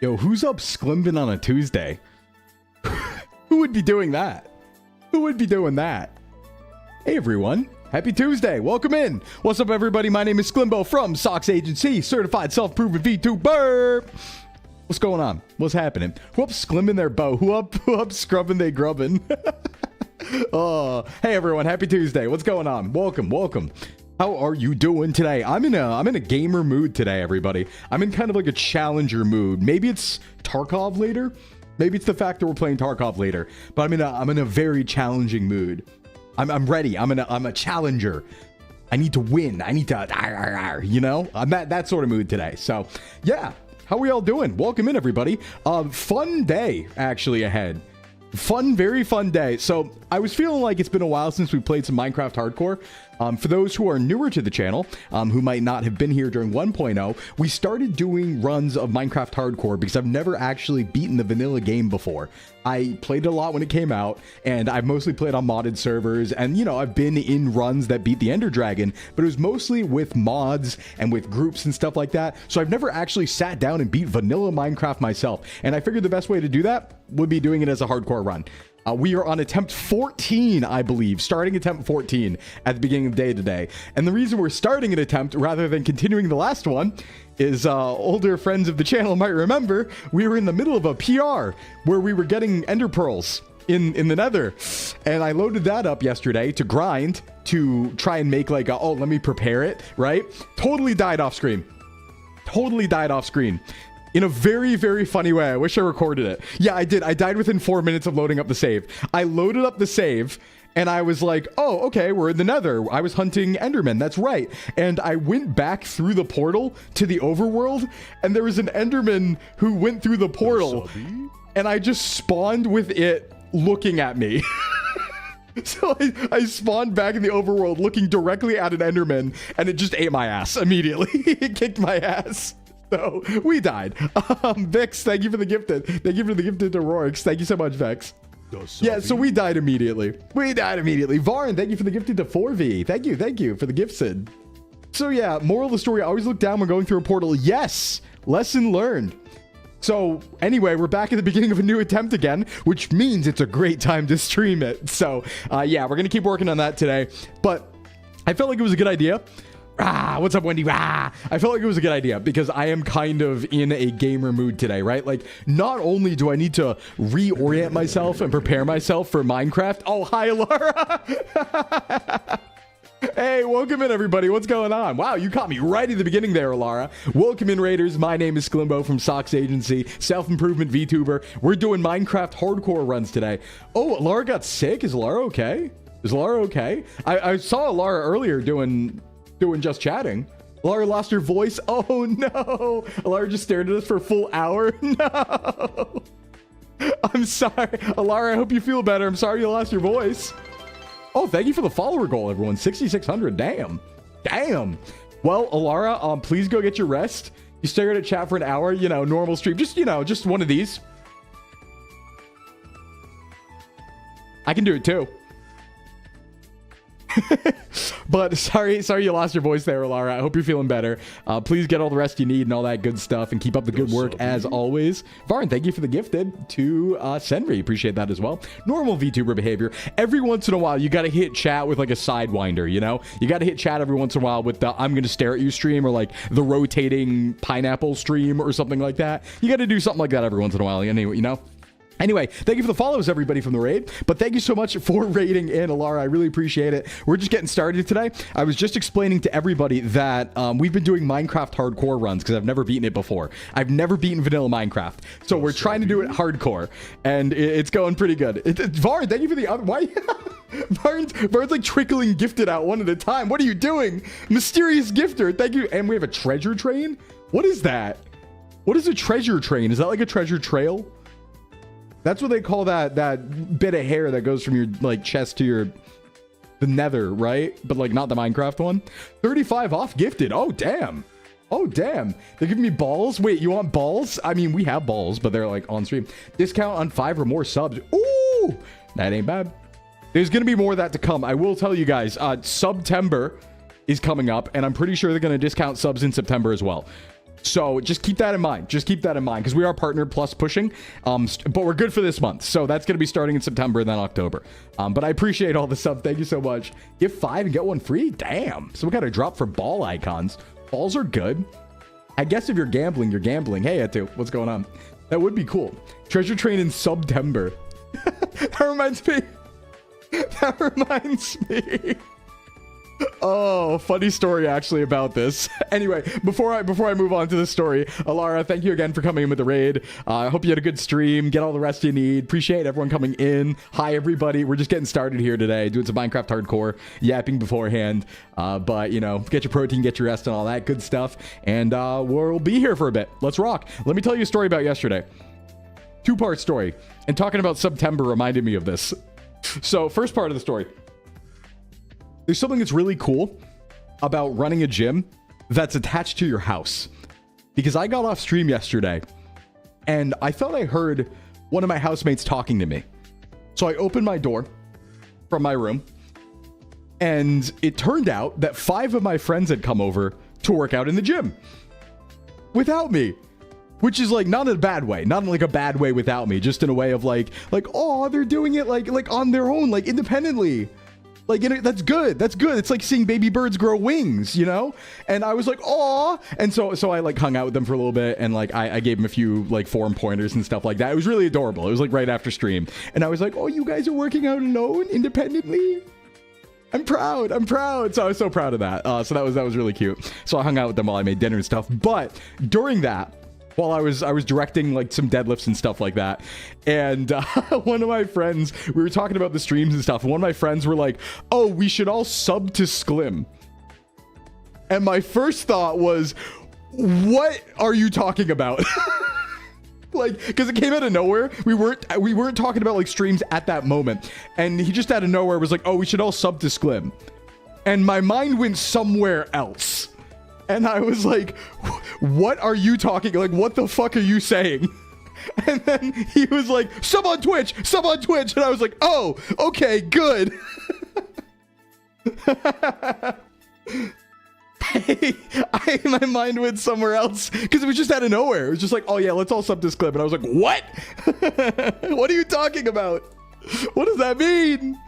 Yo, who's up Sclimbo on a Tuesday? Who would be doing that? Who would be doing that? Hey everyone, happy Tuesday. Welcome in. What's up everybody? My name is Sclimbo from Socks Agency, certified self-proven VTuber. What's going on? What's happening? Who up Sclimbing their bow? Who up scrubbing they grubbing? Oh, hey everyone, happy Tuesday. What's going on? Welcome. How are you doing today? I'm in a gamer mood today, everybody. I'm in kind of like a challenger mood. Maybe it's Tarkov later. Maybe it's the fact that we're playing Tarkov later. But I'm in a very challenging mood. I'm ready. I'm a challenger. I need to win. I need to, you know, I'm that sort of mood today. So yeah, how are we all doing? Welcome in, everybody. Fun day actually ahead. Very fun day. So I was feeling like it's been a while since we played some Minecraft Hardcore. For those who are newer to the channel, who might not have been here during 1.0, we started doing runs of Minecraft Hardcore because I've never actually beaten the vanilla game before. I played it a lot when it came out, and I've mostly played on modded servers, and you know, I've been in runs that beat the Ender Dragon, but it was mostly with mods and with groups and stuff like that. So I've never actually sat down and beat vanilla Minecraft myself, and I figured the best way to do that would be doing it as a hardcore run. We are on attempt 14, I believe, starting attempt 14 at the beginning of the day today. And the reason we're starting an attempt rather than continuing the last one is older friends of the channel might remember we were in the middle of a PR where we were getting ender pearls in the nether. And I loaded that up yesterday to grind to try and make like oh, let me prepare it, right? Totally died off screen. In a very, very funny way. I wish I recorded it. Yeah, I did. I died within 4 minutes of loading up the save. I loaded up the save and I was like, oh, okay, we're in the nether. I was hunting endermen. That's right. And I went back through the portal to the overworld and there was an enderman who went through the portal and I just spawned with it looking at me. So I spawned back in the overworld looking directly at an enderman and it just ate my ass immediately. It kicked my ass. So we died. Vex, thank you for the gifted. Thank you for the gifted to Rorix. Thank you so much, Vex. Yeah, so we died immediately. Varn, thank you for the gifted to 4V. Thank you for the gifted. So yeah, moral of the story, always look down when going through a portal. Yes, lesson learned. So anyway, we're back at the beginning of a new attempt again, which means it's a great time to stream it. So yeah, we're gonna keep working on that today. But I felt like it was a good idea. What's up, Wendy? I felt like it was a good idea because I am kind of in a gamer mood today, right? Like, not only do I need to reorient myself and prepare myself for Minecraft. Oh, hi, Laura. Hey, welcome in, everybody. What's going on? Wow, you caught me right at the beginning there, Laura. Welcome in, Raiders. My name is Sclimbo from Socks Agency, self-improvement VTuber. We're doing Minecraft hardcore runs today. Oh, Laura got sick. Is Laura okay? I saw Laura earlier doing just chatting. Laura lost her voice. Oh no. Laura just stared at us for a full hour. No. I'm sorry. Laura, I hope you feel better. I'm sorry you lost your voice. Oh, thank you for the follower goal, everyone. 6,600. Damn. Well, Alara, please go get your rest. You stared at chat for an hour, you know, normal stream. Just, you know, just one of these. I can do it too. But sorry you lost your voice there, Laura. I hope you're feeling better. Please get all the rest you need and all that good stuff and keep up the good work as always. Varn, thank you for the gifted to Senri. Appreciate that as well. Normal VTuber behavior. Every once in a while, you got to hit chat with like a sidewinder, you know? You got to hit chat every once in a while with the I'm going to stare at you stream or like the rotating pineapple stream or something like that. You got to do something like that every once in a while, anyway, you know? Anyway, thank you for the follows, everybody, from the raid. But thank you so much for raiding in, Alara. I really appreciate it. We're just getting started today. I was just explaining to everybody that we've been doing Minecraft hardcore runs because I've never beaten it before. I've never beaten vanilla Minecraft. So we're trying to do it hardcore. And it's going pretty good. Varn, thank you for the other... Why? Varn's like trickling gifted out one at a time. What are you doing? Mysterious gifter. Thank you. And we have a treasure train? What is that? What is a treasure train? Is that like a treasure trail? That's what they call that bit of hair that goes from your like chest to the nether, right? But like not the Minecraft one. 35 off gifted. Oh damn. They're giving me balls. Wait, you want balls? I mean, we have balls, but they're like on stream. Discount on 5 or more subs. Ooh, that ain't bad. There's gonna be more of that to come. I will tell you guys. September is coming up, and I'm pretty sure they're gonna discount subs in September as well. So just keep that in mind. Just keep that in mind because we are partner plus pushing, but we're good for this month. So that's going to be starting in September and then October. But I appreciate all the sub. Thank you so much. Give 5 and get 1 free. Damn. Some kind of drop for ball icons. Balls are good. I guess if you're gambling, you're gambling. Hey, Etu, what's going on? That would be cool. Treasure Train in September. That reminds me. That reminds me. Oh, funny story actually about this. Anyway, before I move on to the story, Alara, thank you again for coming in with the raid. I hope you had a good stream. Get all the rest you need. Appreciate everyone coming in. Hi, everybody. We're just getting started here today, doing some Minecraft hardcore, yapping beforehand. But, you know, get your protein, get your rest, and all that good stuff. And we'll be here for a bit. Let's rock. Let me tell you a story about yesterday. 2-part story. And talking about September reminded me of this. So, first part of the story. There's something that's really cool about running a gym that's attached to your house. Because I got off stream yesterday and I thought I heard one of my housemates talking to me. So I opened my door from my room and it turned out that 5 of my friends had come over to work out in the gym without me. Which is like not in a bad way, not in like a bad way without me, just in a way of like, oh, they're doing it like on their own, like independently. Like, you know, that's good. That's good. It's like seeing baby birds grow wings, you know? And I was like, aw. And so I like hung out with them for a little bit and like I gave them a few like form pointers and stuff like that. It was really adorable. It was like right after stream. And I was like, oh, you guys are working out alone independently? I'm proud. I'm proud. So I was so proud of that. So that was really cute. So I hung out with them while I made dinner and stuff. But during that, while I was directing like some deadlifts and stuff like that, and one of my friends, we were talking about the streams and stuff, and one of my friends were like, oh, we should all sub to Sclim. And my first thought was, what are you talking about? Like, because it came out of nowhere. We weren't talking about like streams at that moment, and he just out of nowhere was like, oh, we should all sub to Sclim. And my mind went somewhere else. And I was like, what are you talking? Like, what the fuck are you saying? And then he was like, sub on Twitch, sub on Twitch. And I was like, oh, okay, good. My mind went somewhere else because it was just out of nowhere. It was just like, oh yeah, let's all sub this clip. And I was like, what? What are you talking about? What does that mean?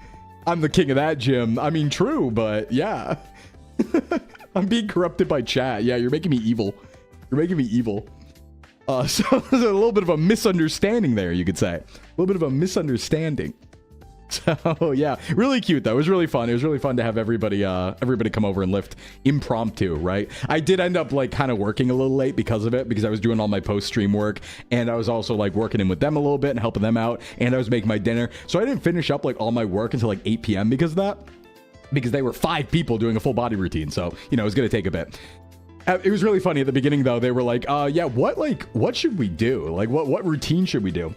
I'm the king of that gym. I mean, true, but yeah. I'm being corrupted by chat. Yeah, you're making me evil. You're making me evil. So there's a little bit of a misunderstanding there, you could say. A little bit of a misunderstanding. So yeah, really cute though. It was really fun. It was really fun to have everybody come over and lift impromptu, right? I did end up like kind of working a little late because of it, because I was doing all my post-stream work, and I was also like working in with them a little bit and helping them out, and I was making my dinner. So I didn't finish up like all my work until like 8 p.m. because of that. Because they were 5 people doing a full body routine. So, you know, it was going to take a bit. It was really funny at the beginning, though. They were like, yeah, what should we do? Like, what routine should we do?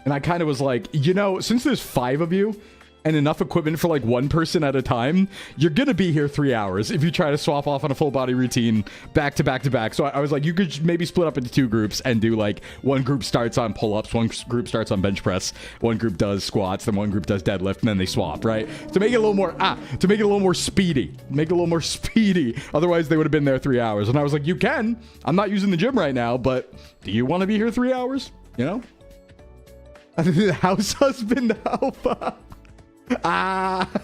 And I kind of was like, you know, since there's 5 of you and enough equipment for like 1 person at a time, you're going to be here 3 hours if you try to swap off on a full body routine back to back to back. So I was like, you could maybe split up into 2 groups and do like one group starts on pull-ups, one group starts on bench press, one group does squats, then one group does deadlift, and then they swap, right? To make it a little more speedy. Make it a little more speedy. Otherwise, they would have been there 3 hours. And I was like, you can. I'm not using the gym right now, but do you want to be here 3 hours? You know? The house husband alpha.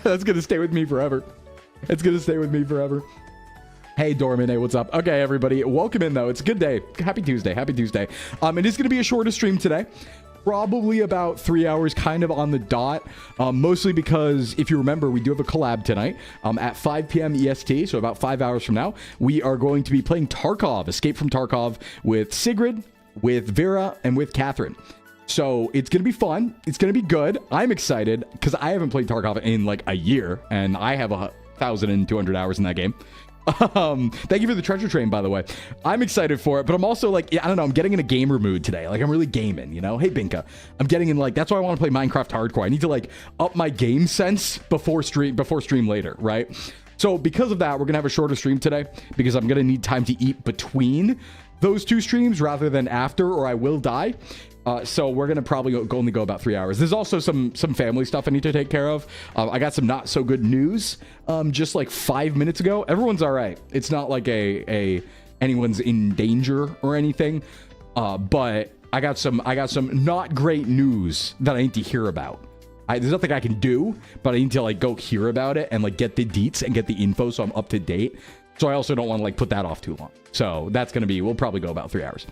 That's gonna stay with me forever. It's gonna stay with me forever. Hey Dorman, hey, what's up? Okay, everybody, welcome in though. It's a good day. Happy Tuesday. Happy Tuesday. It is gonna be a shorter stream today. Probably about 3 hours, kind of on the dot. Mostly because if you remember, we do have a collab tonight at 5 p.m. EST. So about 5 hours from now, we are going to be playing Tarkov, Escape from Tarkov, with Sigrid, with Vera, and with Catherine. So it's going to be fun. It's going to be good. I'm excited because I haven't played Tarkov in like a year, and I have 1,200 hours in that game. Thank you for the treasure train, by the way. I'm excited for it, but I'm also like, I don't know, I'm getting in a gamer mood today. Like, I'm really gaming, you know? Hey, Binka. I'm getting in like, that's why I want to play Minecraft hardcore. I need to like up my game sense before stream later, right? So because of that, we're going to have a shorter stream today because I'm going to need time to eat between those 2 streams rather than after, or I will die. So we're going to probably only go about 3 hours. There's also some family stuff I need to take care of. I got some not so good news just like 5 minutes ago. Everyone's all right. It's not like a anyone's in danger or anything. But I got some not great news that I need to hear about. There's nothing I can do, but I need to like go hear about it and like get the deets and get the info so I'm up to date. So I also don't want to like put that off too long. So that's going to be, we'll probably go about 3 hours.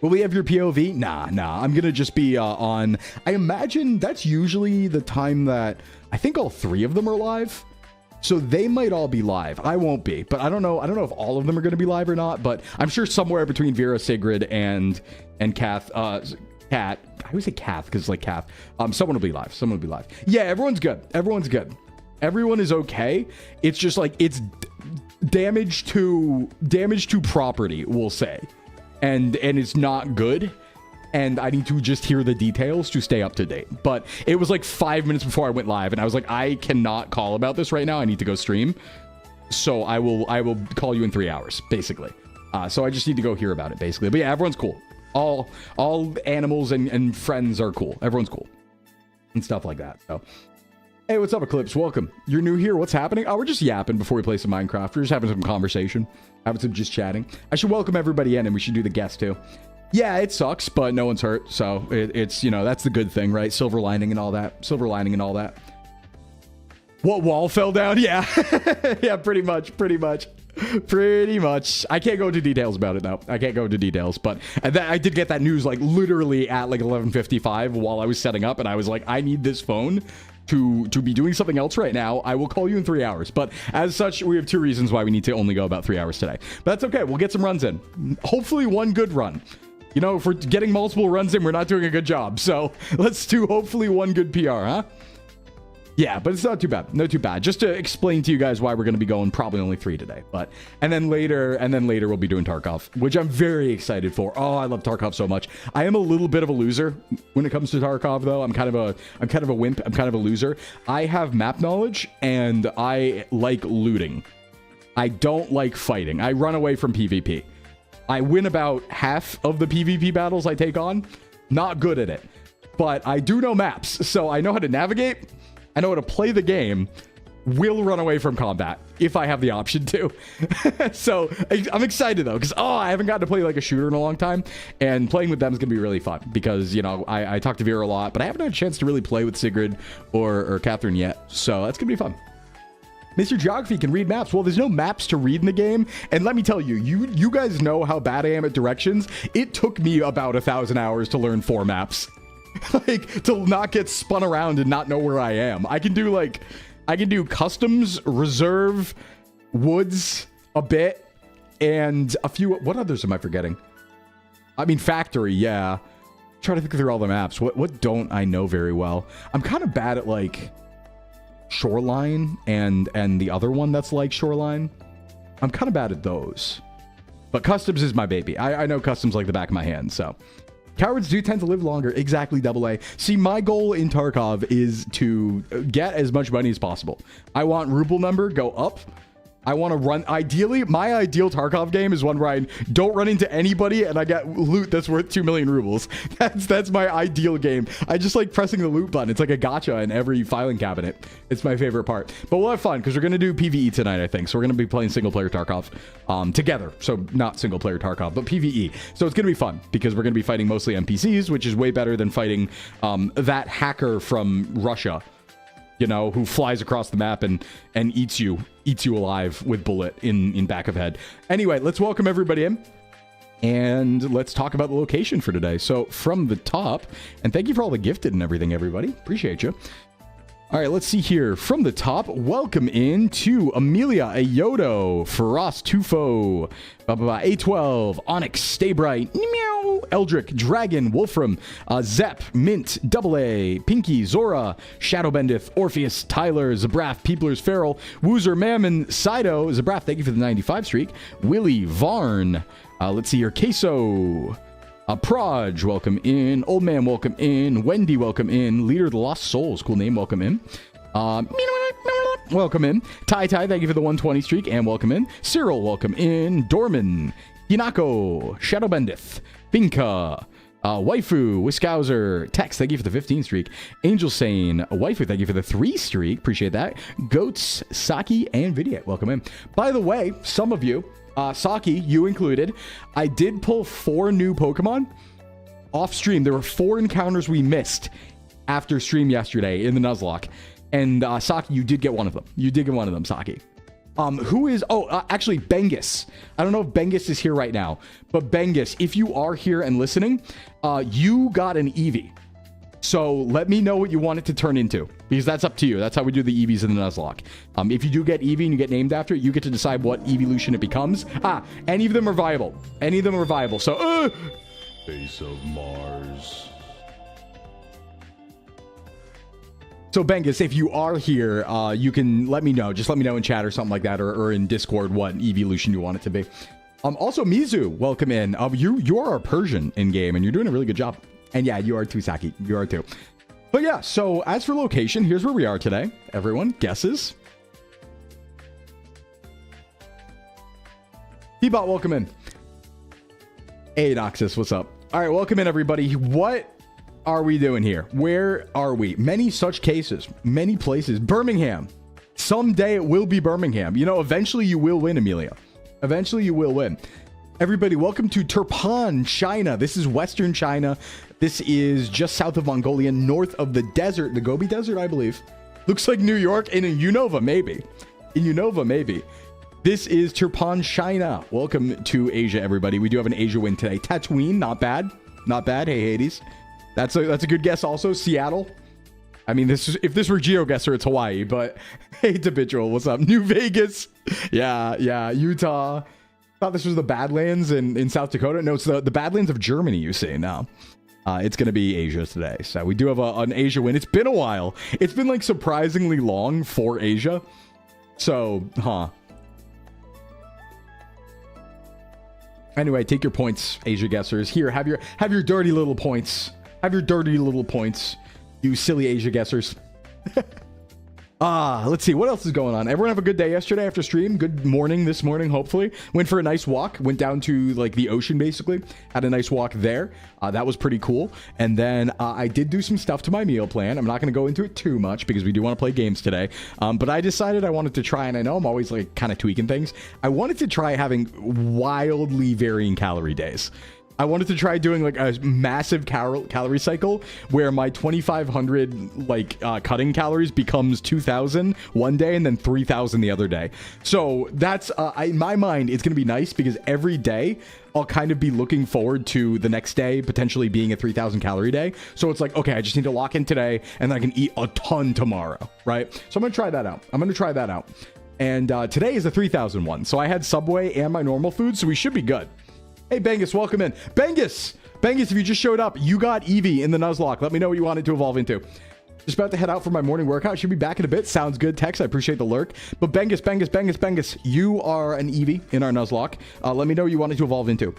Will we have your POV? Nah. I'm going to just be on, I imagine that's usually the time that I think all 3 of them are live. So they might all be live. I won't be, but I don't know if all of them are going to be live or not, but I'm sure somewhere between Vera, Sigrid, and Kath, Kat, I would say Kath because it's like Kath. Someone will be live. Yeah, everyone's good. Everyone is okay. It's just like it's damage to property, we'll say, and it's not good. And I need to just hear the details to stay up to date. But it was like 5 minutes before I went live, and I was like, I cannot call about this right now. I need to go stream. So I will call you in 3 hours, basically. So I just need to go hear about it, basically. But yeah, everyone's cool. All animals and friends are cool. Everyone's cool. And stuff like that. So, hey, what's up, Eclipse? Welcome. You're new here. What's happening? Oh, we're just yapping before we play some Minecraft. We're just having some conversation. Having some just chatting. I should welcome everybody in, and we should do the guest, too. Yeah, it sucks, but no one's hurt. So, it's, you know, that's the good thing, right? Silver lining and all that. What wall fell down? Yeah. Yeah, pretty much. I can't go into details about it, though. But I did get that news, like, literally at, like, 11:55 while I was setting up, and I was like, I need this phone to be doing something else right now. I will call you in 3 hours. But as such, we have 2 reasons why we need to only go about 3 hours today. But that's okay. We'll get some runs in. Hopefully one good run. You know, if we're getting multiple runs in, we're not doing a good job. So let's do hopefully one good PR, huh? Yeah, but it's not too bad. No too bad. Just to explain to you guys why we're going to be going probably only 3 today. But and then later we'll be doing Tarkov, which I'm very excited for. Oh, I love Tarkov so much. I am a little bit of a loser when it comes to Tarkov, though. I'm kind of a wimp. I'm kind of a loser. I have map knowledge and I like looting. I don't like fighting. I run away from PvP. I win about half of the PvP battles I take on. Not good at it. But I do know maps, so I know how to navigate. I know how to play the game. Will run away from combat if I have the option to. So I'm excited, though, because, I haven't gotten to play like a shooter in a long time. And playing with them is going to be really fun because, you know, I talk to Vera a lot, but I haven't had a chance to really play with Sigrid or Catherine yet. So that's going to be fun. Mr. Geography can read maps. Well, there's no maps to read in the game. And let me tell you, you guys know how bad I am at directions. It took me about 1,000 hours to learn 4 maps. Like, to not get spun around and not know where I am. I can do customs, reserve, woods, a bit, and a few. What others am I forgetting? I mean, factory, yeah. Try to think through all the maps. What don't I know very well? I'm kind of bad at, like, shoreline and the other one that's like shoreline. I'm kind of bad at those, but customs is my baby. I know customs like the back of my hand. So cowards do tend to live longer. Exactly, Double A. See, my goal in Tarkov is to get as much money as possible. I want ruble number go up. I want to run, ideally, my ideal Tarkov game is one where I don't run into anybody and I get loot that's worth 2 million rubles. That's my ideal game. I just like pressing the loot button. It's like a gacha in every filing cabinet. It's my favorite part. But we'll have fun because we're going to do PvE tonight, I think. So we're going to be playing single player Tarkov together. So not single player Tarkov, but PvE. So it's going to be fun because we're going to be fighting mostly NPCs, which is way better than fighting that hacker from Russia, you know, who flies across the map and eats you alive with bullet in back of head. Anyway, let's welcome everybody in and let's talk about the location for today. So from the top, and thank you for all the gifted and everything, everybody. Appreciate you. All right, let's see here. From the top, welcome in to Amelia, Ayodo, Faraz, Tufo, A12, Onyx, Stay Bright, Meow, Eldrick, Dragon, Wolfram, Zep, Mint, Double A, Pinky, Zora, Shadowbendith, Orpheus, Tyler, Zabrath, Peoplers, Feral, Woozer, Mammon, Sido, Zabrath, thank you for the 95 streak, Willie, Varn, let's see here, Queso, Proj, welcome in. Old Man, welcome in. Wendy, welcome in. Leader of the Lost Souls, cool name, welcome in. Welcome in. Tai, thank you for the 120 streak, and welcome in. Cyril, welcome in. Dorman, Hinako, Shadowbendith, Binka, Waifu, Wiskauser, Tex, thank you for the 15 streak. Angel Sane, Waifu, thank you for the 3 streak. Appreciate that. Goats, Saki, and Vidiot, welcome in. By the way, some of you Saki, you included. I did pull 4 new Pokemon off stream. There were 4 encounters we missed after stream yesterday in the Nuzlocke. And Saki, you did get one of them. You did get one of them, Saki. Who is... actually, Bengus. I don't know if Bengus is here right now. But Bengus, if you are here and listening, you got an Eevee. So let me know what you want it to turn into, because that's up to you. That's how we do the Eevees in the Nuzlocke. If you do get Eevee and you get named after it, you get to decide what evolution it becomes. Any of them are viable. Any of them are viable. So, Face of Mars. So Bengus, if you are here, you can let me know. Just let me know in chat or something like that, or in Discord what evolution you want it to be. Also, Mizu, welcome in. You are a Persian in game, and you're doing a really good job. And yeah, you are too, Saki. You are too. But yeah, so as for location, here's where we are today. Everyone, guesses? T-Bot, welcome in. Hey, Noxus, what's up? All right, welcome in, everybody. What are we doing here? Where are we? Many such cases, many places. Birmingham. Someday it will be Birmingham. You know, eventually you will win, Amelia. Eventually you will win. Everybody, welcome to Turpan, China. This is Western China. This is just south of Mongolia, north of the desert, the Gobi Desert, I believe. Looks like New York, and in Unova, maybe. In Unova, maybe. This is Turpan, China. Welcome to Asia, everybody. We do have an Asia win today. Tatooine, not bad. Not bad. Hey, Hades. That's a good guess also. Seattle. I mean, if this were GeoGuessr, it's Hawaii, but hey, Habitual, what's up? New Vegas. Yeah. Utah. Thought this was the Badlands in South Dakota. No, it's the Badlands of Germany, you see now. It's going to be Asia today. So we do have an Asia win. It's been a while. It's been like surprisingly long for Asia. So, Anyway, take your points, Asia guessers. Here, have your dirty little points. Have your dirty little points, you silly Asia guessers. Let's see. What else is going on? Everyone have a good day yesterday after stream. Good morning this morning, hopefully. Went for a nice walk. Went down to like the ocean, basically. Had a nice walk there. That was pretty cool. And then I did do some stuff to my meal plan. I'm not going to go into it too much because we do want to play games today. But I decided I wanted to try, and I know I'm always like kind of tweaking things. I wanted to try having wildly varying calorie days. I wanted to try doing like a massive calorie cycle where my 2,500 like cutting calories becomes 2,000 one day and then 3,000 the other day. So that's in my mind, it's going to be nice because every day I'll kind of be looking forward to the next day potentially being a 3,000 calorie day. So it's like, okay, I just need to lock in today and then I can eat a ton tomorrow, right? So I'm going to try that out. And today is a 3,000 one. So I had Subway and my normal food, so we should be good. Hey, Bengus, welcome in. Bengus, if you just showed up, you got Eevee in the Nuzlocke. Let me know what you want it to evolve into. Just about to head out for my morning workout. Should be back in a bit. Sounds good, Tex. I appreciate the lurk. But Bengus, you are an Eevee in our Nuzlocke. Let me know what you want it to evolve into.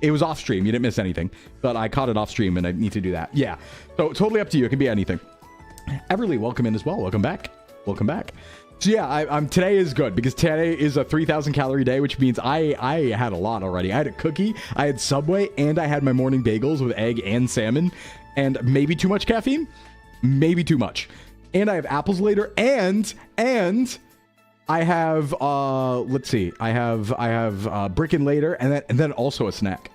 It was off stream. You didn't miss anything. But I caught it off stream, and I need to do that. Yeah. So totally up to you. It can be anything. Everly, welcome in as well. Welcome back. So yeah, today is good because today is a 3,000 calorie day, which means I had a lot already. I had a cookie, I had Subway, and I had my morning bagels with egg and salmon, and maybe too much caffeine, maybe too much. And I have apples later, and I have let's see, I have Brickin' later, and then also a snack.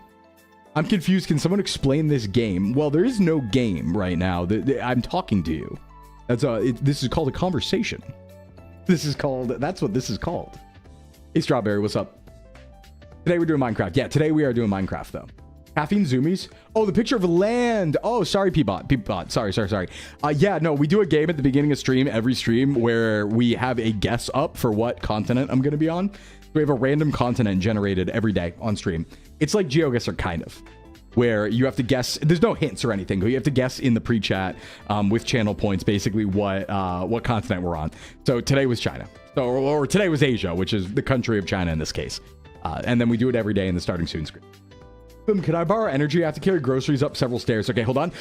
I'm confused. Can someone explain this game? Well, there is no game right now. I'm talking to you. This is called a conversation. That's what this is called. Hey, Strawberry, what's up? Today we're doing Minecraft. Yeah, today we are doing Minecraft, though. Caffeine zoomies. Oh, the picture of land. Oh, sorry, Peabot. Sorry. Yeah, no, we do a game at the beginning of every stream, where we have a guess up for what continent I'm going to be on. We have a random continent generated every day on stream. It's like GeoGuessr, kind of, where you have to guess. There's no hints or anything, but you have to guess in the pre-chat with channel points, basically what continent we're on. So today was China, or today was Asia, which is the country of China in this case. And then we do it every day in the starting soon screen. Boom, can I borrow energy? I have to carry groceries up several stairs. Okay, hold on.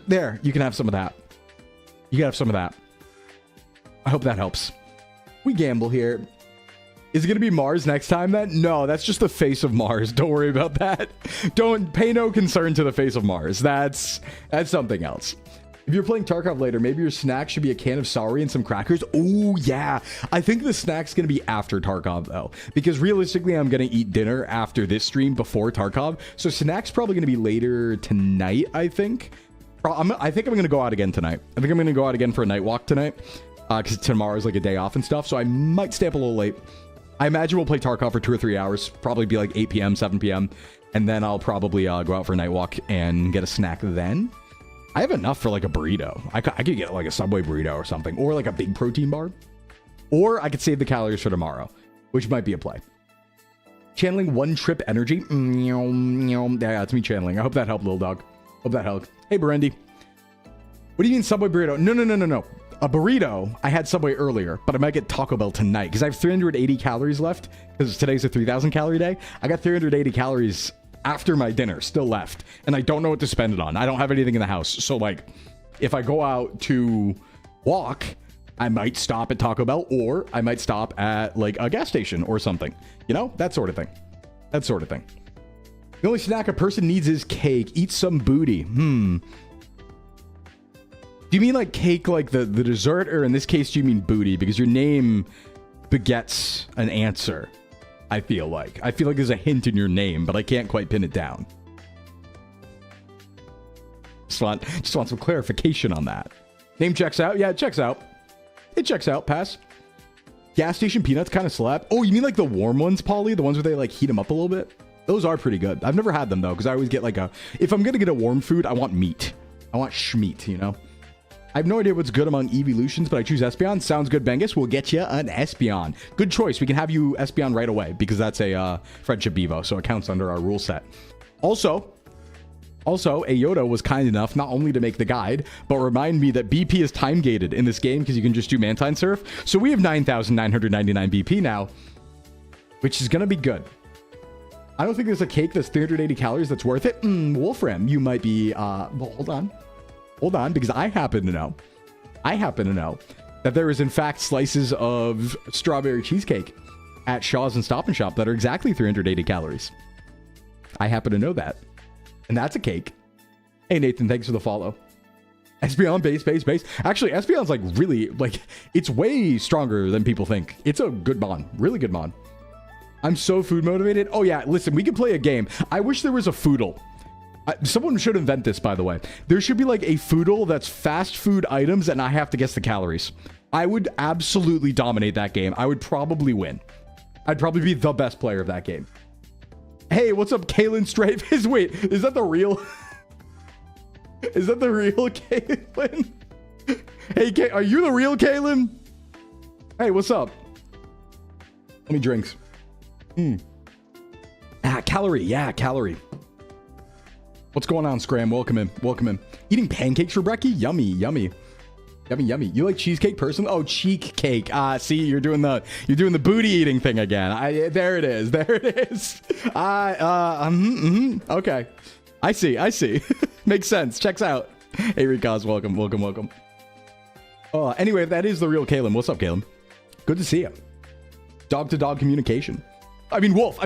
There, you can have some of that. I hope that helps. We gamble here. Is it going to be Mars next time then? No, that's just the face of Mars. Don't worry about that. Don't pay no concern to the face of Mars. That's something else. If you're playing Tarkov later, maybe your snack should be a can of celery and some crackers. Oh, yeah. I think the snack's going to be after Tarkov, though. Because realistically, I'm going to eat dinner after this stream before Tarkov. So snack's probably going to be later tonight, I think. I think I'm going to go out again tonight. I think I'm going to go out again for a night walk tonight. Because tomorrow's like a day off and stuff. So I might stay up a little late. I imagine we'll play Tarkov for 2 or 3 hours. Probably be like 8 p.m., 7 p.m. And then I'll probably go out for a night walk and get a snack then. I have enough for like a burrito. I could get like a Subway burrito or something, or like a big protein bar. Or I could save the calories for tomorrow, which might be a play. Channeling one trip energy. Yeah, it's me channeling. I hope that helped, little dog. Hope that helped. Hey, Berendi. What do you mean Subway burrito? No. A burrito, I had Subway earlier, but I might get Taco Bell tonight because I have 380 calories left because today's a 3,000 calorie day. I got 380 calories after my dinner still left, and I don't know what to spend it on. I don't have anything in the house. So like, if I go out to walk, I might stop at Taco Bell, or I might stop at like a gas station or something, you know, that sort of thing. The only snack a person needs is cake. Eat some booty. Do you mean like cake, like the dessert, or in this case do you mean booty? Because your name begets an answer. I feel like there's a hint in your name, but I can't quite pin it down. Just want some clarification on that. Name checks out. Yeah, it checks out. It checks out. Pass. Gas station peanuts kind of slap. Oh, you mean like the warm ones, Polly? The ones where they like heat them up a little bit? Those are pretty good. I've never had them though, because I always get like if I'm gonna get a warm food, I want meat. I want schmeat, you know? I have no idea what's good among evolutions, but I choose Espeon. Sounds good, Bengus. We'll get you an Espeon. Good choice. We can have you Espeon right away because that's a friendship Evo, so it counts under our rule set. Also, Ayoda was kind enough not only to make the guide, but remind me that BP is time gated in this game because you can just do Mantine Surf. So we have 9,999 BP now, which is going to be good. I don't think there's a cake that's 380 calories that's worth it. Wolfram, you might be, well, hold on, because I happen to know that there is in fact slices of strawberry cheesecake at Shaw's and Stop and Shop that are exactly 380 calories. I happen to know that. And that's a cake. Hey, Nathan, thanks for the follow. Espeon, base. Actually, Espeon's like really, like, it's way stronger than people think. It's a good mon. Really good mon. I'm so food motivated. Oh yeah, listen, we can play a game. I wish there was a foodle. Someone should invent this, by the way. There should be like a foodle that's fast food items and I have to guess the calories. I would absolutely dominate that game. I would probably win. I'd probably be the best player of that game. Hey, what's up, Kaylin Strafe? Wait, is that the real? Is that the real Kaylin? Hey, are you the real Kaylin? Hey, what's up? Let me drinks. Calorie. Yeah, calorie. What's going on, Scram? Welcome in. Eating pancakes for brekkie? Yummy. You like cheesecake person? Oh, cheek cake. See, you're doing the booty eating thing again. There it is. Okay. I see. Makes sense. Checks out. Hey, Rikaz, welcome. Anyway, that is the real Caleb. What's up, Caleb? Good to see you. Dog to dog communication. I mean wolf.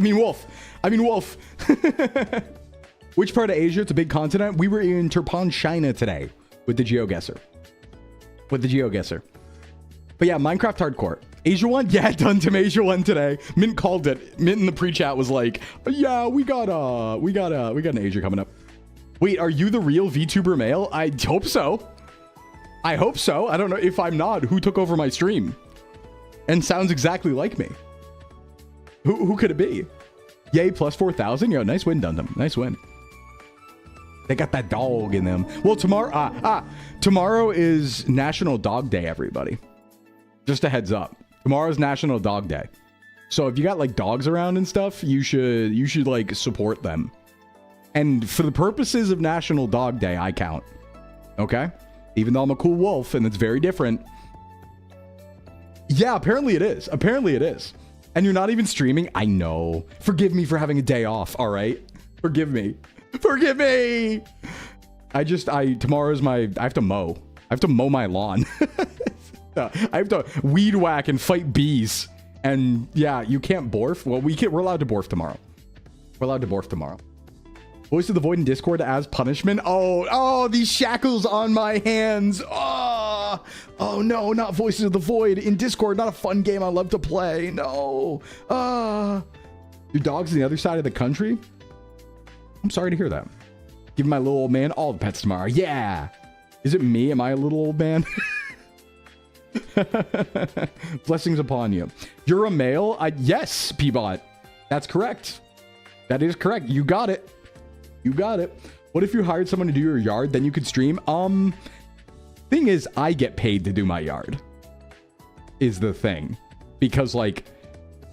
Which part of Asia? It's a big continent. We were in Turpan, China today with the GeoGuessr. But yeah, Minecraft Hardcore. Asia 1? Yeah, done to Asia 1 today. Mint called it. Mint in the pre-chat was like, yeah, we got an Asia coming up. Wait, are you the real VTuber male? I hope so. I don't know. If I'm not, who took over my stream? And sounds exactly like me. Who could it be? Yay, plus 4,000. Yo, nice win, Dundum. Nice win. They got that dog in them. Well, tomorrow is National Dog Day, everybody. Just a heads up. Tomorrow's National Dog Day. So if you got like dogs around and stuff, you should like support them. And for the purposes of National Dog Day, I count. Okay? Even though I'm a cool wolf and it's very different. Yeah, apparently it is. And you're not even streaming? I know. Forgive me for having a day off, all right? Forgive me. Tomorrow's I have to mow. I have to mow my lawn. I have to weed whack and fight bees. And yeah, you can't borf. Well, we're allowed to borf tomorrow. Voice of the Void in Discord as punishment. Oh, these shackles on my hands. Oh no, not Voices of the Void in Discord. Not a fun game I love to play. No. Your dog's on the other side of the country? I'm sorry to hear that. Give my little old man all the pets tomorrow. Yeah. Is it me? Am I a little old man? Blessings upon you. You're a male? Yes, Peabot. That's correct. That is correct. You got it. You got it. What if you hired someone to do your yard? Then you could stream. Thing is, I get paid to do my yard. Is the thing. Because like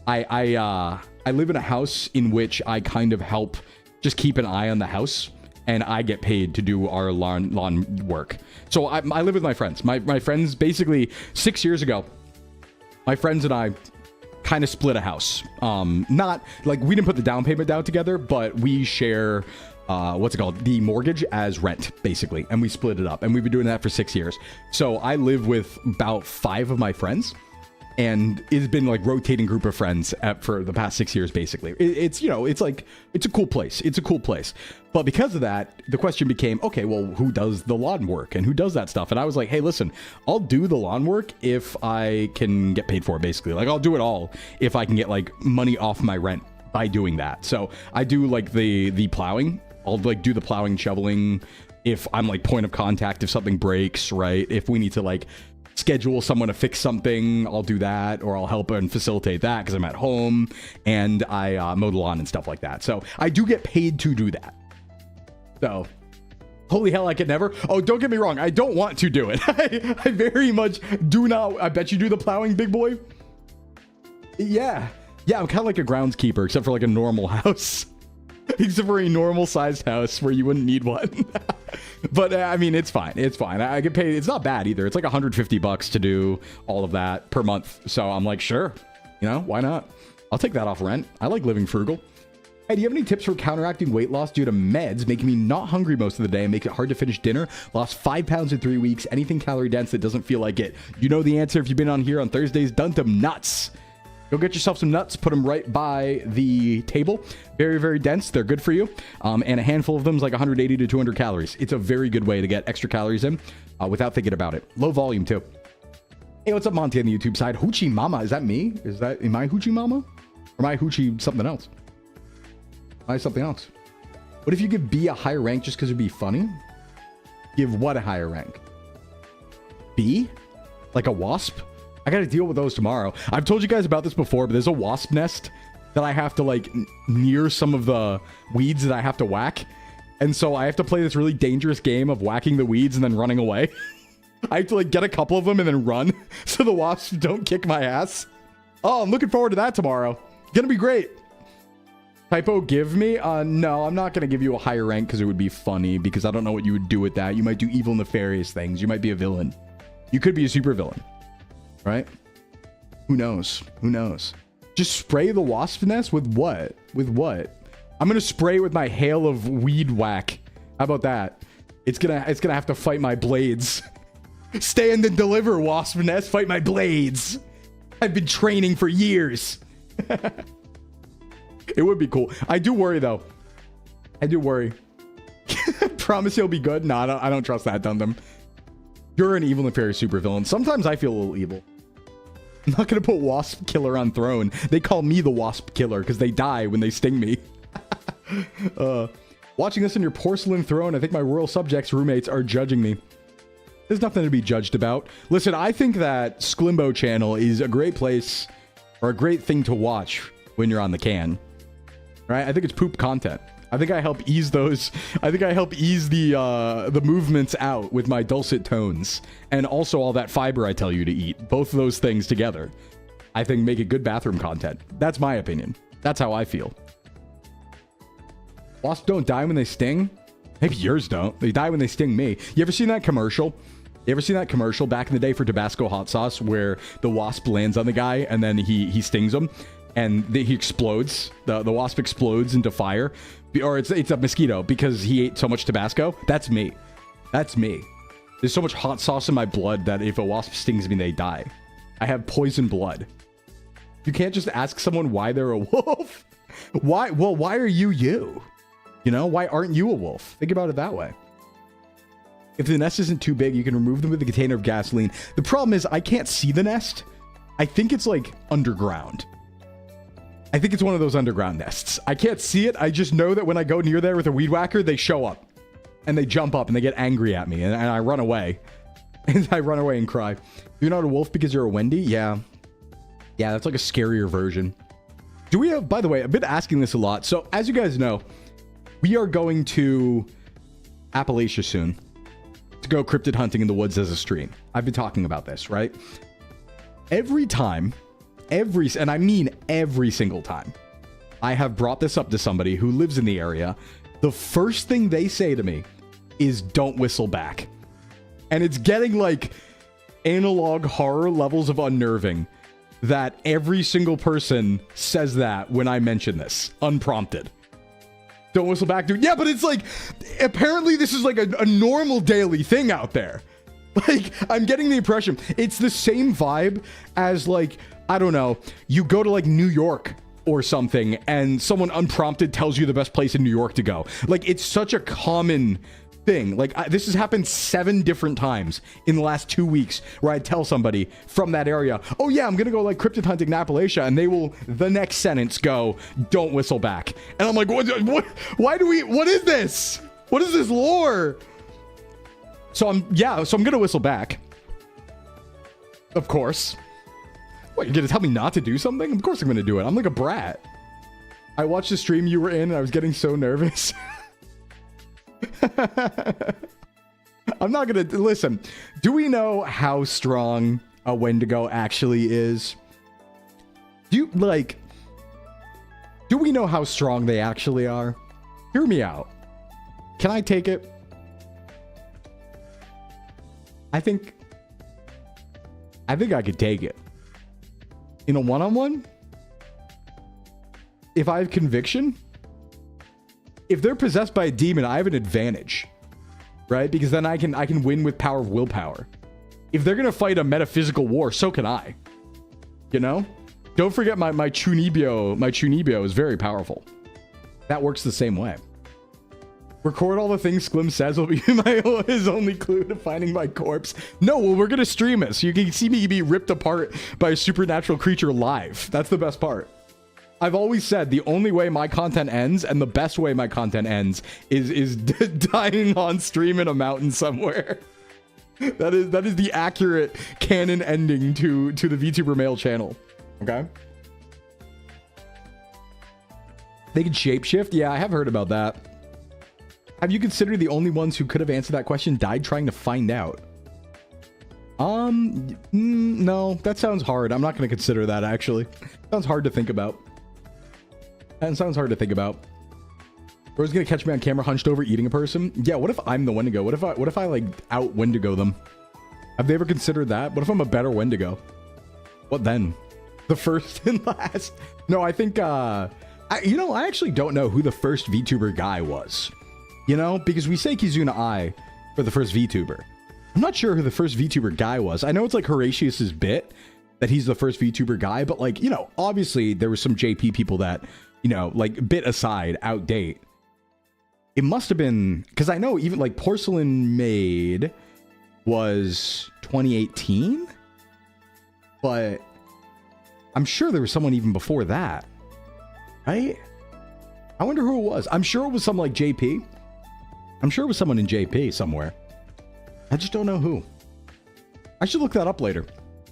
I live in a house in which I kind of help just keep an eye on the house, and I get paid to do our lawn work. So I live with my friends. My friends, basically 6 years ago, my friends and I kind of split a house. Not like we didn't put the down payment down together, but we share what's it called? The mortgage as rent, basically. And we split it up, and we've been doing that for 6 years. So I live with about 5 of my friends, and it's been like rotating group of friends for the past 6 years, basically. It's, you know, it's like, it's a cool place. It's a cool place. But because of that, the question became, okay, well, who does the lawn work and who does that stuff? And I was like, hey, listen, I'll do the lawn work if I can get paid for it, basically. Like, I'll do it all if I can get like money off my rent by doing that. So I do like the plowing. I'll like do the plowing, shoveling. If I'm like point of contact, if something breaks, right? If we need to like schedule someone to fix something, I'll do that, or I'll help and facilitate that because I'm at home, and I mow the lawn and stuff like that. So I do get paid to do that. So holy hell, I could never. Oh, don't get me wrong, I don't want to do it. I very much do not. I bet you do the plowing, big boy. Yeah, I'm kind of like a groundskeeper, except for like a normal house. Except for a normal sized house where you wouldn't need one. But I mean, it's fine. It's fine. I get paid. It's not bad either. It's like $150 to do all of that per month. So I'm like, sure, you know, why not? I'll take that off rent. I like living frugal. Hey, do you have any tips for counteracting weight loss due to meds making me not hungry most of the day and make it hard to finish dinner? Lost 5 pounds in 3 weeks. Anything calorie dense that doesn't feel like it. You know the answer if you've been on here on Thursdays. Done them nuts. Go get yourself some nuts, put them right by the table. Very, very dense. They're good for you. And a handful of them is like 180 to 200 calories. It's a very good way to get extra calories in without thinking about it. Low volume, too. Hey, what's up, Monty on the YouTube side? Hoochie Mama. Is that me? Am I Hoochie Mama? Or am I Hoochie something else? Am I something else? What if you give B a higher rank just because it'd be funny? Give what a higher rank? B? Like a wasp? I gotta deal with those tomorrow. I've told you guys about this before, but there's a wasp nest that I have to like near some of the weeds that I have to whack. And so I have to play this really dangerous game of whacking the weeds and then running away. I have to like get a couple of them and then run so the wasps don't kick my ass. Oh, I'm looking forward to that tomorrow. Gonna be great. Typo give me? No, I'm not gonna give you a higher rank because it would be funny, because I don't know what you would do with that. You might do evil, nefarious things. You might be a villain. You could be a super villain. Right? Who knows? Who knows? Just spray the wasp nest with what? With what? I'm gonna spray with my hail of weed whack. How about that? It's gonna have to fight my blades. Stand and deliver, wasp nest. Fight my blades. I've been training for years. It would be cool. I do worry though. I do worry. Promise he'll be good. No, I don't trust that, Dundum. You're an evil, nefarious supervillain. Sometimes I feel a little evil. I'm not gonna put Wasp Killer on throne. They call me the Wasp Killer because they die when they sting me. Watching this on your porcelain throne, I think my royal subjects roommates are judging me. There's nothing to be judged about. Listen, I think that Sclimbo channel is a great place or a great thing to watch when you're on the can. Right? I think it's poop content. I think I help ease those. I think I help ease the movements out with my dulcet tones, and also all that fiber I tell you to eat. Both of those things together, I think, make it good bathroom content. That's my opinion. That's how I feel. Wasps don't die when they sting. Maybe yours don't. They die when they sting me. You ever seen that commercial? You ever seen that commercial back in the day for Tabasco hot sauce where the wasp lands on the guy and then he stings him? And he explodes. The wasp explodes into fire. Or it's a mosquito because he ate so much Tabasco. That's me. That's me. There's so much hot sauce in my blood that if a wasp stings me, they die. I have poison blood. You can't just ask someone why they're a wolf. Why? Well, why are you you? You know, why aren't you a wolf? Think about it that way. If the nest isn't too big, you can remove them with a container of gasoline. The problem is I can't see the nest. I think it's like underground. I think it's one of those underground nests. I can't see it. I just know that when I go near there with a weed whacker, they show up and they jump up and they get angry at me and I run away. And I run away and cry. You're not a wolf because you're a Wendy? Yeah. Yeah, that's like a scarier version. Do we have, by the way, I've been asking this a lot. So as you guys know, we are going to Appalachia soon to go cryptid hunting in the woods as a stream. I've been talking about this, right? Every time, and I mean every single time, I have brought this up to somebody who lives in the area, the first thing they say to me is don't whistle back. And it's getting like analog horror levels of unnerving that every single person says that when I mention this, unprompted. Don't whistle back, dude. Yeah, but it's like, apparently this is like a normal daily thing out there. Like, I'm getting the impression it's the same vibe as like, I don't know, you go to like New York or something and someone unprompted tells you the best place in New York to go. Like, it's such a common thing. Like, this has happened 7 different times in the last 2 weeks where I tell somebody from that area, oh yeah, I'm gonna go like cryptid hunting in Appalachia, and they will the next sentence go, don't whistle back. And I'm like, what why do we, what is this? What is this lore? So I'm gonna whistle back. Of course. What, you're gonna tell me not to do something? Of course I'm gonna do it. I'm like a brat. I watched the stream you were in and I was getting so nervous. I'm not gonna listen. Do we know how strong a Wendigo actually is? Do we know how strong they actually are? Hear me out. Can I take it? I think I could take it. In a one-on-one? If I have conviction? If they're possessed by a demon, I have an advantage, right? Because then I can win with power of willpower. If they're gonna fight a metaphysical war, so can I. You know? Don't forget my Chunibyo. My Chunibyo is very powerful. That works the same way. Record all the things Sclim says will be his only clue to finding my corpse. No, well, we're gonna stream it, so you can see me be ripped apart by a supernatural creature live. That's the best part. I've always said the only way my content ends, and the best way my content ends, is dying on stream in a mountain somewhere. That is the accurate canon ending to the VTuber male channel. Okay? They can shapeshift? Yeah, I have heard about that. Have you considered the only ones who could have answered that question died trying to find out? No, that sounds hard. I'm not going to consider that, actually. Sounds hard to think about. That sounds hard to think about. Bro's gonna catch me on camera hunched over eating a person? Yeah, what if I'm the Wendigo? What if I like out Wendigo them? Have they ever considered that? What if I'm a better Wendigo? What then? The first and last? No, I think, I actually don't know who the first VTuber guy was. You know, because we say Kizuna Ai for the first VTuber. I'm not sure who the first VTuber guy was. I know it's like Horatius's bit that he's the first VTuber guy, but like, you know, obviously there was some JP people that, you know, like bit aside, outdate. It must have been, because I know even like Porcelain Maid was 2018, but I'm sure there was someone even before that, right? I wonder who it was. I'm sure it was some like JP. I'm sure it was someone in JP somewhere. I just don't know who. I should look that up later.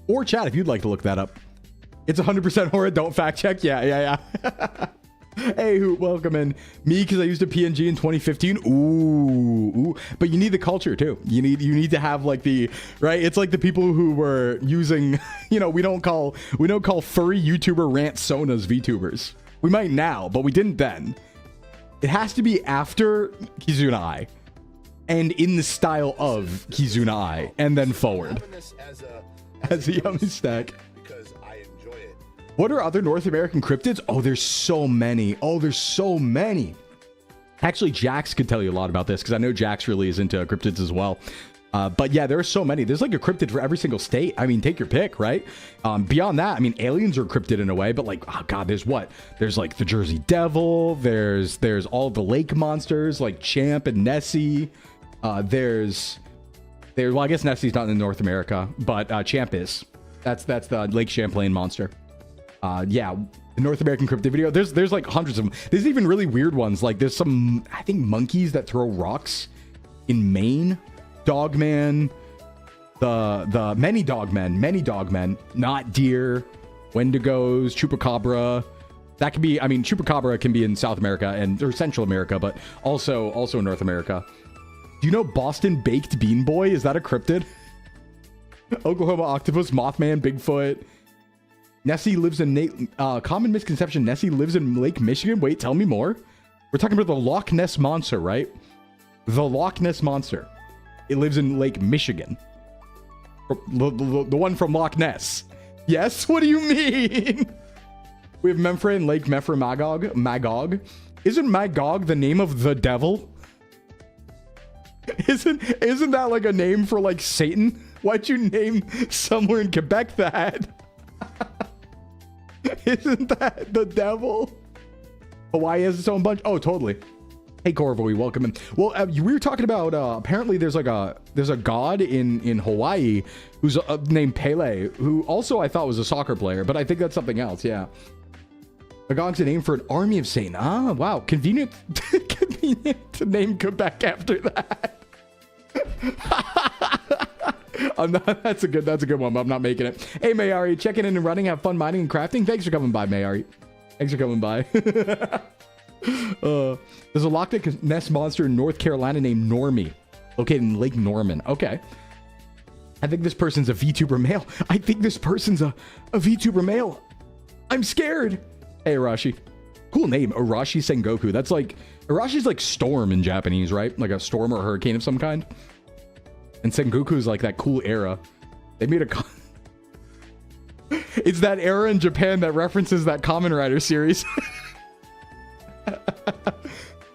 Or chat if you'd like to look that up. It's 100% horror. Don't fact check. Yeah. Hey, Hoot, welcome in. Me, because I used a PNG in 2015. Ooh. But you need the culture too. You need to have like the right. It's like the people who were using. You know, we don't call furry YouTuber rant sonas VTubers. We might now, but we didn't then. It has to be after Kizuna Ai, and in the style of Kizuna Ai, and then forward. As a yummy snack. Because I enjoy it. What are other North American cryptids? Oh, there's so many. Actually, Jax could tell you a lot about this, because I know Jax really is into cryptids as well. But yeah, there are so many. There's like a cryptid for every single state. I mean, take your pick, right? Beyond that, I mean, aliens are cryptid in a way, but like, oh god, there's what? There's like the Jersey Devil. There's all the lake monsters like Champ and Nessie. Well, I guess Nessie's not in North America, but Champ is. That's the Lake Champlain monster. Yeah, the North American cryptid video. There's like hundreds of them. There's even really weird ones. Like there's some, I think, monkeys that throw rocks in Maine. Dogman, the many dogmen, not deer, Wendigos, Chupacabra. That can be, I mean, Chupacabra can be in South America or Central America, but also in North America. Do you know Boston Baked Bean Boy? Is that a cryptid? Oklahoma Octopus, Mothman, Bigfoot. Nessie lives in common misconception. Nessie lives in Lake Michigan. Wait, tell me more. We're talking about the Loch Ness Monster, right? The Loch Ness Monster. It lives in Lake Michigan. The one from Loch Ness. Yes? What do you mean? We have Memphrey and Lake Magog. Isn't Magog the name of the devil? Isn't that like a name for like Satan? Why'd you name somewhere in Quebec that? Isn't that the devil? Hawaii has its own bunch. Oh, totally. Hey Corvoy, welcome in. Well, we were talking about apparently there's a god in Hawaii who's named Pele, who also I thought was a soccer player, but I think that's something else. Yeah, Magog's a name for an army of Satan. Ah, wow, convenient to name Quebec after that. That's a good one, but I'm not making it. Hey Mayari, checking in and running, have fun mining and crafting. Thanks for coming by, Mayari. Thanks for coming by. There's a Loch Ness monster in North Carolina named Normie, located in Lake Norman. Okay. I think this person's a VTuber male. I think this person's a VTuber male. I'm scared. Hey, Arashi. Cool name, Arashi Sengoku. That's like, Arashi's like storm in Japanese, right? Like a storm or a hurricane of some kind. And Sengoku is like that cool era. They made a... It's that era in Japan that references that Kamen Rider series.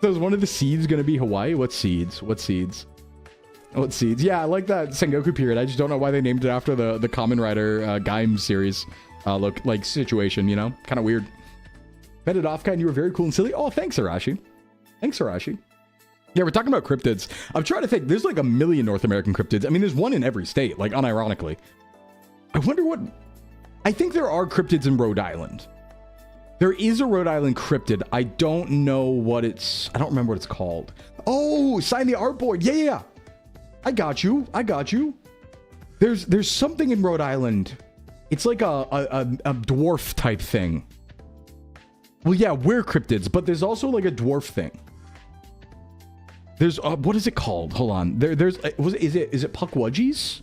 So is one of the seeds going to be Hawaii? What seeds? Yeah, I like that Sengoku period. I just don't know why they named it after the Kamen Rider Gaim series look like situation, you know? Kind of weird. Fed it off, kind. You were very cool and silly. Oh, thanks, Arashi. Yeah, we're talking about cryptids. I'm trying to think. There's like a million North American cryptids. I mean, there's one in every state, like unironically. I wonder what... I think there are cryptids in Rhode Island. There is a Rhode Island cryptid. I don't know what it's... I don't remember what it's called. Oh, sign the art board. Yeah. I got you. There's something in Rhode Island. It's like a dwarf type thing. Well, yeah, we're cryptids, but there's also like a dwarf thing. There's what is it called? Hold on. Is it Puckwudgies?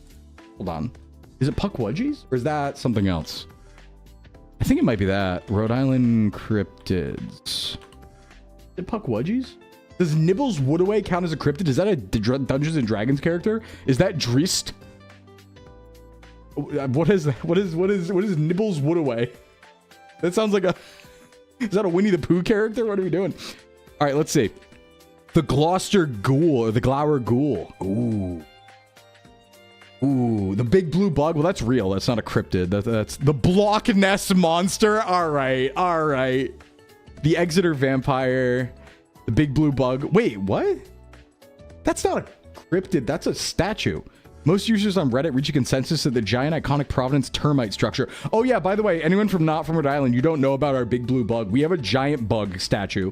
Hold on. Is it Puckwudgies or is that something else? I think it might be that. Rhode Island cryptids. Is it Puckwudgies? Does Nibbles Woodaway count as a cryptid? Is that a Dungeons and Dragons character? Is that Drist? What is Nibbles Woodaway? That sounds like a... Is that a Winnie the Pooh character? What are we doing? All right, let's see. The Gloucester Ghoul or the Glower Ghoul. Ooh, the big blue bug. Well, that's real. That's not a cryptid. That's the Loch Ness Monster. All right. The Exeter Vampire. The big blue bug. Wait, what? That's not a cryptid. That's a statue. Most users on Reddit reach a consensus that the giant iconic Providence termite structure. Oh yeah, by the way, anyone not from Rhode Island, you don't know about our big blue bug. We have a giant bug statue,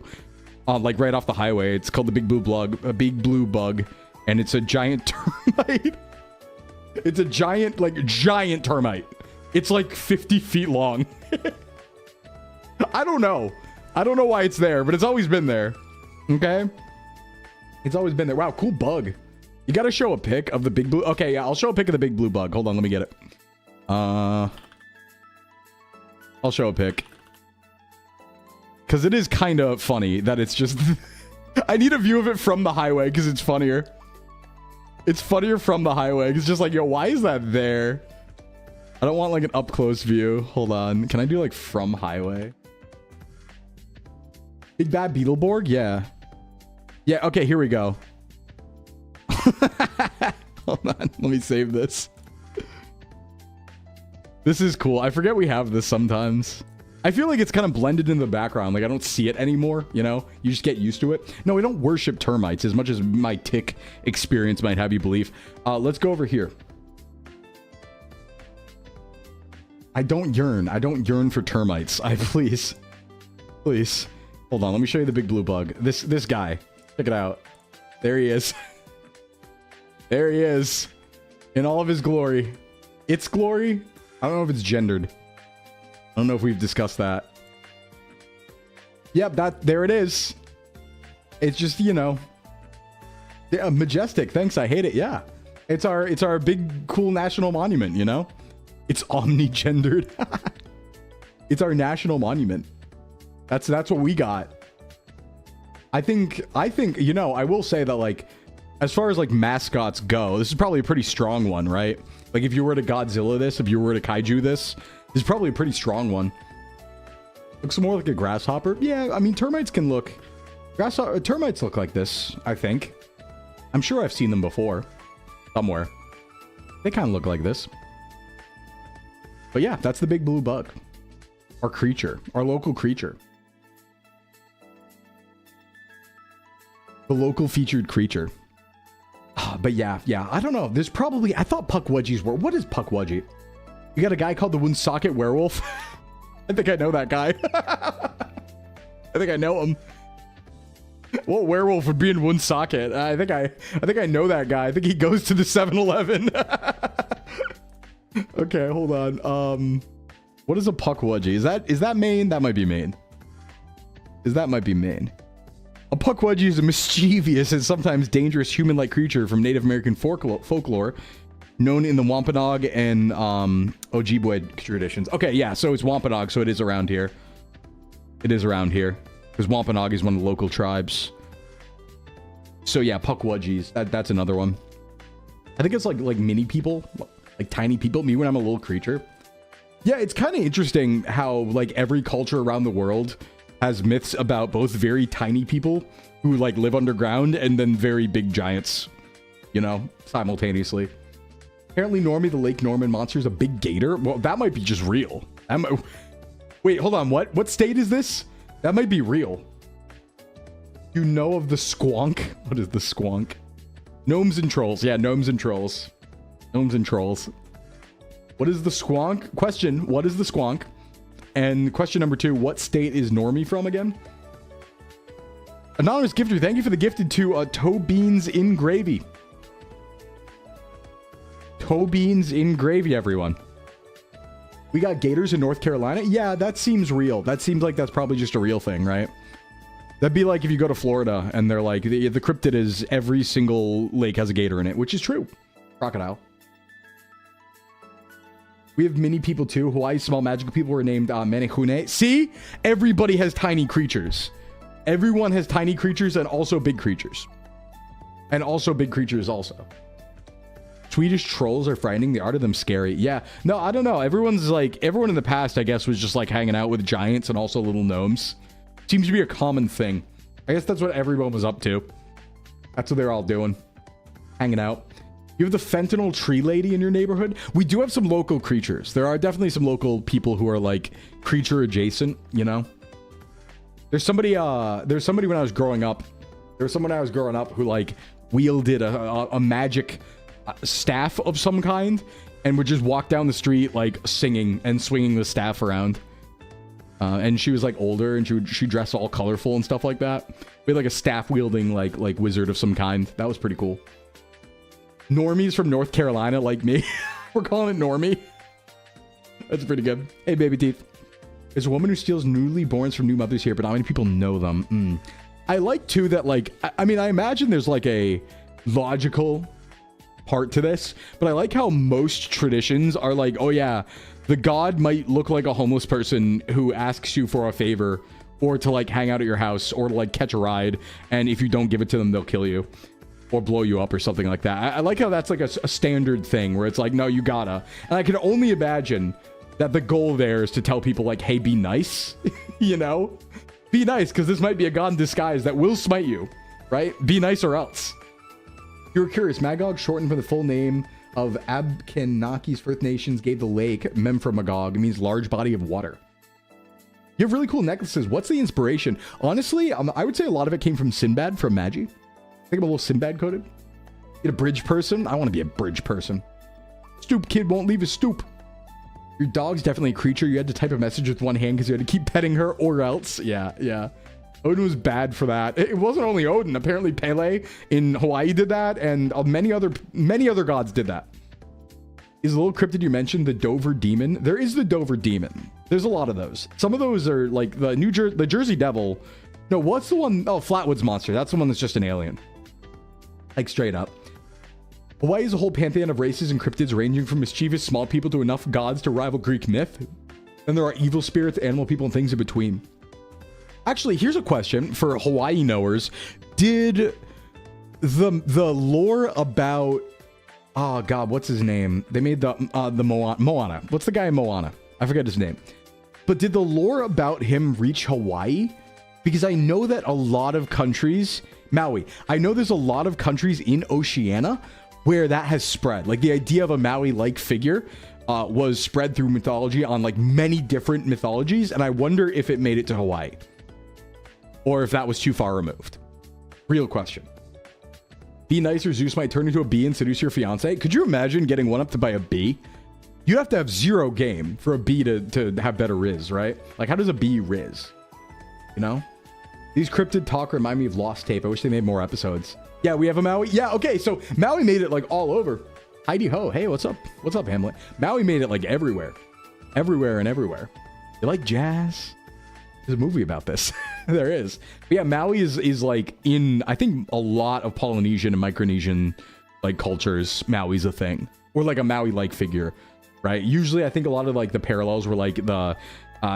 like right off the highway. It's called the big blue bug, and it's a giant termite. It's a giant termite. It's like 50 feet long. I don't know why it's there, but it's always been there. Okay, it's always been there. Wow, cool bug. You gotta show a pic of the big blue. Okay, yeah, I'll show a pic of the big blue bug. Hold on, let me get it. I'll show a pic. Because it is kind of funny that it's just... I need a view of it from the highway because it's funnier. It's funnier from the highway. It's just like, yo, why is that there? I don't want like an up-close view. Hold on. Can I do like from highway? Big Bad Beetleborg? Yeah. Yeah, okay, here we go. Hold on, let me save this. This is cool. I forget we have this sometimes. I feel like it's kind of blended in the background. Like I don't see it anymore, you know? You just get used to it. No, we don't worship termites as much as my tick experience might have you believe. Let's go over here. I don't yearn for termites. Please. Hold on, let me show you the big blue bug. This guy. Check it out. There he is. There he is. In all of his glory. Its glory? I don't know if it's gendered. I don't know if we've discussed that. Yep, there it is. It's just, you know, yeah, majestic. Thanks, I hate it. Yeah. It's our big cool national monument, you know? It's omni-gendered. It's our national monument. That's what we got. I think, you know, I will say that, like, as far as like mascots go, this is probably a pretty strong one, right? Like if you were to Godzilla this, if you were to Kaiju this is probably a pretty strong one. Looks more like a grasshopper. Yeah, I mean, termites can look... termites look like this, I think. I'm sure I've seen them before. Somewhere. They kind of look like this. But yeah, that's the big blue bug. Our creature. Our local creature. The local featured creature. But yeah, I don't know. There's probably... I thought Puckwudgies were... What is Puckwudgie? You got a guy called the Woonsocket Werewolf? I think I know that guy. I think I know him. What werewolf would be in Woonsocket? I think I know that guy. I think he goes to the 7-Eleven. Okay, hold on. What is a Puckwudgie? Is that Maine? That might be Maine. That might be Maine. A Puckwudgie is a mischievous and sometimes dangerous human-like creature from Native American folklore, known in the Wampanoag and Ojibwe traditions. Okay, yeah, so it's Wampanoag, so it is around here. It is around here. Because Wampanoag is one of the local tribes. So yeah, Puckwudgies. That's another one. I think it's like mini people. Like tiny people. Me when I'm a little creature. Yeah, it's kind of interesting how like every culture around the world has myths about both very tiny people who like live underground and then very big giants, you know, simultaneously. Apparently Normie the Lake Norman monster is a big gator. Well, that might be just real. Wait, hold on. What state is this? That might be real. You know of the squonk? What is the squonk? Gnomes and trolls. Yeah, gnomes and trolls. Gnomes and trolls. What is the squonk? Question, what is the squonk? And question number 2, what state is Normie from again? Anonymous gifter, thank you for the gifted to toe beans in gravy. Toe beans in gravy, everyone. We got gators in North Carolina. Yeah, that seems real. That seems like that's probably just a real thing, right? That'd be like if you go to Florida and they're like, the cryptid is every single lake has a gator in it, which is true. Crocodile. We have mini people too. Hawaii's small magical people were named Menehune. See? Everybody has tiny creatures. Everyone has tiny creatures and also big creatures. And also big creatures also. Swedish trolls are frightening. The art of them scary. Yeah. No, I don't know. Everyone in the past, I guess, was just like hanging out with giants and also little gnomes. Seems to be a common thing. I guess that's what everyone was up to. That's what they're all doing. Hanging out. You have the fentanyl tree lady in your neighborhood? We do have some local creatures. There are definitely some local people who are like creature adjacent, you know? There's somebody when I was growing up. There was someone when I was growing up who like wielded a magic staff of some kind and would just walk down the street like singing and swinging the staff around. And she was like older and she dressed all colorful and stuff like that. We had like a staff wielding like wizard of some kind. That was pretty cool. Normies from North Carolina like me. We're calling it Normie. That's pretty good. Hey, baby teeth. There's a woman who steals newly borns from new mothers here, but not many people know them. I like too that like, I mean, I imagine there's like a logical part to this, but I like how most traditions are like, oh yeah, the god might look like a homeless person who asks you for a favor or to like hang out at your house or to like catch a ride. And if you don't give it to them, they'll kill you. Or blow you up or something like that. I like how that's like a standard thing where it's like, no, you gotta. And I can only imagine that the goal there is to tell people like, hey, be nice, you know? Be nice, because this might be a god in disguise that will smite you, right? Be nice or else. You were curious. Magog, shortened from the full name of Abkanaki's First Nations, gave the lake Memphra Magog. It means large body of water. You have really cool necklaces. What's the inspiration? Honestly, I would say a lot of it came from Sinbad from Magi. I think I'm a little Sinbad coded. Get a bridge person. I want to be a bridge person. Stoop kid won't leave his stoop. Your dog's definitely a creature. You had to type a message with one hand because you had to keep petting her or else. Yeah. Odin was bad for that. It wasn't only Odin. Apparently Pele in Hawaii did that, and many other gods did that. Is the little cryptid you mentioned the Dover Demon? There is the Dover Demon. There's a lot of those. Some of those are like the Jersey Devil. No, what's the one? Oh, Flatwoods Monster. That's the one that's just an alien. Like straight up. Hawaii is a whole pantheon of races and cryptids ranging from mischievous small people to enough gods to rival Greek myth. Then there are evil spirits, animal people, and things in between. Actually, here's a question for Hawaii knowers. Did the lore about... Oh, God, what's his name? They made the Moana. What's the guy in Moana? I forget his name. But did the lore about him reach Hawaii? Because I know that a lot of countries... Maui. I know there's a lot of countries in Oceania where that has spread. Like the idea of a Maui-like figure was spread through mythology on like many different mythologies. And I wonder if it made it to Hawaii. Or if that was too far removed. Real question. Be nicer, Zeus might turn into a bee and seduce your fiance. Could you imagine getting one up to by a bee? You'd have to have zero game for a bee to have better riz, right? Like, how does a bee riz? You know? These cryptid talk remind me of Lost Tape. I wish they made more episodes. Yeah, we have a Maui. Yeah, okay, so Maui made it, like, all over. Heidi ho. Hey, what's up? What's up, Hamlet? Maui made it, like, everywhere. Everywhere and everywhere. You like jazz? There's a movie about this. There is. But yeah, Maui is like in, I think, a lot of Polynesian and Micronesian like cultures. Maui's a thing, or like a Maui-like figure, right? Usually, I think a lot of like the parallels were like the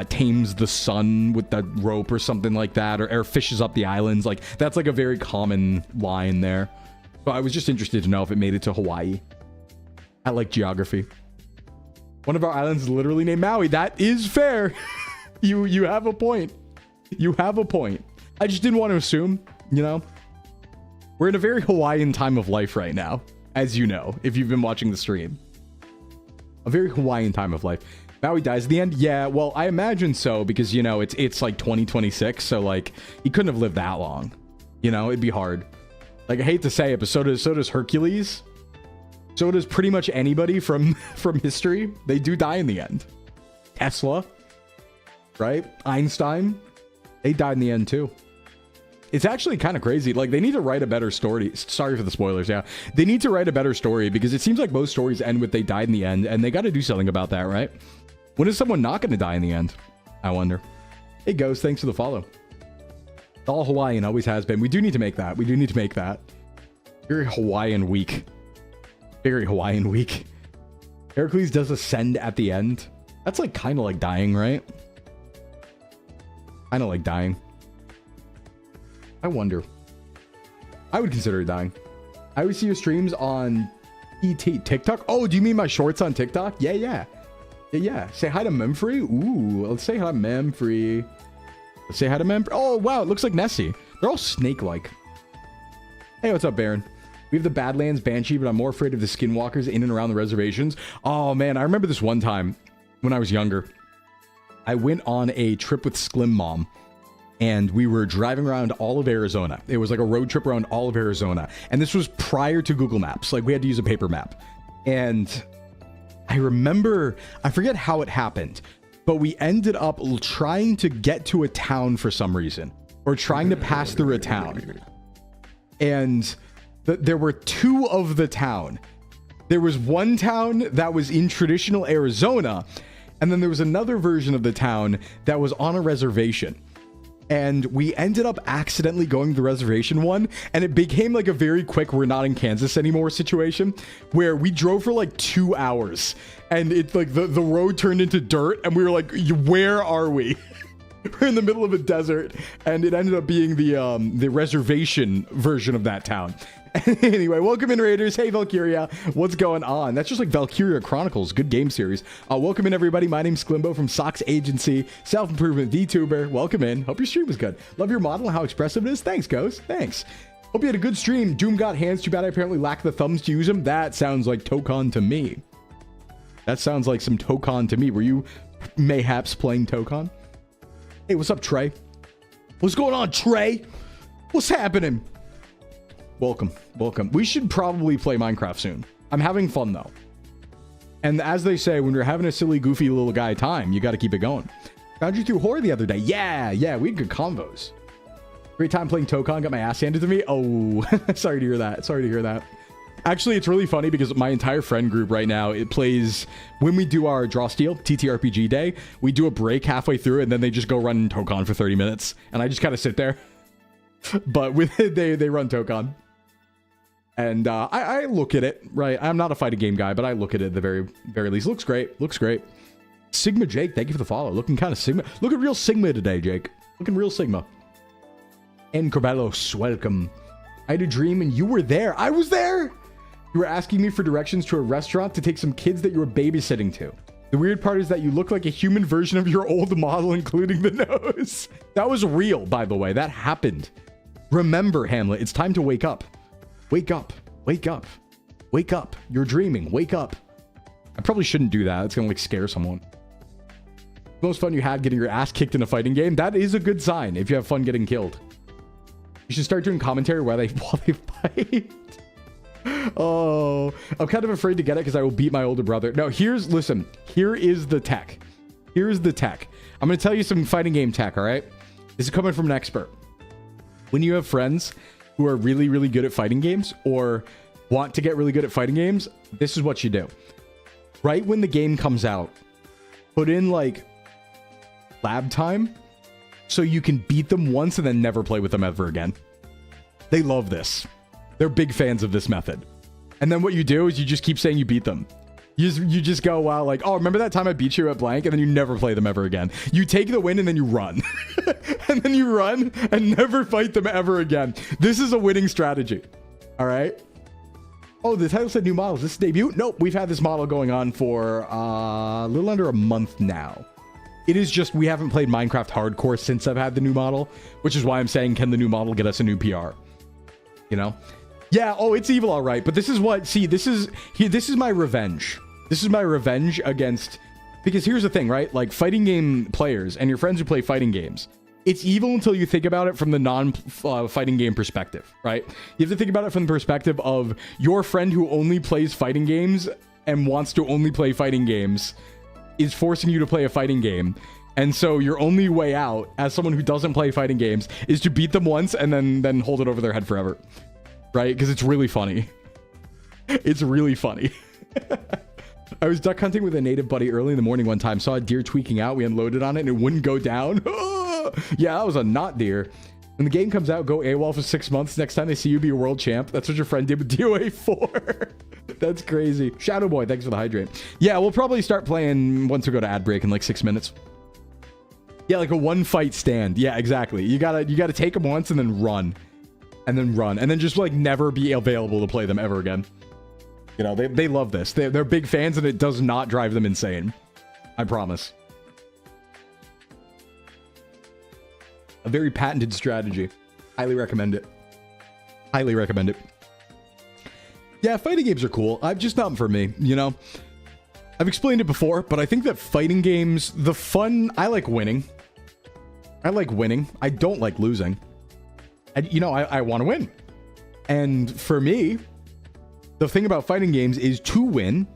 tames the sun with the rope or something like that, or fishes up the islands. Like that's like a very common line there. So I was just interested to know if it made it to Hawaii. I like geography. One of our islands is literally named Maui. That is fair. You have a point. You have a point. I just didn't want to assume, you know? We're in a very Hawaiian time of life right now, as you know, if you've been watching the stream. A very Hawaiian time of life. Maui dies at the end? Yeah, well, I imagine so, because, you know, it's like 2026, so, like, he couldn't have lived that long. You know, it'd be hard. Like, I hate to say it, but so does Hercules. So does pretty much anybody from history. They do die in the end. Tesla. Right? Einstein, they died in the end too. It's actually kind of crazy. Like, they need to write a better story. Sorry for the spoilers, yeah. They need to write a better story because it seems like most stories end with they died in the end, and they got to do something about that, right? When is someone not going to die in the end? I wonder. Hey, Ghost, thanks for the follow. All Hawaiian, always has been. We do need to make that. We do need to make that. Very Hawaiian week. Very Hawaiian week. Hercules does ascend at the end. That's like kind of like dying, right? I don't like dying. I wonder. I would consider it dying. I would see your streams on TikTok. Oh, do you mean my shorts on TikTok? Yeah. Say hi to Memfrey. Ooh, let's say hi to Memfrey. Let's say hi to Memfrey. Oh, wow, it looks like Nessie. They're all snake-like. Hey, what's up, Baron? We have the Badlands Banshee, but I'm more afraid of the skinwalkers in and around the reservations. Oh, man, I remember this one time when I was younger. I went on a trip with Sclim Mom, and we were driving around all of Arizona. It was like a road trip around all of Arizona. And this was prior to Google Maps. Like, we had to use a paper map. And I remember, I forget how it happened, but we ended up trying to get to a town for some reason, or trying to pass through a town. And there were two of the town. There was one town that was in traditional Arizona, and then there was another version of the town that was on a reservation. And we ended up accidentally going to the reservation one, and it became like a very quick we're not in Kansas anymore situation, where we drove for like 2 hours, and it's like the road turned into dirt, and we were like, where are we? We're in the middle of a desert, and it ended up being the reservation version of that town. Anyway, welcome in, Raiders. Hey, Valkyria, what's going on? That's just like Valkyria Chronicles. Good game series. Welcome in, everybody. My name's Sclimbo from Socks Agency, self-improvement VTuber. Welcome in. Hope your stream was good. Love your model and how expressive it is. Thanks, Ghost. Thanks. Hope you had a good stream. Doom got hands. Too bad I apparently lack the thumbs to use them. That sounds like Tokon to me. That sounds like some Tokon to me. Were you mayhaps playing Tokon? Hey, what's up, Trey? What's going on, Trey? What's happening? Welcome. Welcome. We should probably play Minecraft soon. I'm having fun, though. And as they say, when you're having a silly, goofy little guy time, you got to keep it going. Found you through horror the other day. Yeah, we had good combos. Great time playing Tokon. Got my ass handed to me. Oh, sorry to hear that. Sorry to hear that. Actually, it's really funny because my entire friend group right now, it plays, when we do our Draw Steel TTRPG day, we do a break halfway through and then they just go run Tokon for 30 minutes. And I just kind of sit there. But with it, they run Tokon. And I look at it, right? I'm not a fighting game guy, but I look at it at the very least. Looks great. Looks great. Sigma Jake, thank you for the follow. Looking kind of Sigma. Look at real Sigma today, Jake. Looking real Sigma. And Corbelos, welcome. I had a dream and you were there. I was there. You were asking me for directions to a restaurant to take some kids that you were babysitting to. The weird part is that you look like a human version of your old model, including the nose. That was real, by the way. That happened. Remember, Hamlet, it's time to wake up. Wake up. Wake up. Wake up. You're dreaming. Wake up. I probably shouldn't do that. It's going to like scare someone. The most fun you had getting your ass kicked in a fighting game. That is a good sign if you have fun getting killed. You should start doing commentary while they fight. Oh, I'm kind of afraid to get it because I will beat my older brother. No, listen, here is the tech. Here's the tech. I'm going to tell you some fighting game tech, all right? This is coming from an expert. When you have friends who are really, really good at fighting games or want to get really good at fighting games, this is what you do. Right when the game comes out, put in like lab time so you can beat them once and then never play with them ever again. They love this. They're big fans of this method. And then what you do is you just keep saying you beat them. You just go, wow, like, oh, remember that time I beat you at blank? And then you never play them ever again. You take the win and then you run. And then you run and never fight them ever again. This is a winning strategy. All right? Oh, the title said new models. This is debut? Nope. We've had this model going on for a little under a month now. It is just we haven't played Minecraft Hardcore since I've had the new model, which is why I'm saying, can the new model get us a new PR? You know? Yeah, oh, it's evil, all right. But this is what, see, this is my revenge. This is my revenge against, because here's the thing, right? Like fighting game players and your friends who play fighting games, it's evil until you think about it from the non-fighting game perspective, right? You have to think about it from the perspective of your friend who only plays fighting games and wants to only play fighting games is forcing you to play a fighting game. And so your only way out as someone who doesn't play fighting games is to beat them once and then hold it over their head forever. Right? Because it's really funny. It's really funny. I was duck hunting with a native buddy early in the morning one time. Saw a deer tweaking out. We unloaded on it and it wouldn't go down. Yeah, that was a not deer. When the game comes out, go AWOL for 6 months. Next time they see you, be a world champ. That's what your friend did with DOA 4. That's crazy. Shadow Boy, thanks for the hydrate. Yeah, we'll probably start playing once we go to ad break in like 6 minutes. Yeah, like a one fight stand. Yeah, exactly. You gotta take them once and then run. And then just like never be available to play them ever again. You know, they love this. They're big fans and it does not drive them insane. I promise. A very patented strategy. Highly recommend it. Highly recommend it. Yeah, fighting games are cool. I'm just not for me, you know? I've explained it before, but I think that fighting games, the fun, I like winning. I like winning. I don't like losing. And, you know, I want to win. And for me, the thing about fighting games is to win,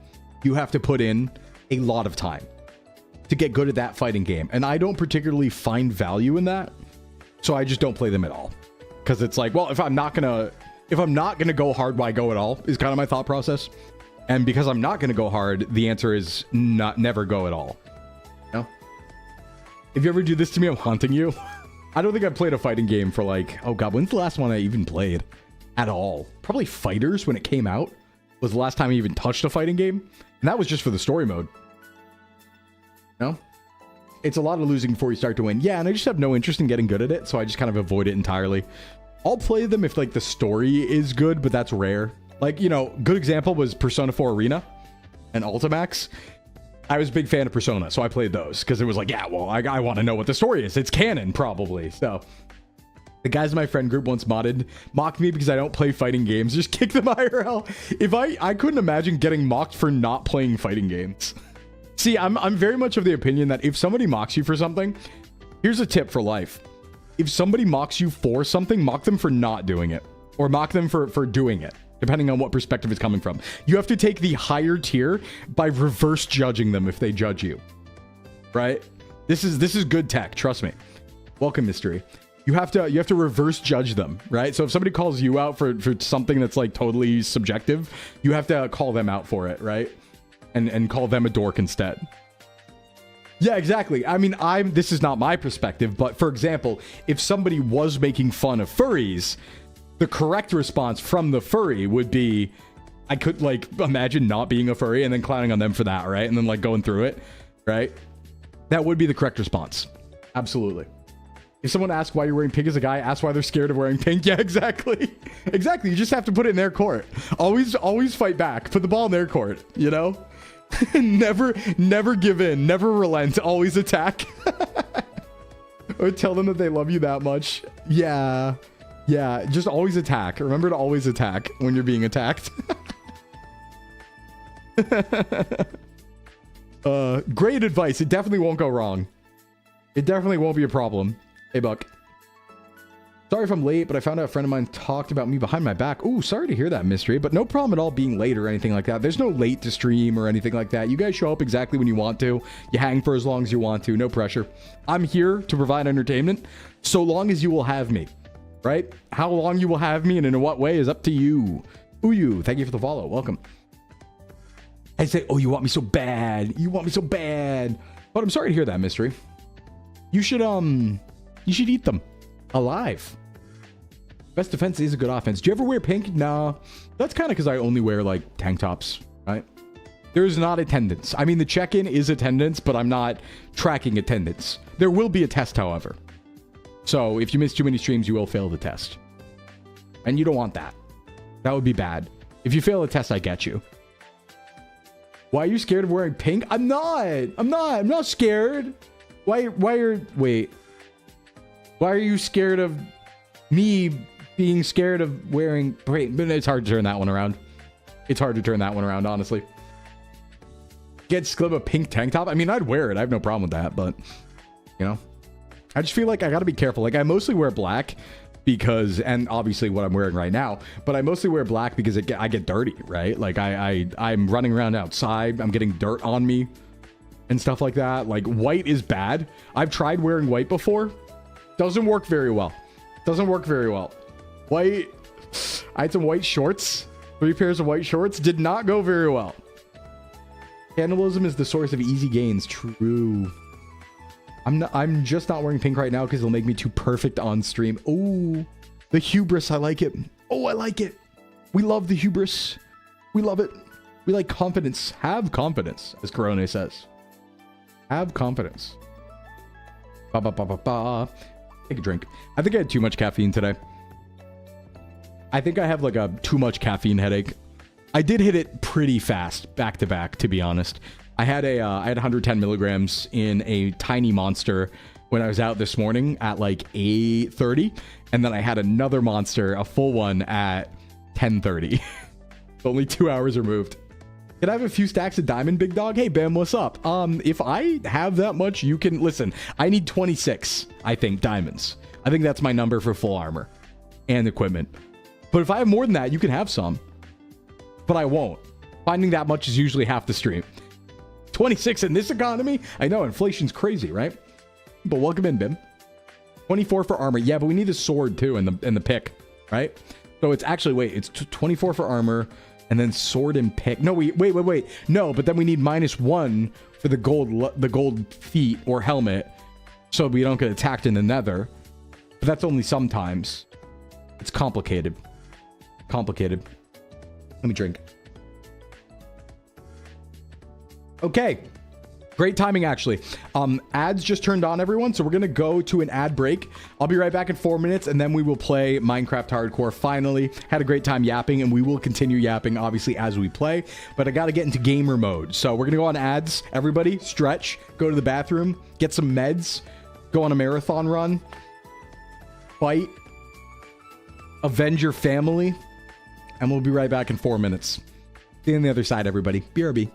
you have to put in a lot of time to get good at that fighting game. And I don't particularly find value in that. So I just don't play them at all. Because it's like, well, if I'm not gonna go hard, why go at all? Is kind of my thought process. And because I'm not gonna go hard, the answer is never go at all. You know? If you ever do this to me, I'm haunting you. I don't think I've played a fighting game for like, oh god, when's the last one I even played? At all. Probably Fighters when it came out was the last time I even touched a fighting game. And that was just for the story mode. No? It's a lot of losing before you start to win. Yeah, and I just have no interest in getting good at it, so I just kind of avoid it entirely. I'll play them if like the story is good, but that's rare. Like, you know, good example was Persona 4 Arena and Ultimax. I was a big fan of Persona, so I played those because it was like, yeah, well, I want to know what the story is. It's canon, probably. So The guys in my friend group once mocked me because I don't play fighting games. Just kick them IRL. If I couldn't imagine getting mocked for not playing fighting games. See, I'm very much of the opinion that if somebody mocks you for something, here's a tip for life. If somebody mocks you for something, mock them for not doing it, or mock them for doing it, depending on what perspective it's coming from. You have to take the higher tier by reverse judging them if they judge you, right? This is good tech. Trust me. Welcome, mystery. You have to reverse judge them, right? So if somebody calls you out for something that's like totally subjective, you have to call them out for it, right? And call them a dork instead. Yeah, exactly. I mean, this is not my perspective, but for example, if somebody was making fun of furries, the correct response from the furry would be, I could like imagine not being a furry and then clowning on them for that, right? And then like going through it, right? That would be the correct response. Absolutely. If someone asks why you're wearing pink as a guy, ask why they're scared of wearing pink. Yeah, exactly. Exactly. You just have to put it in their court. Always fight back. Put the ball in their court, you know? never give in. Never relent. Always attack. Or tell them that they love you that much. Yeah. Yeah. Just always attack. Remember to always attack when you're being attacked. Great advice. It definitely won't go wrong. It definitely won't be a problem. Hey, Buck. Sorry if I'm late, but I found out a friend of mine talked about me behind my back. Ooh, sorry to hear that, mystery, but no problem at all being late or anything like that. There's no late to stream or anything like that. You guys show up exactly when you want to. You hang for as long as you want to. No pressure. I'm here to provide entertainment so long as you will have me, right? How long you will have me and in what way is up to you. Ooh, you. Thank you for the follow. Welcome. I say, oh, you want me so bad. You want me so bad. But I'm sorry to hear that, mystery. You should eat them alive. Best defense is a good offense. Do you ever wear pink? No. That's kind of because I only wear like tank tops, right? There's not attendance. I mean, the check-in is attendance, but I'm not tracking attendance. There will be a test, however. So if you miss too many streams, you will fail the test. And you don't want that. That would be bad. If you fail the test, I get you. Why are you scared of wearing pink? I'm not scared. Why are you scared of me being scared of wearing... Wait, but it's hard to turn that one around. It's hard to turn that one around, honestly. Get Sclimbo a pink tank top? I mean, I'd wear it. I have no problem with that, but, you know. I just feel like I gotta be careful. Like, I mostly wear black because... And obviously what I'm wearing right now. But I mostly wear black because I get dirty, right? Like, I'm running around outside. I'm getting dirt on me and stuff like that. Like, white is bad. I've tried wearing white before. Doesn't work very well. Doesn't work very well. White. I had some white shorts. 3 pairs of white shorts. Did not go very well. Cannibalism is the source of easy gains. True. I'm just not wearing pink right now because it'll make me too perfect on stream. Oh, the hubris. I like it. Oh, I like it. We love the hubris. We love it. We like confidence. Have confidence, as Corona says. Have confidence. Ba ba ba ba ba. Take a drink. I think I had too much caffeine today. I think I have like a too much caffeine headache. I did hit it pretty fast, back to back, to be honest. I had 110 milligrams in a tiny monster when I was out this morning at like 8:30, and then I had another monster, a full one, at 10:30. Only 2 hours removed. Can I have a few stacks of diamond, big dog? Hey, Bam, what's up? If I have that much, you can... Listen, I need 26, I think, diamonds. I think that's my number for full armor and equipment. But if I have more than that, you can have some. But I won't. Finding that much is usually half the stream. 26 in this economy? I know, inflation's crazy, right? But welcome in, Bim. 24 for armor. Yeah, but we need a sword, too, and the pick, right? So it's actually... Wait, it's 24 for armor... And then sword and pick. No, wait. No, but then we need -1 for the gold feet or helmet, so we don't get attacked in the nether. But that's only sometimes. It's complicated. Let me drink. Okay. Great timing, actually. Ads just turned on, everyone, so we're going to go to an ad break. I'll be right back in 4 minutes, and then we will play Minecraft Hardcore. Finally, had a great time yapping, and we will continue yapping, obviously, as we play. But I got to get into gamer mode, so we're going to go on ads. Everybody, stretch, go to the bathroom, get some meds, go on a marathon run, fight, avenge your family, and we'll be right back in 4 minutes. See you on the other side, everybody. BRB.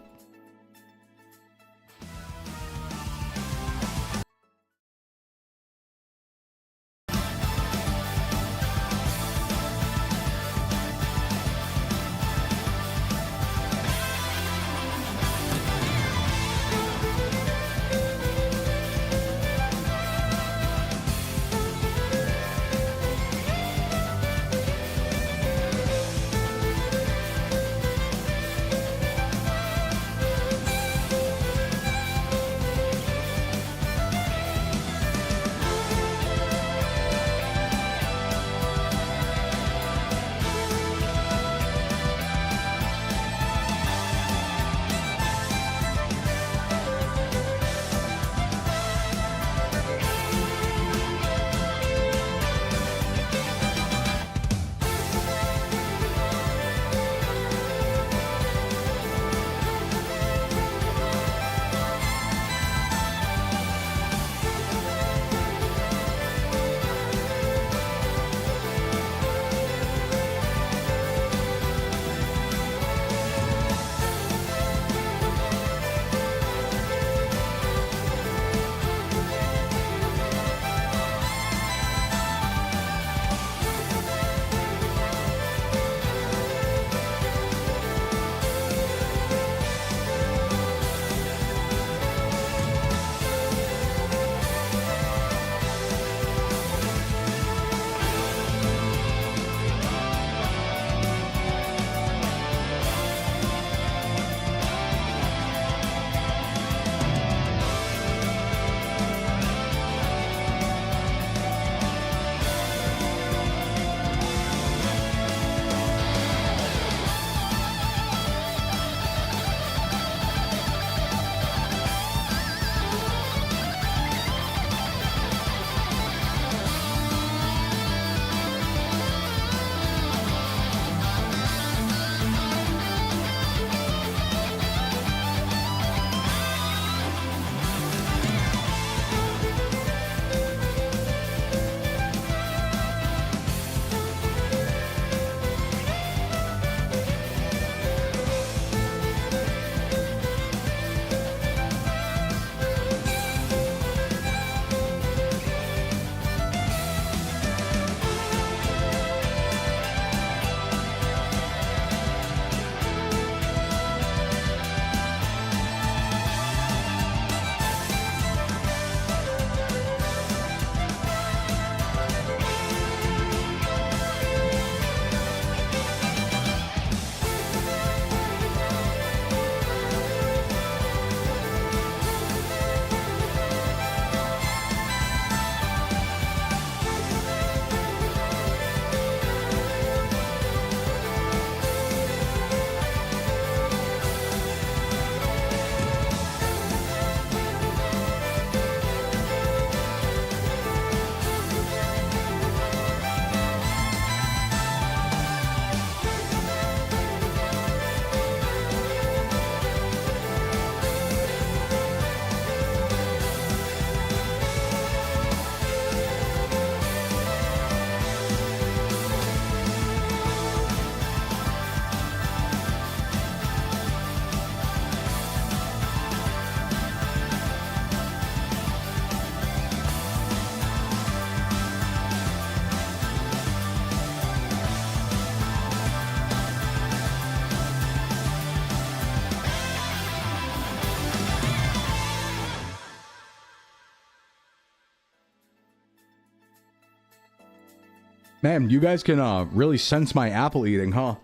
Man, you guys can really sense my apple eating, huh?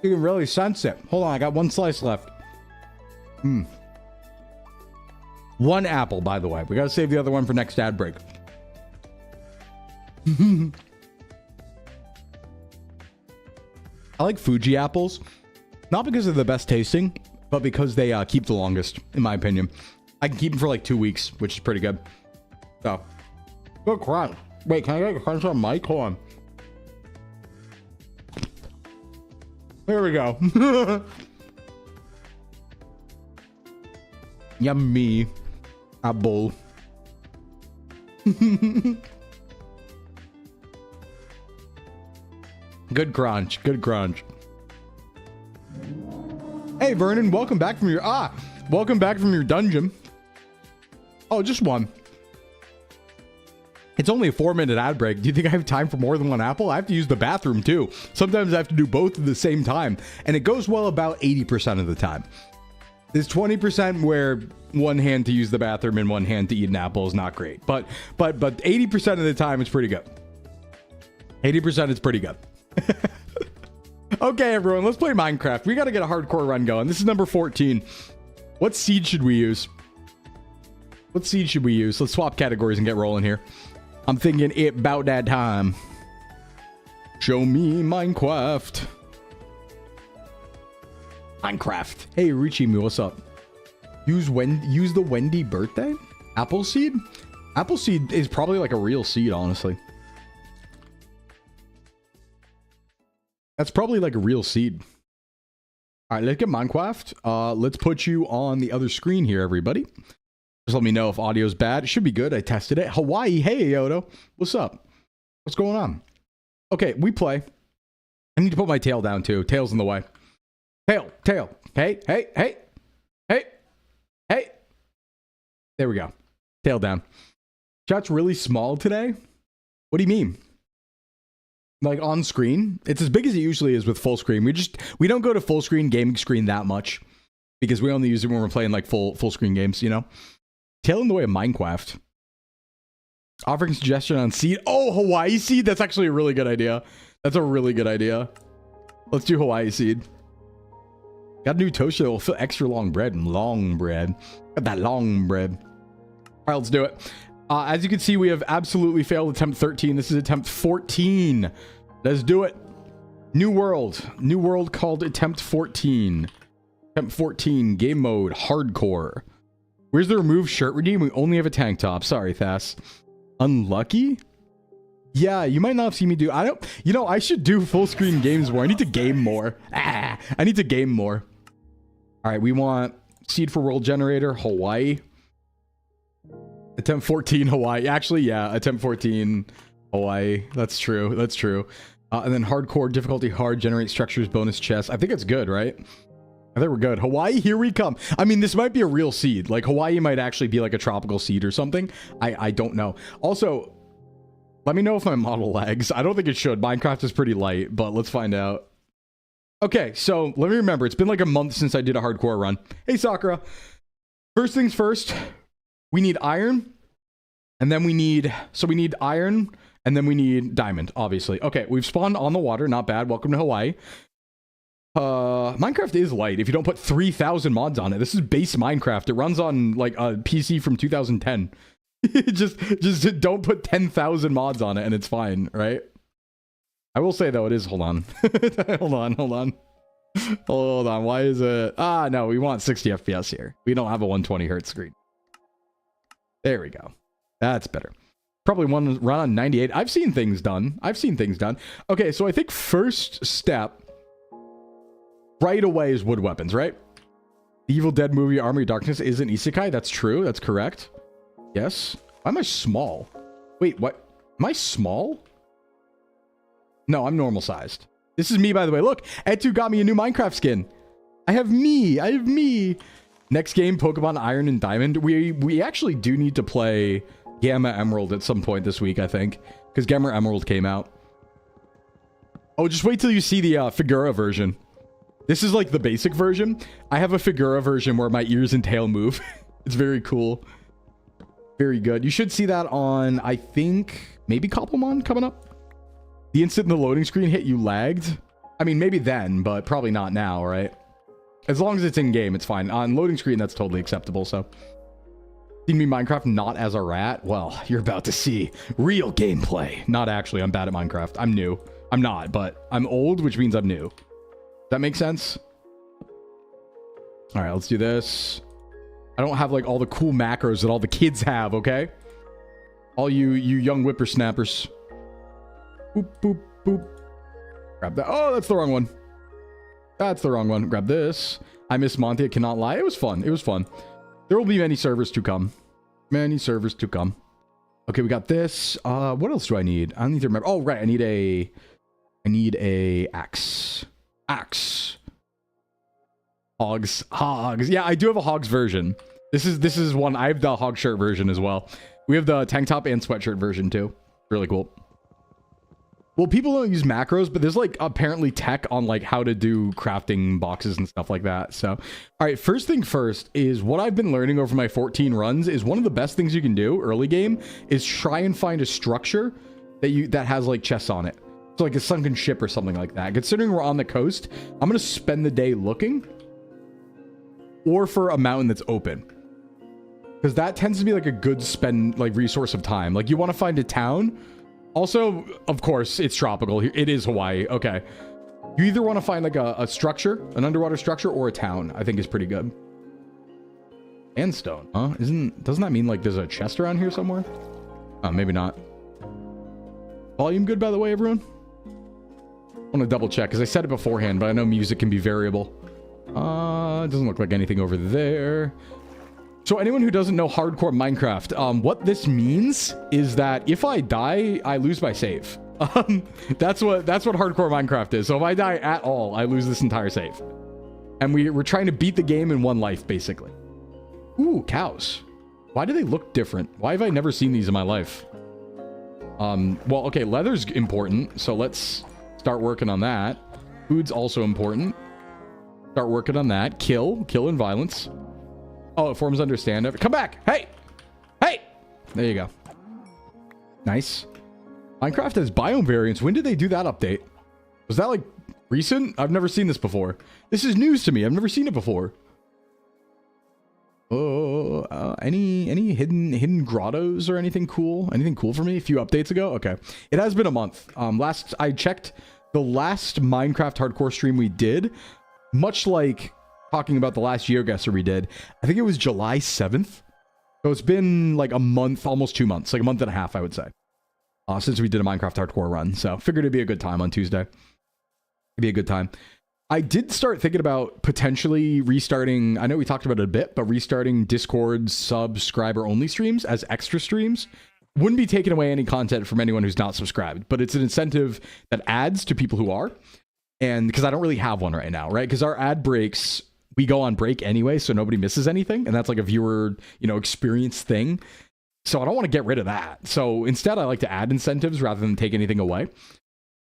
You can really sense it. Hold on, I got one slice left. One apple, by the way. We gotta save the other one for next ad break. I like Fuji apples. Not because they're the best tasting, but because they keep the longest, in my opinion. I can keep them for like 2 weeks, which is pretty good. So, good crunch. Wait, can I get a crunch on mic? Hold on. There we go. Yummy apple. Good crunch. Good crunch. Hey, Vernon, welcome back from your... welcome back from your dungeon. Oh, just one. It's only a 4-minute ad break. Do you think I have time for more than one apple? I have to use the bathroom too. Sometimes I have to do both at the same time. And it goes well about 80% of the time. There's 20% where one hand to use the bathroom and one hand to eat an apple is not great. But 80% of the time it's pretty good. 80% is pretty good. Okay, everyone, let's play Minecraft. We got to get a hardcore run going. This is number 14. What seed should we use? What seed should we use? Let's swap categories and get rolling here. I'm thinking it about that time. Show me Minecraft. Minecraft. Hey, Richie, what's up? Use the Wendy birthday? Apple seed? Apple seed is probably like a real seed, honestly. That's probably like a real seed. All right, let's get Minecraft. Let's put you on the other screen here, everybody. Just let me know if audio's bad. It should be good. I tested it. Hawaii. Hey, Yodo. What's up? What's going on? Okay, we play. I need to put my tail down, too. Tail's in the way. Tail. Hey. There we go. Tail down. Chat's really small today? What do you mean? Like on screen? It's as big as it usually is with full screen. We don't go to full screen, gaming screen that much. Because we only use it when we're playing like full screen games, you know? Tail in the way of Minecraft. Offering suggestion on seed. Oh, Hawaii seed? That's actually a really good idea. That's a really good idea. Let's do Hawaii seed. Got a new toaster that will fit extra long bread and long bread. Got that long bread. All right, let's do it. As you can see, we have absolutely failed attempt 13. This is attempt 14. Let's do it. New world. New world called attempt 14. Attempt 14, game mode, hardcore. Where's the remove shirt redeem? We only have a tank top. Sorry, Thas. Unlucky? Yeah, you might not have seen me do... I should do full screen games more. I need to game more. I need to game more. All right, we want seed for world generator, Hawaii. Attempt 14, Hawaii. Actually, yeah, attempt 14, Hawaii. That's true. That's true. And then hardcore, difficulty hard, generate structures, bonus chest. I think it's good, right? I think we're good. Hawaii, here we come. I mean, this might be a real seed. Like, Hawaii might actually be like a tropical seed or something. I don't know. Also, let me know if my model lags. I don't think it should. Minecraft is pretty light, but let's find out. Okay, so let me remember. It's been like a month since I did a hardcore run. Hey, Sakura. First things first, we need iron. And then we need iron. And then we need diamond, obviously. Okay, we've spawned on the water. Not bad. Welcome to Hawaii. Minecraft is light if you don't put 3,000 mods on it. This is base Minecraft. It runs on like a PC from 2010. just don't put 10,000 mods on it and it's fine, right? I will say though, it is... Hold on. Hold on. Why is it... no, we want 60 FPS here. We don't have a 120 hertz screen. There we go. That's better. Probably one run on 98. I've seen things done. Okay, so I think first step right away is wood weapons, right? The Evil Dead movie Army of Darkness is an isekai. That's true. That's correct. Yes. Why am I small? Wait, what? Am I small? No, I'm normal sized. This is me, by the way. Look, Etu got me a new Minecraft skin. I have me. Next game, Pokemon Iron and Diamond. We actually do need to play Gamma Emerald at some point this week, I think. Because Gamma Emerald came out. Oh, just wait till you see the Figura version. This is like the basic version. I have a Figura version where my ears and tail move. It's very cool. Very good. You should see that on, I think, maybe Coppelmon coming up. The instant the loading screen hit, you lagged. I mean, maybe then, but probably not now, right? As long as it's in-game, it's fine. On loading screen, that's totally acceptable, so. Seen me Minecraft not as a rat? Well, you're about to see real gameplay. Not actually. I'm bad at Minecraft. I'm new. I'm not, but I'm old, which means I'm new. That makes sense? All right, let's do this. I don't have like all the cool macros that all the kids have, okay? All you young whippersnappers. Boop, boop, boop. Grab that. Oh, that's the wrong one. That's the wrong one. Grab this. I miss Monty. I cannot lie. It was fun. It was fun. There will be many servers to come. Many servers to come. Okay, we got this. What else do I need? I need to remember. Oh, right. I need a I need a axe. Axe. Hogs. Hogs. Yeah, I do have a hogs version. This is one. I have the hog shirt version as well. We have the tank top and sweatshirt version too. Really cool. Well, people don't use macros, but there's like apparently tech on like how to do crafting boxes and stuff like that. So, all right, first thing first is what I've been learning over my 14 runs is one of the best things you can do early game is try and find a structure that has like chests on it. So like a sunken ship or something like that. Considering we're on the coast, I'm going to spend the day looking or for a mountain that's open. Because that tends to be like a good spend like resource of time. Like you want to find a town. Also, of course, it's tropical. It is Hawaii. Okay. You either want to find like a structure, an underwater structure, or a town. I think is pretty good. Sandstone, huh? Doesn't that mean like there's a chest around here somewhere? Maybe not. Volume good, by the way, everyone? I want to double check because I said it beforehand, but I know music can be variable. It doesn't look like anything over there. So anyone who doesn't know hardcore Minecraft, what this means is that if I die, I lose my save. That's what hardcore Minecraft is. So if I die at all, I lose this entire save. And we're trying to beat the game in one life, basically. Ooh, cows. Why do they look different? Why have I never seen these in my life? Well, okay, leather's important, so let's start working on that. Food's also important. Start working on that. Kill and violence. Oh, it forms under stand-up. Come back! Hey! Hey! There you go. Nice. Minecraft has biome variants. When did they do that update? Was that like recent? I've never seen this before. This is news to me. I've never seen it before. Oh, any hidden grottos or anything cool? Anything cool for me? A few updates ago? Okay. It has been a month. Last I checked, the last Minecraft hardcore stream we did, much like talking about the last GeoGuessr we did, I think it was July 7th. So it's been like a month, almost 2 months, like a month and a half, I would say, since we did a Minecraft hardcore run. So figured it'd be a good time on Tuesday. It'd be a good time. I did start thinking about potentially restarting, I know we talked about it a bit, but restarting Discord subscriber only streams as extra streams. Wouldn't be taking away any content from anyone who's not subscribed, but it's an incentive that adds to people who are. And because I don't really have one right now, right? Because our ad breaks, we go on break anyway, so nobody misses anything. And that's like a viewer, experience thing. So I don't want to get rid of that. So instead, I like to add incentives rather than take anything away.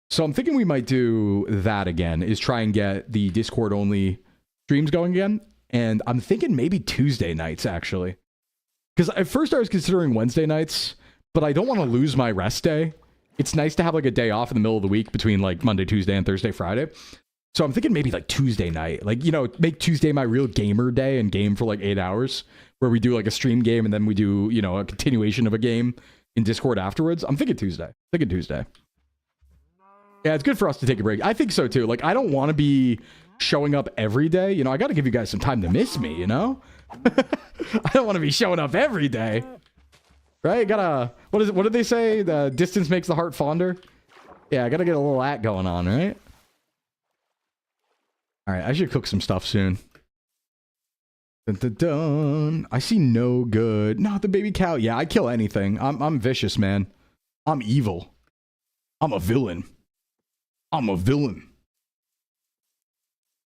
So I'm thinking we might do that again, is try and get the Discord only streams going again. And I'm thinking maybe Tuesday nights, actually. Because at first I was considering Wednesday nights, but I don't want to lose my rest day. It's nice to have like a day off in the middle of the week between like Monday, Tuesday, and Thursday, Friday. So I'm thinking maybe like Tuesday night, like, make Tuesday my real gamer day and game for like 8 hours where we do like a stream game and then we do, a continuation of a game in Discord afterwards. I'm thinking Tuesday. Yeah, it's good for us to take a break. I think so too. Like, I don't want to be showing up every day. I got to give you guys some time to miss me, I don't want to be showing up every day. Right? What did they say? The distance makes the heart fonder. Yeah, I got to get a little act going on, right? All right, I should cook some stuff soon. Dun, dun, dun. I see no good. Not the baby cow. Yeah, I kill anything. I'm vicious, man. I'm evil. I'm a villain.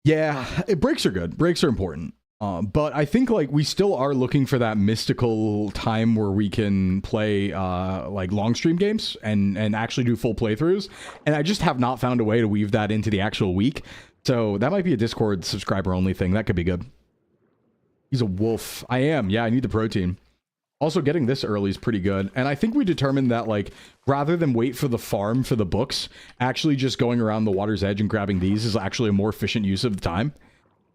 Yeah, breaks are good. Breaks are important. But I think like we still are looking for that mystical time where we can play like long stream games and actually do full playthroughs. And I just have not found a way to weave that into the actual week. So that might be a Discord subscriber only thing. That could be good. He's a wolf. I am. Yeah, I need the protein. Also, getting this early is pretty good. And I think we determined that, like, rather than wait for the farm for the books, actually just going around the water's edge and grabbing these is actually a more efficient use of the time.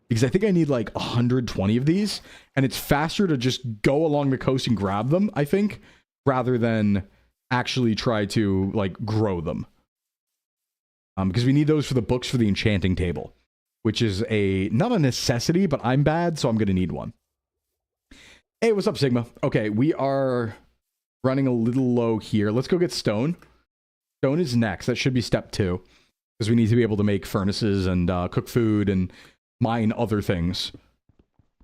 Because I think I need, like, 120 of these. And it's faster to just go along the coast and grab them, I think, rather than actually try to, like, grow them. Because we need those for the books for the enchanting table, which is not a necessity, but I'm bad, so I'm going to need one. Hey, what's up, Sigma? Okay, we are running a little low here. Let's go get stone. Stone is next. That should be step 2, because we need to be able to make furnaces and cook food and mine other things.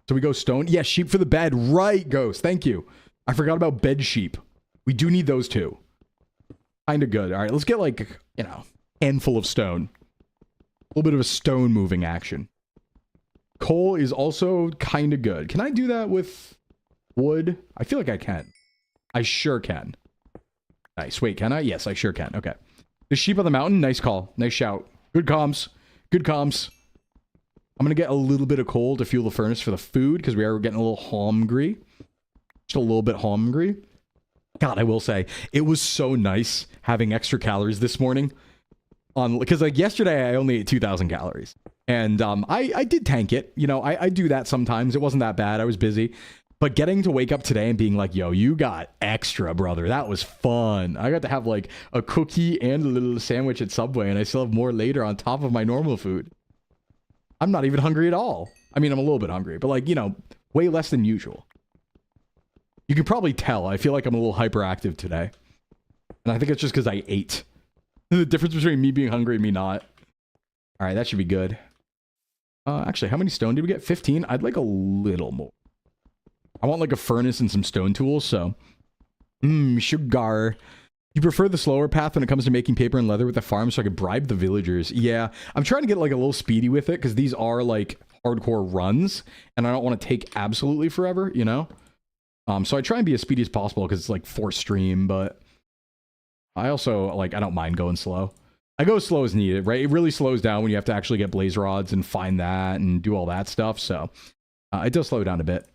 So we go stone. Yeah, sheep for the bed. Right, Ghost. Thank you. I forgot about bed sheep. We do need those too. Kind of good. All right, let's get like, handful of stone. A little bit of a stone moving action. Coal is also kind of good. Can I do that with wood? I feel like I can. I sure can. Nice. Wait, can I? Yes, I sure can. Okay. The sheep on the mountain. Nice call. Nice shout. Good comms. Good comms. I'm going to get a little bit of coal to fuel the furnace for the food because we are getting a little hungry. Just a little bit hungry. God, I will say, it was so nice having extra calories this morning. Because like yesterday, I only ate 2,000 calories. And I did tank it. You know, I do that sometimes. It wasn't that bad. I was busy. But getting to wake up today and being like, yo, you got extra, brother. That was fun. I got to have like a cookie and a little sandwich at Subway. And I still have more later on top of my normal food. I'm not even hungry at all. I mean, I'm a little bit hungry. But like, you know, way less than usual. You can probably tell. I feel like I'm a little hyperactive today. And I think it's just because I ate. The difference between me being hungry and me not. All right, that should be good. Actually, how many stone did we get? 15? I'd like a little more. I want like a furnace and some stone tools, so. Sugar. You prefer the slower path when it comes to making paper and leather with the farm so I could bribe the villagers. Yeah, I'm trying to get like a little speedy with it because these are like hardcore runs and I don't want to take absolutely forever, you know? So I try and be as speedy as possible because it's like forced stream, but I also like, I don't mind going slow. I go slow as needed, right? It really slows down when you have to actually get blaze rods and find that and do all that stuff. So it does slow down a bit.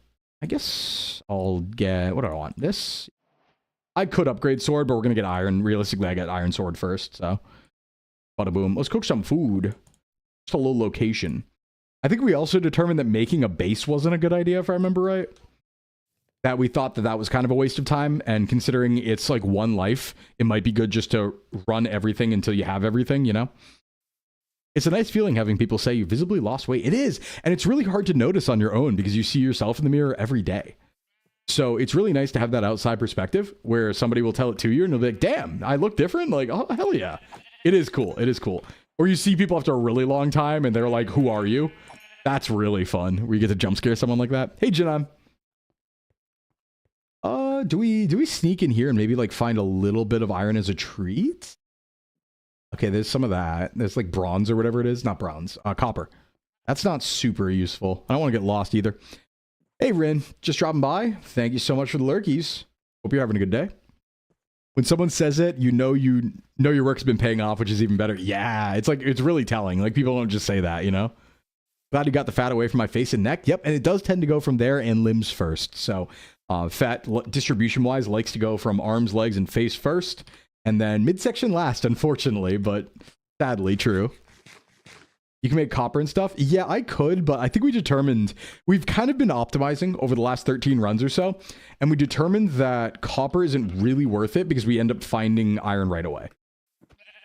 I guess I'll get, what do I want? This? I could upgrade sword, but we're going to get iron. Realistically, I get iron sword first, so. Bada boom. Let's cook some food. Just a little location. I think we also determined that making a base wasn't a good idea, if I remember right. That we thought that that was kind of a waste of time, and considering it's like one life, it might be good just to run everything until you have everything, you know? It's a nice feeling having people say you visibly lost weight. It is, and it's really hard to notice on your own because you see yourself in the mirror every day. So it's really nice to have that outside perspective where somebody will tell it to you and you'll be like, damn, I look different? Like, oh, hell yeah. It is cool. It is cool. Or you see people after a really long time and they're like, who are you? That's really fun. Where you get to jump scare someone like that. Hey, Janam. Do we sneak in here and maybe like find a little bit of iron as a treat? Okay, there's some of that. There's like bronze or whatever it is. Not bronze. Copper. That's not super useful. I don't want to get lost either. Hey, Rin. Just dropping by. Thank you so much for the lurkies. Hope you're having a good day. When someone says it, you know your work's been paying off, which is even better. Yeah, it's like, it's really telling. Like, people don't just say that, you know? Glad you got the fat away from my face and neck. Yep, and it does tend to go from there and limbs first. So, fat distribution-wise likes to go from arms, legs, and face first. And then midsection last, unfortunately, but sadly true. You can make copper and stuff. Yeah, I could, but I think we've kind of been optimizing over the last 13 runs or so. And we determined that copper isn't really worth it because we end up finding iron right away.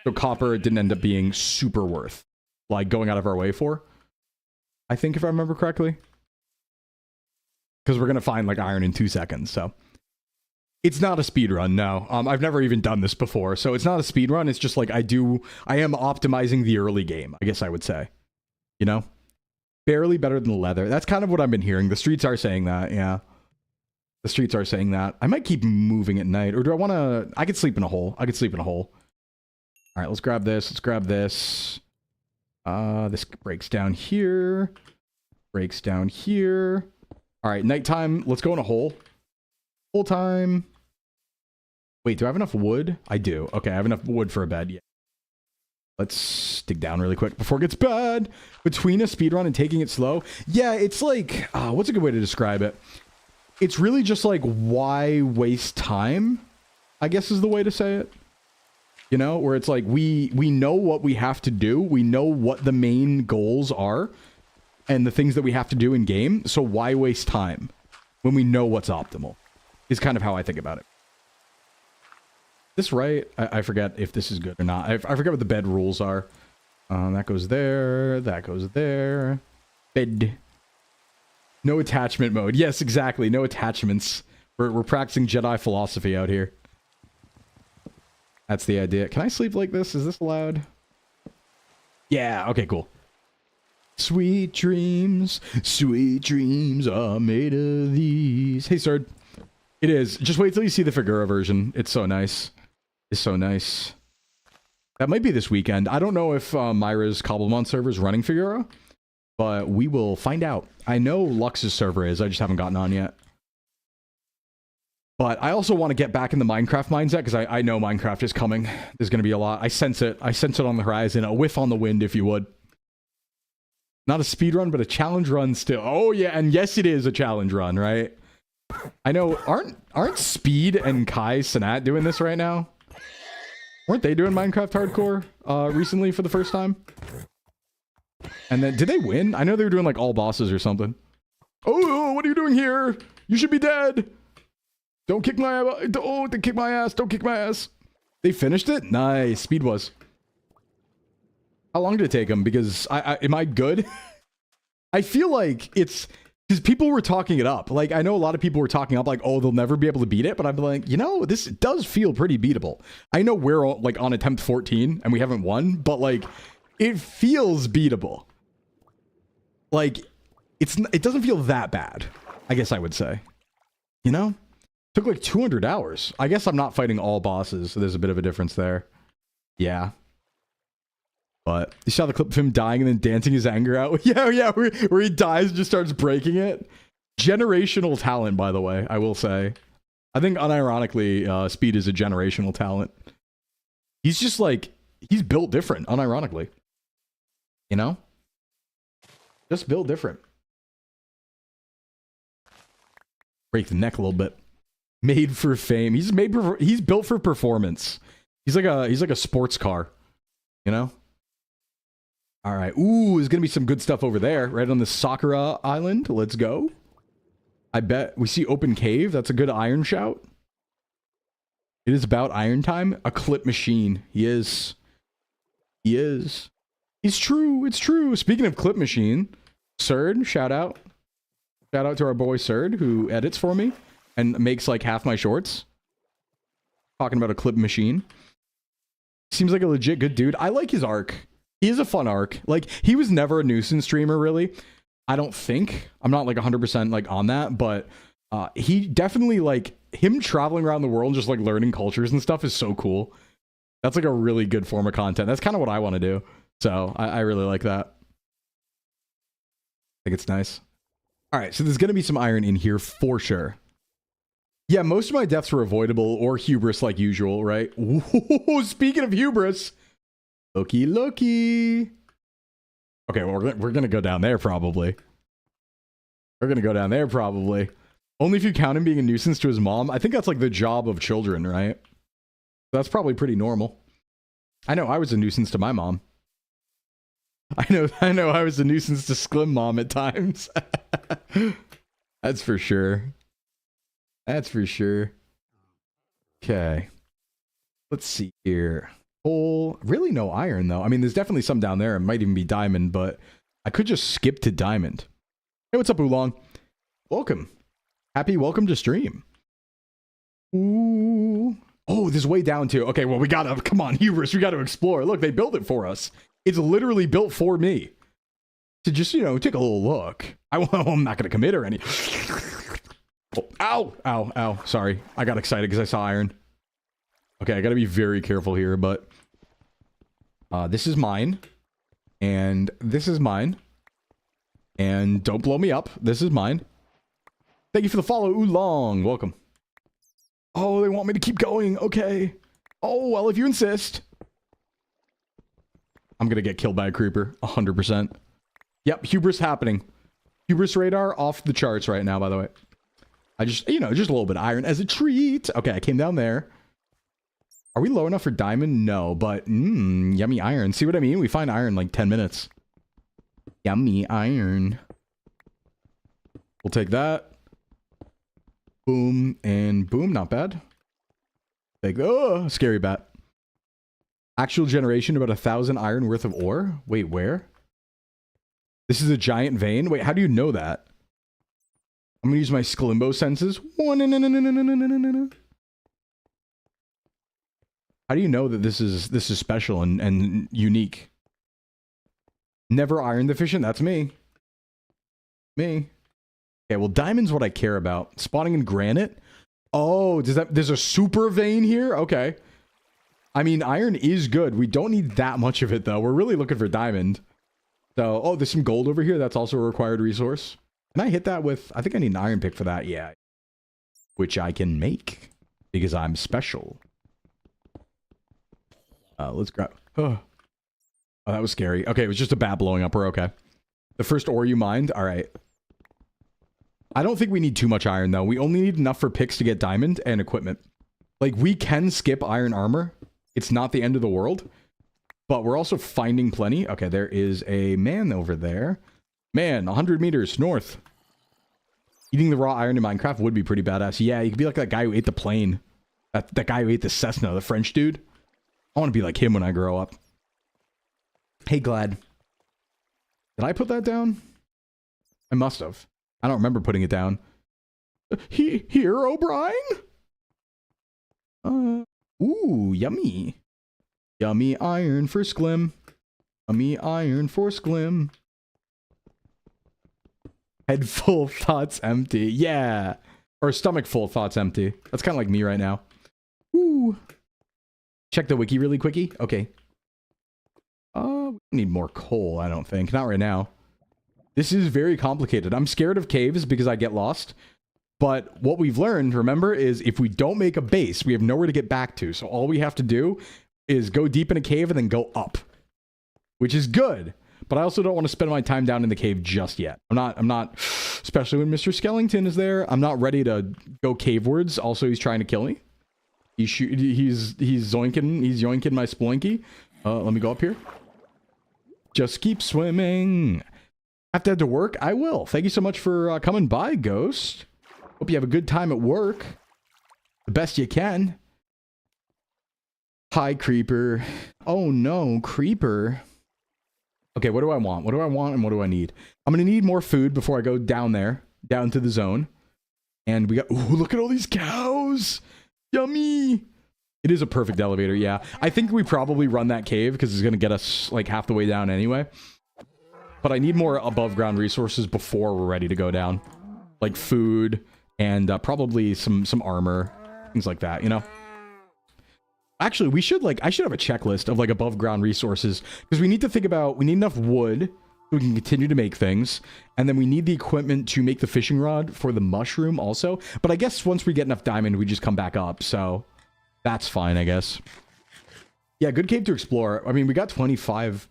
So copper didn't end up being super worth, like going out of our way for. I think if I remember correctly. Because we're going to find like iron in 2 seconds, so. It's not a speed run, no. I've never even done this before, so it's not a speed run. It's just like I am optimizing the early game, I guess I would say. You know? Barely better than the leather. That's kind of what I've been hearing. The streets are saying that, yeah. The streets are saying that. I might keep moving at night, or do I want to... I could sleep in a hole. I could sleep in a hole. All right, let's grab this. Let's grab this. This breaks down here. Breaks down here. All right, nighttime. Let's go in a hole. Full time. Wait, do I have enough wood? I do. Okay, I have enough wood for a bed. Yeah. Let's dig down really quick before it gets bad. Between a speedrun and taking it slow. Yeah, it's like, what's a good way to describe it? It's really just like, why waste time? I guess is the way to say it. You know, where it's like, we know what we have to do. We know what the main goals are and the things that we have to do in game. So why waste time when we know what's optimal? Is kind of how I think about it. This right? I forget if this is good or not. I forget what the bed rules are. That goes there. That goes there. Bed. No attachment mode. Yes, exactly. No attachments. We're practicing Jedi philosophy out here. That's the idea. Can I sleep like this? Is this allowed? Yeah. Okay, cool. Sweet dreams are made of these. Hey, Sard. It is. Just wait till you see the Figura version. It's so nice. It's so nice. That might be this weekend. I don't know if Myra's Cobblemont server is running Figura, but we will find out. I know Lux's server is. I just haven't gotten on yet. But I also want to get back in the Minecraft mindset because I know Minecraft is coming. There's going to be a lot. I sense it. I sense it on the horizon. A whiff on the wind, if you would. Not a speed run, but a challenge run still. Oh, yeah. And yes, it is a challenge run, right? I know. Aren't Speed and Kai Sinat doing this right now? Weren't they doing Minecraft Hardcore recently for the first time? And then, did they win? I know they were doing like all bosses or something. Oh, what are you doing here? You should be dead. Don't kick my ass. Oh, don't kick my ass. Don't kick my ass. They finished it? Nice. Speed was. How long did it take them? Because am I good? I feel like it's because people were talking it up. Like, I know a lot of people were talking up like, oh, they'll never be able to beat it. But I'm like, you know, this does feel pretty beatable. I know we're like on attempt 14 and we haven't won, but like it feels beatable. Like it doesn't feel that bad, I guess I would say. You know? Took like 200 hours. I guess I'm not fighting all bosses, so there's a bit of a difference there. Yeah. But you saw the clip of him dying and then dancing his anger out? Yeah, where he dies and just starts breaking it. Generational talent, by the way, I will say. I think unironically, Speed is a generational talent. He's just like, he's built different, unironically. You know? Just built different. Break the neck a little bit. Made for fame. He's built for performance. He's like a sports car, you know? All right. Ooh, there's going to be some good stuff over there, right on the Sakura Island. Let's go. I bet we see open cave. That's a good iron shout. It is about iron time. A clip machine. He is. It's true. It's true. Speaking of clip machine, Surd, shout out. Shout out to our boy Surd, who edits for me and makes like half my shorts. Talking about a clip machine. Seems like a legit good dude. I like his arc. He is a fun arc. Like, he was never a nuisance streamer, really. I don't think. I'm not like 100% like on that, but he definitely, like, him traveling around the world and just like learning cultures and stuff is so cool. That's like a really good form of content. That's kind of what I want to do. So I really like that. I think it's nice. All right, so there's going to be some iron in here for sure. Yeah, most of my deaths were avoidable or hubris like usual, right? Ooh, speaking of hubris, looky. Okay, well, we're going to go down there probably. Only if you count him being a nuisance to his mom. I think that's like the job of children, right? That's probably pretty normal. I know I was a nuisance to my mom. I know I was a nuisance to Sclim mom at times. That's for sure. Okay. Let's see here. Coal. Really no iron, though. I mean, there's definitely some down there. It might even be diamond, but I could just skip to diamond. Hey, what's up, Oolong? Welcome. Welcome to stream. Ooh. Oh, this is way down, too. Okay, well, come on, hubris. We gotta explore. Look, they built it for us. It's literally built for me. To just, take a little look. I'm not gonna commit or any... Oh, ow. Sorry. I got excited because I saw iron. Okay, I gotta be very careful here, but... this is mine. And this is mine. And don't blow me up. This is mine. Thank you for the follow, Oolong. Welcome. Oh, they want me to keep going. Okay. Oh, well, if you insist. I'm gonna get killed by a creeper. 100%. Yep, hubris happening. Hubris radar off the charts right now, by the way. I just, just a little bit of iron as a treat. Okay, I came down there. Are we low enough for diamond? No, but yummy iron. See what I mean? We find iron in like 10 minutes. Yummy iron. We'll take that. Boom and boom. Not bad. Like, oh, scary bat. Actual generation, about 1,000 iron worth of ore. Wait, where? This is a giant vein? Wait, how do you know that? I'm gonna use my Sclimbo senses. How do you know that this is special and unique? Never iron deficient. That's me. Okay, well, diamond's what I care about. Spawning in granite. Oh, there's a super vein here? Okay. I mean, iron is good. We don't need that much of it, though. We're really looking for diamond. So, oh, there's some gold over here. That's also a required resource. Can I hit that with... I think I need an iron pick for that. Yeah. Which I can make. Because I'm special. Let's grab... Oh, that was scary. Okay, it was just a bat blowing up. We're okay. The first ore you mined? All right. I don't think we need too much iron, though. We only need enough for picks to get diamond and equipment. Like, we can skip iron armor. It's not the end of the world. But we're also finding plenty. Okay, there is a man over there. Man, 100 meters north. Eating the raw iron in Minecraft would be pretty badass. Yeah, you could be like that guy who ate the plane. That guy who ate the Cessna, the French dude. I want to be like him when I grow up. Hey, Glad. Did I put that down? I must have. I don't remember putting it down. Here, O'Brien? Ooh, yummy. Yummy iron for Sclim. Yummy iron for Sclim. Head full, thoughts empty. Yeah. Or stomach full, thoughts empty. That's kind of like me right now. Ooh. Check the wiki really quickie. Okay. We need more coal, I don't think. Not right now. This is very complicated. I'm scared of caves because I get lost. But what we've learned, remember, is if we don't make a base, we have nowhere to get back to. So all we have to do is go deep in a cave and then go up. Which is good. But I also don't want to spend my time down in the cave just yet. I'm not, especially when Mr. Skellington is there. I'm not ready to go cavewards. Also, he's trying to kill me. He's yoinking my sploinky. Let me go up here. Just keep swimming. Have to head to work? I will. Thank you so much for coming by, Ghost. Hope you have a good time at work. The best you can. Hi, Creeper. Oh no, Creeper. Okay, what do I want? What do I want and what do I need? I'm going to need more food before I go down there. Down to the zone. And we got... Ooh, look at all these cows! Yummy! It is a perfect elevator, yeah. I think we probably run that cave because it's going to get us like half the way down anyway. But I need more above ground resources before we're ready to go down. Like food and probably some armor. Things like that, you know? Actually, we should I should have a checklist of like above ground resources because we need to think about, we need enough wood so we can continue to make things. And then we need the equipment to make the fishing rod for the mushroom also. But I guess once we get enough diamond, we just come back up. So that's fine, I guess. Yeah, good cave to explore. I mean, we got 25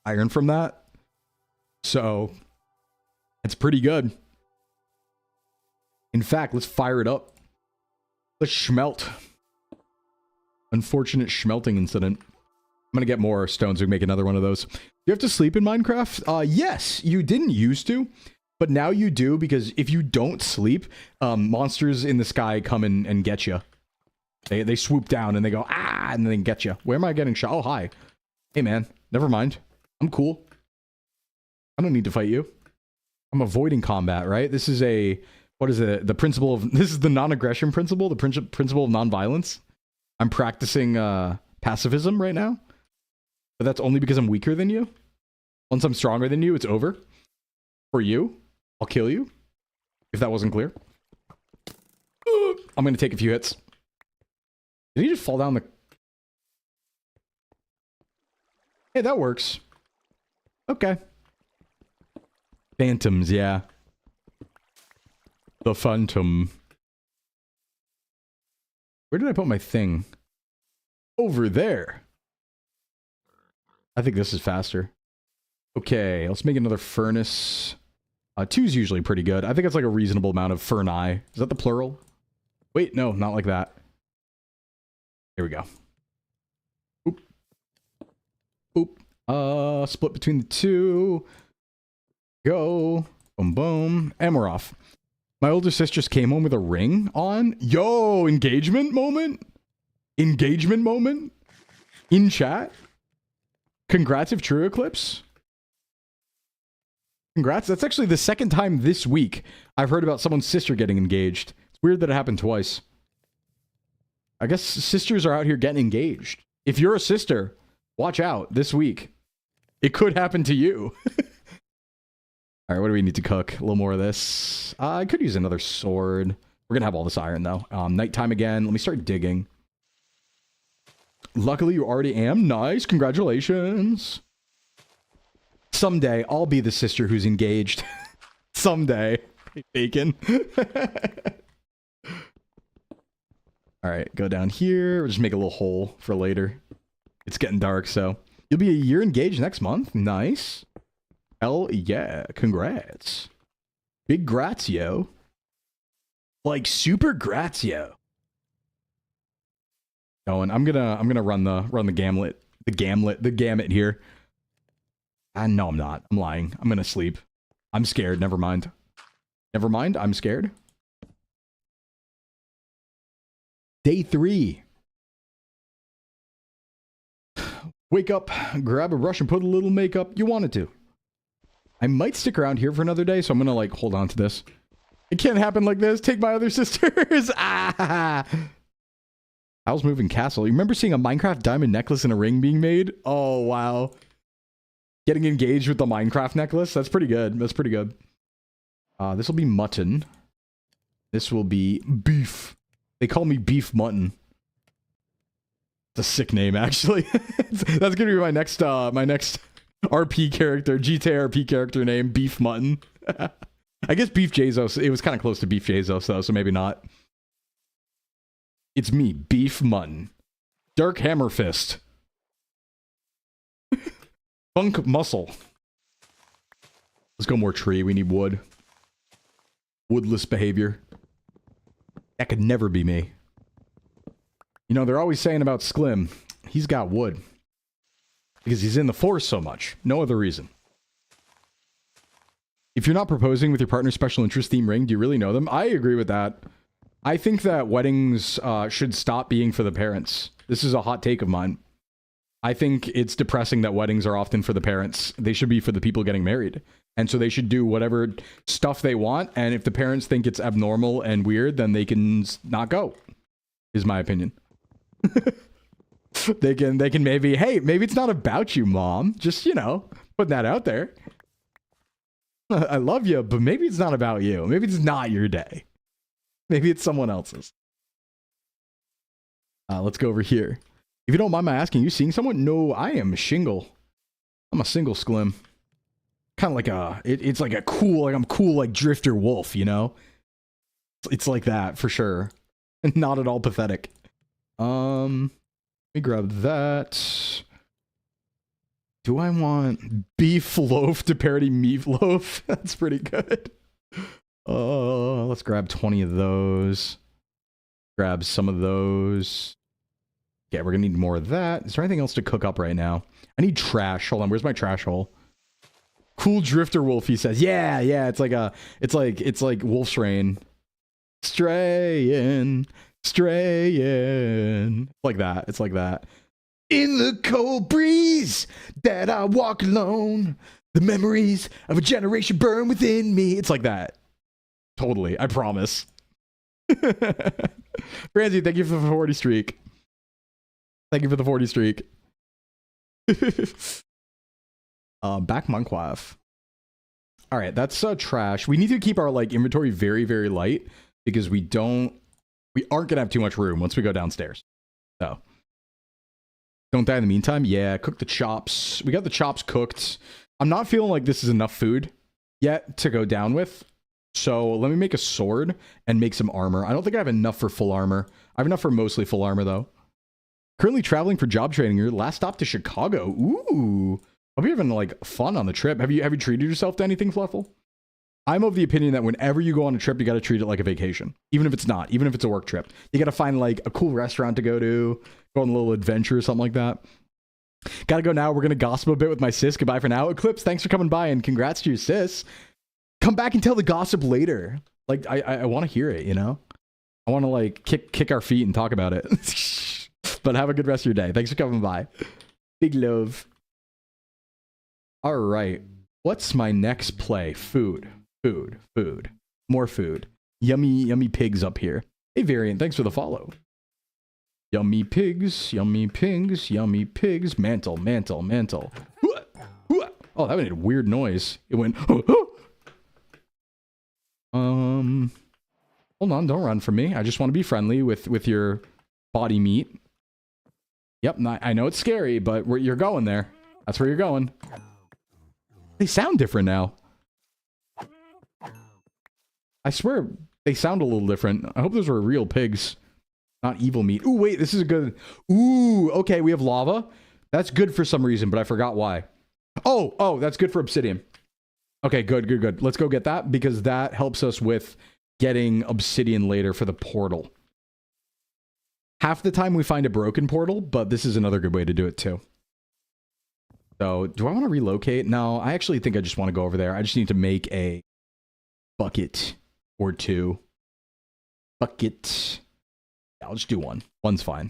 iron from that. So it's pretty good. In fact, let's fire it up. Let's smelt. Unfortunate smelting incident. I'm gonna get more stones. We can make another one of those. You have to sleep in Minecraft? Yes, you didn't used to, but now you do because if you don't sleep, monsters in the sky come in and get you. They swoop down and they go, ah, and then they get you. Where am I getting shot? Oh, hi. Hey, man. Never mind. I'm cool. I don't need to fight you. I'm avoiding combat, right? This is a... What is it? The principle of... This is the non-aggression principle, the principle of non-violence. I'm practicing pacifism right now. But that's only because I'm weaker than you. Once I'm stronger than you, it's over. For you, I'll kill you. If that wasn't clear. I'm going to take a few hits. Did he just fall down the... Hey, that works. Okay. Phantoms, yeah. The Phantom. Where did I put my thing? Over there. I think this is faster. Okay, let's make another furnace. 2's usually pretty good. I think it's like a reasonable amount of furni. Is that the plural? Wait, no, not like that. Here we go. Oop. Oop. Split between the two. Go. Boom, boom. And we're off. My older sister just came home with a ring on. Yo, engagement moment? Engagement moment? In chat? Congrats if true eclipse. Congrats. That's actually the second time this week I've heard about someone's sister getting engaged. It's weird that it happened twice. I guess sisters are out here getting engaged. If you're a sister, watch out this week. It could happen to you. All right, what do we need to cook? A little more of this. I could use another sword. We're going to have all this iron, though. Nighttime again. Let me start digging. Luckily, you already am. Nice. Congratulations. Someday, I'll be the sister who's engaged. Someday. Bacon. All right, go down here. We'll just make a little hole for later. It's getting dark, so. You'll be a year engaged next month. Nice. Hell yeah. Congrats. Big gratio. Like, super gratio. Going. I'm gonna run the gamut here. No, I'm not. I'm lying. I'm gonna sleep. I'm scared. Never mind. Never mind. I'm scared. Day 3. Wake up, grab a brush, and put a little makeup. You wanted to. I might stick around here for another day, so I'm gonna like hold on to this. It can't happen like this. Take my other sisters. Ah. How's moving castle? You remember seeing a Minecraft diamond necklace and a ring being made? Oh, wow. Getting engaged with the Minecraft necklace? That's pretty good. That's pretty good. This will be mutton. This will be beef. They call me Beef Mutton. It's a sick name, actually. That's gonna be my next RP character, GTA RP character name, Beef Mutton. I guess Beef Jesus. It was kind of close to Beef Jesus, though, so maybe not. It's me, Beef Mutton. Dark Hammer Fist. Funk Muscle. Let's go more tree. We need wood. Woodless behavior. That could never be me. You know, they're always saying about Sclim, he's got wood. Because he's in the forest so much. No other reason. If you're not proposing with your partner's special interest theme ring, do you really know them? I agree with that. I think that weddings should stop being for the parents. This is a hot take of mine. I think it's depressing that weddings are often for the parents. They should be for the people getting married. And so they should do whatever stuff they want. And if the parents think it's abnormal and weird, then they can not go, is my opinion. They can maybe, hey, maybe it's not about you, mom. Just, you know, put that out there. I love you, but maybe it's not about you. Maybe it's not your day. Maybe it's someone else's. Let's go over here. If you don't mind my asking, you seeing someone? No, I am a shingle. I'm a single Sclim. Kind of like a, it's like a cool, like I'm cool like Drifter Wolf, you know? It's like that, for sure. And not at all pathetic. Let me grab that. Do I want beef loaf to parody meatloaf? That's pretty good. Let's grab 20 of those. Grab some of those. Yeah, we're gonna need more of that. Is there anything else to cook up right now? I need trash. Hold on, where's my trash hole? Cool Drifter Wolf, he says. Yeah, it's like Wolf's Rain. Strayin'. Like that. It's like that. In the cold breeze that I walk alone, the memories of a generation burn within me. It's like that. Totally, I promise. Francie, thank you for the 40 streak. Thank you for the 40 streak. Back Monquaff. All right, that's trash. We need to keep our like inventory very, very light because we aren't gonna have too much room once we go downstairs. So don't die in the meantime. Yeah, cook the chops. We got the chops cooked. I'm not feeling like this is enough food yet to go down with. So let me make a sword and make some armor. I don't think I have enough for full armor. I have enough for mostly full armor though. Currently traveling for job training. Your last stop to Chicago. Ooh. Hope you're having like fun on the trip. Have you treated yourself to anything, Fluffle? I'm of the opinion that whenever you go on a trip, you got to treat it like a vacation. Even if it's not. Even if it's a work trip. You got to find like a cool restaurant to go to. Go on a little adventure or something like that. Gotta go now. We're going to gossip a bit with my sis. Goodbye for now. Eclipse, thanks for coming by and congrats to your sis. Come back and tell the gossip later. Like, I want to hear it, you know? I want to like kick our feet and talk about it. But have a good rest of your day. Thanks for coming by. Big love. All right. What's my next play? Food. More food. Yummy pigs up here. Hey, Variant, thanks for the follow. Yummy pigs. Mantle. Oh, that made a weird noise. It went... Hold on, don't run from me. I just want to be friendly with your body meat. Yep, I know it's scary, but you're going there. That's where you're going. They sound different now. I swear they sound a little different. I hope those are real pigs, not evil meat. Ooh, wait, this is a good... Ooh, okay, we have lava. That's good for some reason, but I forgot why. Oh, that's good for obsidian. Okay, good. Let's go get that, because that helps us with getting obsidian later for the portal. Half the time we find a broken portal, but this is another good way to do it too. So, do I want to relocate? No, I actually think I just want to go over there. I just need to make a bucket or two. Bucket. Yeah, I'll just do one. One's fine.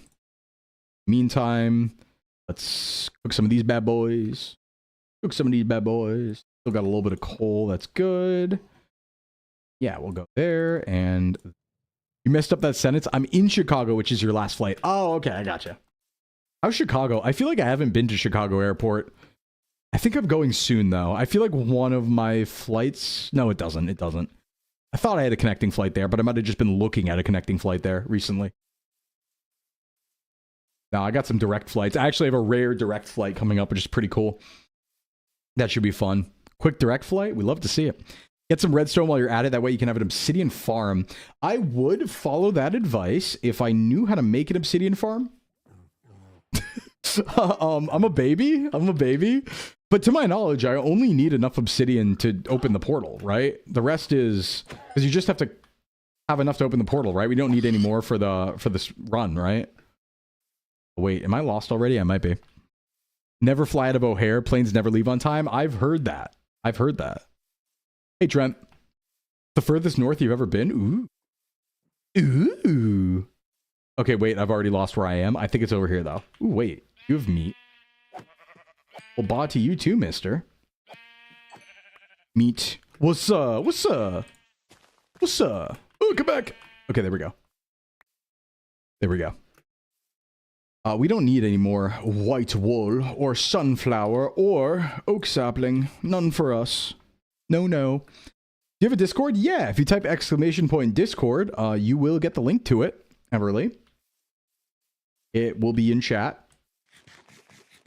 Meantime, let's cook some of these bad boys. Still got a little bit of coal. That's good. Yeah, we'll go there. And you messed up that sentence. I'm in Chicago, which is your last flight. Oh, okay. I gotcha. How's Chicago? I feel like I haven't been to Chicago airport. I think I'm going soon, though. I feel like one of my flights... No, it doesn't. It doesn't. I thought I had a connecting flight there, but I might have just been looking at a connecting flight there recently. No, I got some direct flights. I actually have a rare direct flight coming up, which is pretty cool. That should be fun. Quick direct flight. We love to see it. Get some redstone while you're at it. That way you can have an obsidian farm. I would follow that advice if I knew how to make an obsidian farm. I'm a baby. But to my knowledge, I only need enough obsidian to open the portal, right? The rest is... Because you just have to have enough to open the portal, right? We don't need any more for this run, right? Wait, am I lost already? I might be. Never fly out of O'Hare. Planes never leave on time. I've heard that. Hey, Trent. The furthest north you've ever been? Ooh. Okay, wait. I've already lost where I am. I think it's over here, though. Ooh, wait. You have meat. Well, bye to you too, mister. Meat. What's up? Oh, come back. Okay, there we go. We don't need any more white wool or sunflower or oak sapling. None for us. No. Do you have a Discord? Yeah, if you type !Discord, you will get the link to it, Everly. It will be in chat.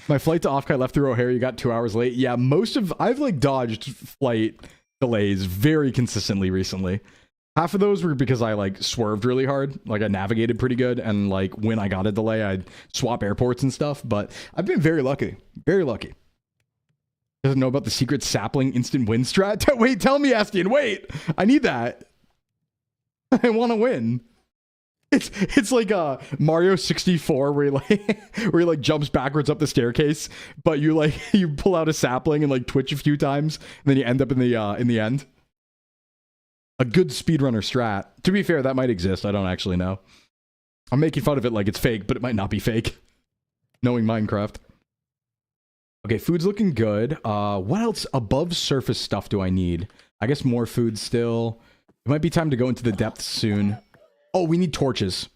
My flight to Offkite left through O'Hare. You got 2 hours late. Yeah, I've like dodged flight delays very consistently recently. Half of those were because I like swerved really hard. Like I navigated pretty good. And like when I got a delay, I'd swap airports and stuff. But I've been very lucky. Very lucky. Doesn't know about the secret sapling instant win strat. Wait, tell me, Astian. Wait, I need that. I want to win. It's like Mario 64 where he like jumps backwards up the staircase, but you pull out a sapling and like twitch a few times, and then you end up in the end. A good speedrunner strat. To be fair, that might exist. I don't actually know. I'm making fun of it like it's fake, but it might not be fake. Knowing Minecraft. Okay, food's looking good. What else above surface stuff do I need? I guess more food still. It might be time to go into the depths soon. Oh, we need torches.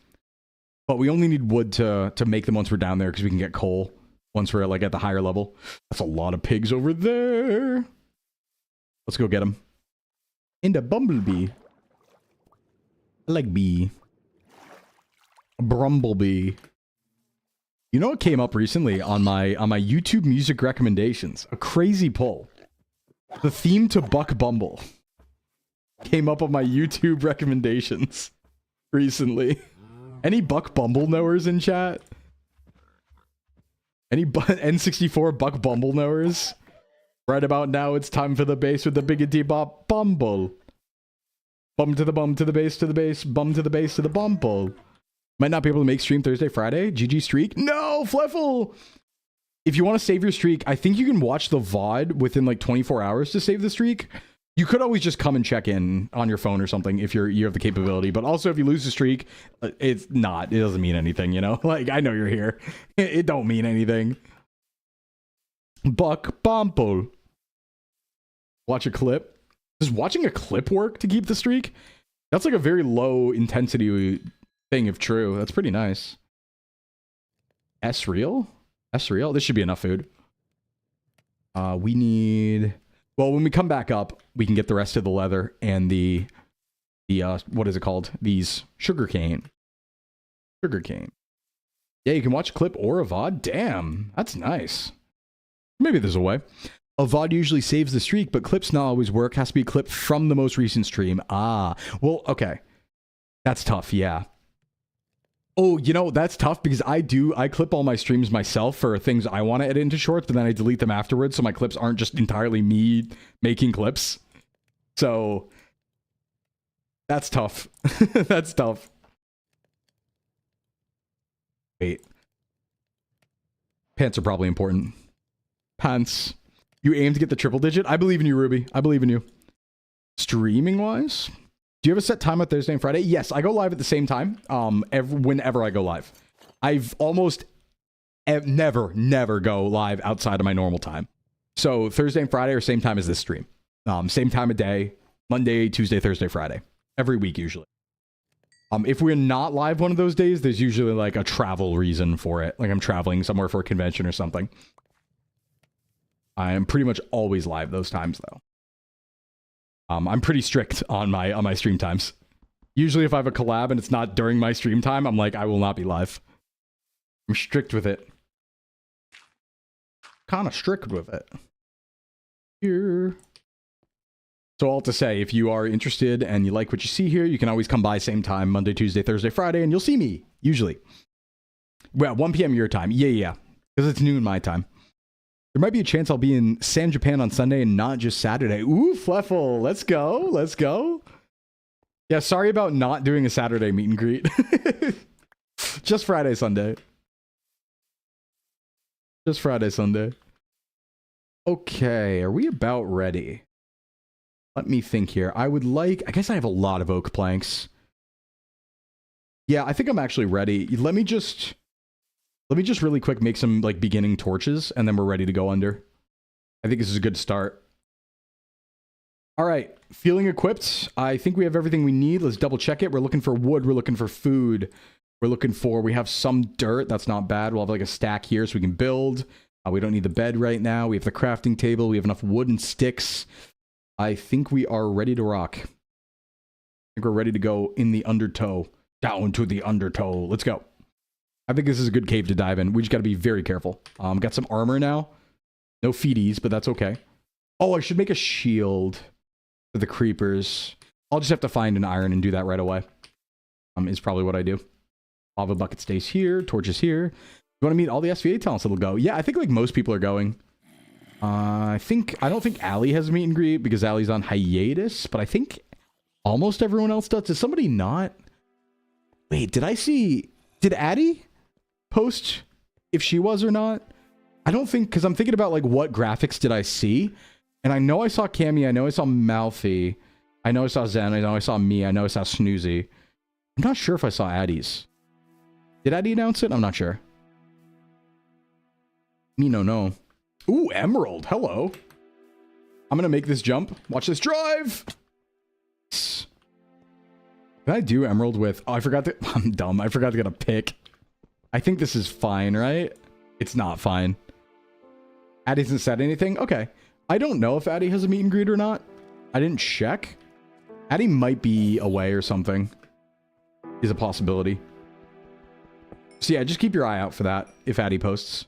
But we only need wood to make them once we're down there because we can get coal once we're like at the higher level. That's a lot of pigs over there. Let's go get them. In the bumblebee. I like bee. A brumblebee. You know what came up recently on my YouTube music recommendations? A crazy pull. The theme to Buck Bumble came up on my YouTube recommendations recently. Any Buck Bumble knowers in chat? Any N64 Buck Bumble knowers? Right about now, it's time for the bass with the biggity bop bumble. Bum to the bum to the bass to the bass, bum to the bass to the bumble. Might not be able to make stream Thursday, Friday. GG streak. No, Fleffel! If you want to save your streak, I think you can watch the VOD within like 24 hours to save the streak. You could always just come and check in on your phone or something if you have the capability. But also, if you lose the streak, it doesn't mean anything, you know? Like, I know you're here. It don't mean anything. Buck Bumble. Watch a clip. Does watching a clip work to keep the streak? That's like a very low intensity thing if true. That's pretty nice. S-Real? S-Real? This should be enough food. We need... Well, when we come back up, we can get the rest of the leather and the what is it called? These sugarcane. Yeah, you can watch a clip or a VOD. Damn, that's nice. Maybe there's a way. A VOD usually saves the streak, but clips not always work. Has to be a clip from the most recent stream. Ah, well, okay. That's tough, yeah. Oh, you know, that's tough because I clip all my streams myself for things I want to edit into shorts, but then I delete them afterwards, so my clips aren't just entirely me making clips. So, that's tough. That's tough. Wait. Pants are probably important. Pants. You aim to get the triple digit? I believe in you, Ruby. I believe in you. Streaming-wise? Do you have a set time on Thursday and Friday? Yes, I go live at the same time whenever I go live. I've almost never go live outside of my normal time. So Thursday and Friday are same time as this stream. Same time of day. Monday, Tuesday, Thursday, Friday. Every week, usually. If we're not live one of those days, there's usually like a travel reason for it. Like I'm traveling somewhere for a convention or something. I am pretty much always live those times, though. I'm pretty strict on my stream times. Usually if I have a collab and it's not during my stream time, I'm like, I will not be live. I'm strict with it. Kind of strict with it. Here. So all to say, if you are interested and you like what you see here, you can always come by same time, Monday, Tuesday, Thursday, Friday, and you'll see me, usually. Well, 1 p.m. your time. Yeah. Because it's noon my time. There might be a chance I'll be in San Japan on Sunday and not just Saturday. Ooh, Fleffel. Let's go. Let's go. Yeah, sorry about not doing a Saturday meet and greet. Just Friday, Sunday. Just Friday, Sunday. Okay, are we about ready? Let me think here. I guess I have a lot of oak planks. Yeah, I think I'm actually ready. Let me just really quick make some like beginning torches and then we're ready to go under. I think this is a good start. All right, feeling equipped. I think we have everything we need. Let's double check it. We're looking for wood. We're looking for food. We have some dirt. That's not bad. We'll have like a stack here so we can build. We don't need the bed right now. We have the crafting table. We have enough wood and sticks. I think we are ready to rock. I think we're ready to go in the undertow. Down to the undertow. Let's go. I think this is a good cave to dive in. We just got to be very careful. Got some armor now. No feeties, but that's okay. Oh, I should make a shield for the creepers. I'll just have to find an iron and do that right away. Is probably what I do. Lava bucket stays here. Torches here. You want to meet all the SVA talents that'll go? Yeah, I think like most people are going. I don't think Allie has a meet and greet because Allie's on hiatus, but I think almost everyone else does. Does somebody not? Wait, did Addie post if she was or not? I don't think, because I'm thinking about like what graphics did I see, and I know I saw Cammy, I know I saw Malfi, I know I saw Zen, I know I saw me, I know I saw Snoozy. I'm not sure if I saw Addie's. Did Addie announce it? I'm not sure. Me no. Ooh, Emerald. Hello. I'm gonna make this jump. Watch this drive. Can I do Emerald with... Oh, I forgot to... I'm dumb. I forgot to get a pick. I think this is fine, right? It's not fine. Addie hasn't said anything? Okay. I don't know if Addie has a meet and greet or not. I didn't check. Addie might be away or something. Is a possibility. So yeah, just keep your eye out for that if Addie posts.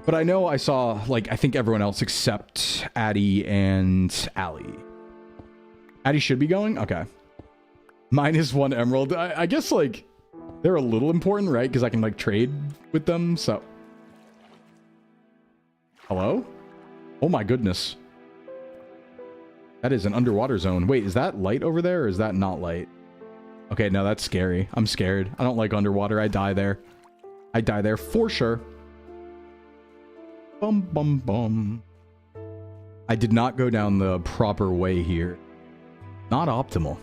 But I know I saw, like, I think everyone else except Addie and Allie. Addie should be going? Okay. -1 emerald. I guess, like, they're a little important, right? Because I can, like, trade with them, so... Hello? Oh my goodness. That is an underwater zone. Wait, is that light over there, or is that not light? Okay, no, that's scary. I'm scared. I don't like underwater. I die there. I die there for sure. Bum, bum, bum. I did not go down the proper way here. Not optimal.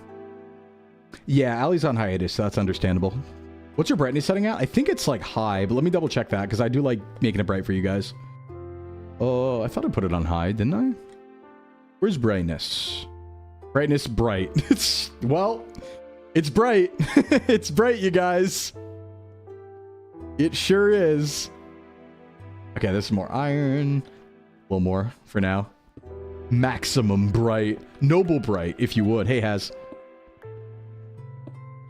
Yeah, Allie's on hiatus, so that's understandable. What's your brightness setting at? I think it's like high, but let me double check that because I do like making it bright for you guys. Oh, I thought I put it on high, didn't I? Where's brightness? Brightness bright. Well, it's bright. It's bright, you guys. It sure is. Okay, this is more iron. A little more for now. Maximum bright. Noble bright, if you would. Hey, Haz.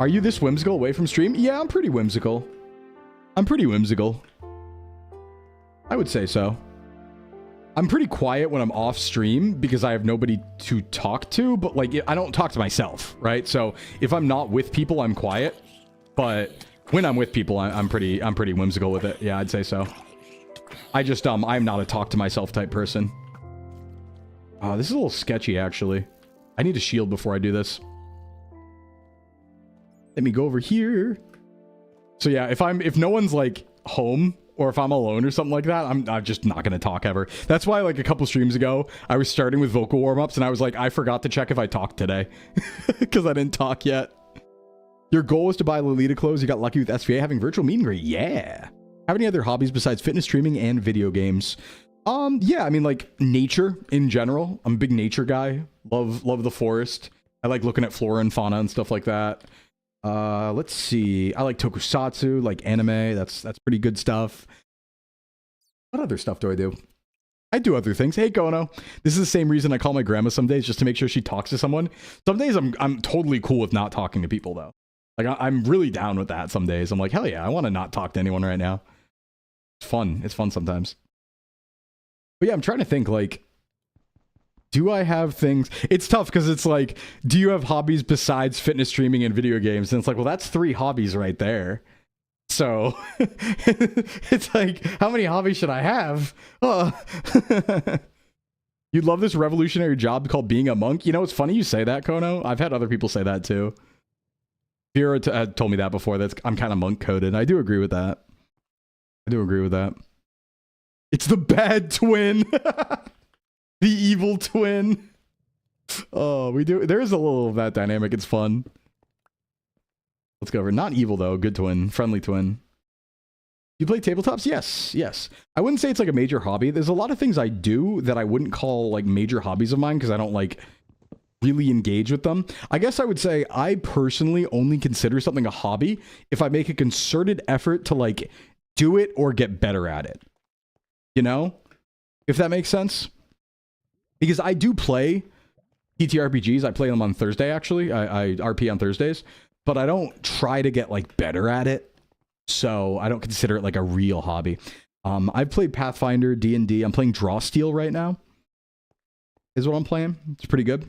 Are you this whimsical away from stream? Yeah, I'm pretty whimsical. I'm pretty whimsical. I would say so. I'm pretty quiet when I'm off stream because I have nobody to talk to, but like I don't talk to myself, right? So if I'm not with people, I'm quiet. But when I'm with people, I'm pretty whimsical with it. Yeah, I'd say so. I just I'm not a talk to myself type person. Oh, this is a little sketchy actually. I need a shield before I do this. Let me go over here. So yeah, if no one's like home or if I'm alone or something like that, I'm just not going to talk ever. That's why like a couple streams ago, I was starting with vocal warm-ups and I was like, I forgot to check if I talked today because I didn't talk yet. Your goal was to buy Lolita clothes. You got lucky with SVA having virtual meet and greet. Yeah. Have any other hobbies besides fitness, streaming, and video games? Yeah, I mean like nature in general. I'm a big nature guy. Love the forest. I like looking at flora and fauna and stuff like that. Let's see. I like tokusatsu, like anime. That's pretty good stuff. What other stuff do I do? I do other things. Hey, Kono. This is the same reason I call my grandma some days, just to make sure she talks to someone. Some days I'm totally cool with not talking to people though. Like I'm really down with that some days. I'm like, hell yeah, I want to not talk to anyone right now. It's fun. It's fun sometimes. But yeah, I'm trying to think like, do I have things? It's tough because it's like, do you have hobbies besides fitness, streaming, and video games? And it's like, well, that's 3 hobbies right there. So it's like, how many hobbies should I have? You'd love this revolutionary job called being a monk. You know, it's funny you say that, Kono. I've had other people say that too. Vera told me that before. I'm kind of monk coded. I do agree with that. I do agree with that. It's the bad twin. The evil twin. Oh, we do. There is a little of that dynamic. It's fun. Let's go over. Not evil, though. Good twin. Friendly twin. You play tabletops? Yes. Yes. I wouldn't say it's like a major hobby. There's a lot of things I do that I wouldn't call like major hobbies of mine because I don't like really engage with them. I guess I would say I personally only consider something a hobby if I make a concerted effort to like do it or get better at it. You know? If that makes sense. Because I do play TTRPGs. I play them on Thursday, actually. I RP on Thursdays. But I don't try to get, like, better at it. So I don't consider it, like, a real hobby. I've played Pathfinder, D&D. I'm playing Drawsteel right now. Is what I'm playing. It's pretty good.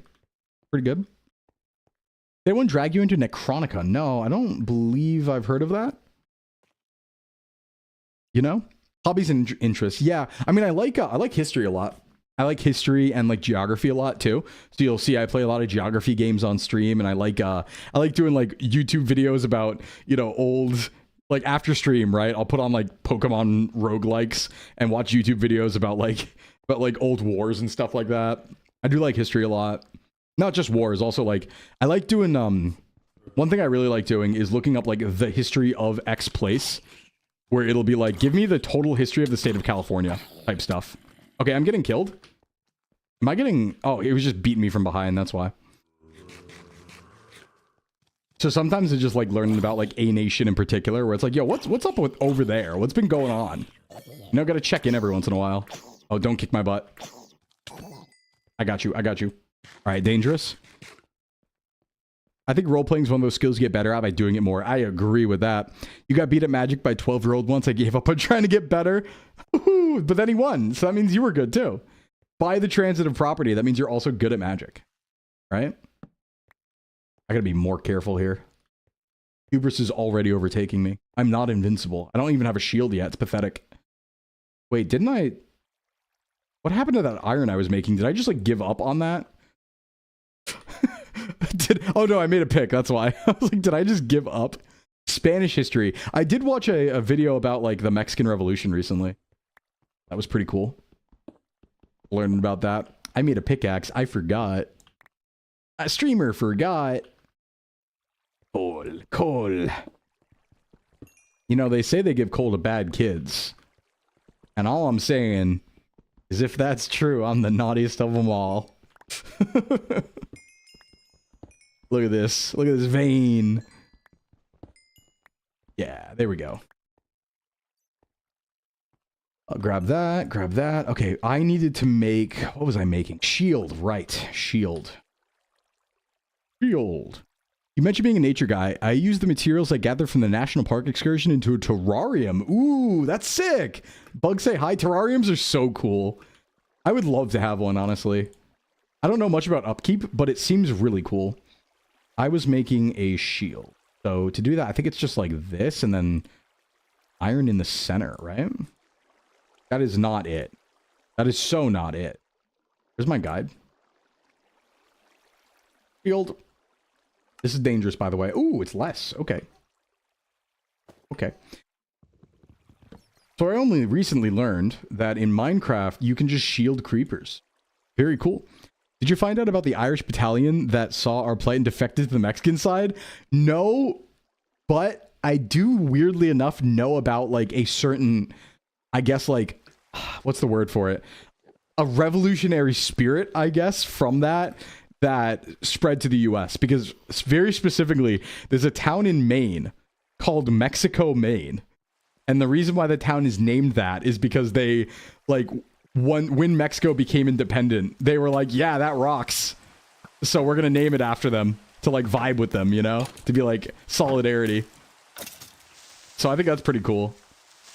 Pretty good. Did anyone drag you into Necronica? No, I don't believe I've heard of that. You know? Hobbies and interests. Yeah. I mean, I like history a lot. I like history and like geography a lot too. So you'll see I play a lot of geography games on stream, and I like doing like YouTube videos about, you know, old, like after stream, right? I'll put on like Pokemon roguelikes and watch YouTube videos about old wars and stuff like that. I do like history a lot. Not just wars, also like I like doing one thing I really like doing is looking up like the history of X place, where it'll be like, give me the total history of the state of California type stuff. Okay, I'm getting killed. Am I getting... Oh, it was just beating me from behind, that's why. So sometimes it's just like learning about like a nation in particular, where it's like, yo, what's up with over there? What's been going on? You know, gotta check in every once in a while. Oh, don't kick my butt. I got you, I got you. Alright, dangerous. I think role-playing is one of those skills you get better at by doing it more. I agree with that. You got beat at Magic by 12-year-old once. I gave up on trying to get better. But then he won, so that means you were good too. Buy the transitive property. That means you're also good at Magic. Right? I gotta be more careful here. Hubris is already overtaking me. I'm not invincible. I don't even have a shield yet. It's pathetic. Wait, didn't I... What happened to that iron I was making? Did I just like give up on that? Oh no, I made a pick. That's why. I was like, did I just give up? Spanish history. I did watch a video about like the Mexican Revolution recently. That was pretty cool. Learning about that. I made a pickaxe. I forgot. A streamer forgot. Coal. You know, they say they give coal to bad kids. And all I'm saying is if that's true, I'm the naughtiest of them all. Look at this. Look at this vein. Yeah, there we go. I'll grab that. Grab that. Okay, I needed to make... What was I making? Shield. Right. Shield. Shield. You mentioned being a nature guy. I use the materials I gathered from the national park excursion into a terrarium. Ooh, that's sick. Bugs say hi. Terrariums are so cool. I would love to have one, honestly. I don't know much about upkeep, but it seems really cool. I was making a shield. So to do that, I think it's just like this and then iron in the center, right? That is not it. That is so not it. Where's my guide? Shield. This is dangerous, by the way. Ooh, it's less. Okay. Okay. So I only recently learned that in Minecraft, you can just shield creepers. Very cool. Did you find out about the Irish battalion that saw our plight and defected to the Mexican side? No, but I do, weirdly enough, know about, like, a certain, I guess, like, what's the word for it? A revolutionary spirit, I guess, from that spread to the US, because very specifically there's a town in Maine called Mexico, Maine, and the reason why the town is named that is because they, like, when Mexico became independent, they were like, yeah, that rocks, so we're gonna name it after them to, like, vibe with them, you know, to be like solidarity. So I think that's pretty cool.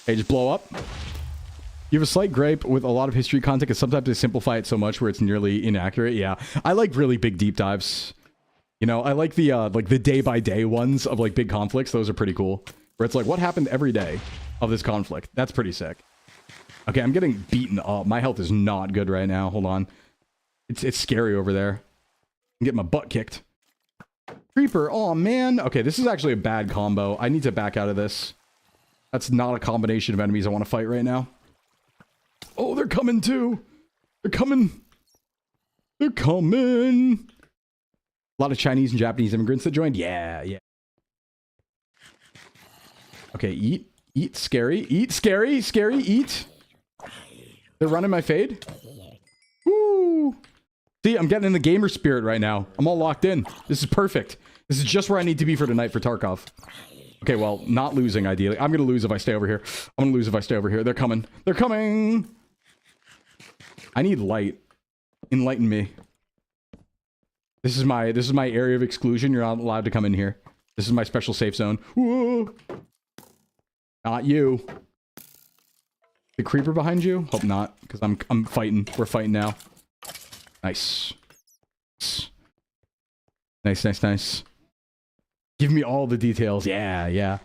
Hey, just blow up. You have a slight gripe with a lot of history content because sometimes they simplify it so much where it's nearly inaccurate. Yeah, I like really big deep dives. You know, I like the day by day ones of, like, big conflicts. Those are pretty cool. Where it's like, what happened every day of this conflict? That's pretty sick. Okay, I'm getting beaten up. My health is not good right now. Hold on. It's scary over there. I'm getting my butt kicked. Creeper. Oh man. Okay, this is actually a bad combo. I need to back out of this. That's not a combination of enemies I want to fight right now. Oh, they're coming too. They're coming. They're coming. A lot of Chinese and Japanese immigrants that joined. Yeah, yeah. Okay, eat. Eat, scary. Eat, scary. Scary, eat. They're running my fade. Woo. See, I'm getting in the gamer spirit right now. I'm all locked in. This is perfect. This is just where I need to be for tonight for Tarkov. Okay, well, not losing, ideally. I'm going to lose if I stay over here. I'm going to lose if I stay over here. They're coming. They're coming. I need light. Enlighten me. This is my area of exclusion. You're not allowed to come in here. This is my special safe zone. Whoa. Not you. The creeper behind you? Hope not, because I'm fighting. We're fighting now. Nice. Nice, nice, nice. Give me all the details. Yeah, yeah.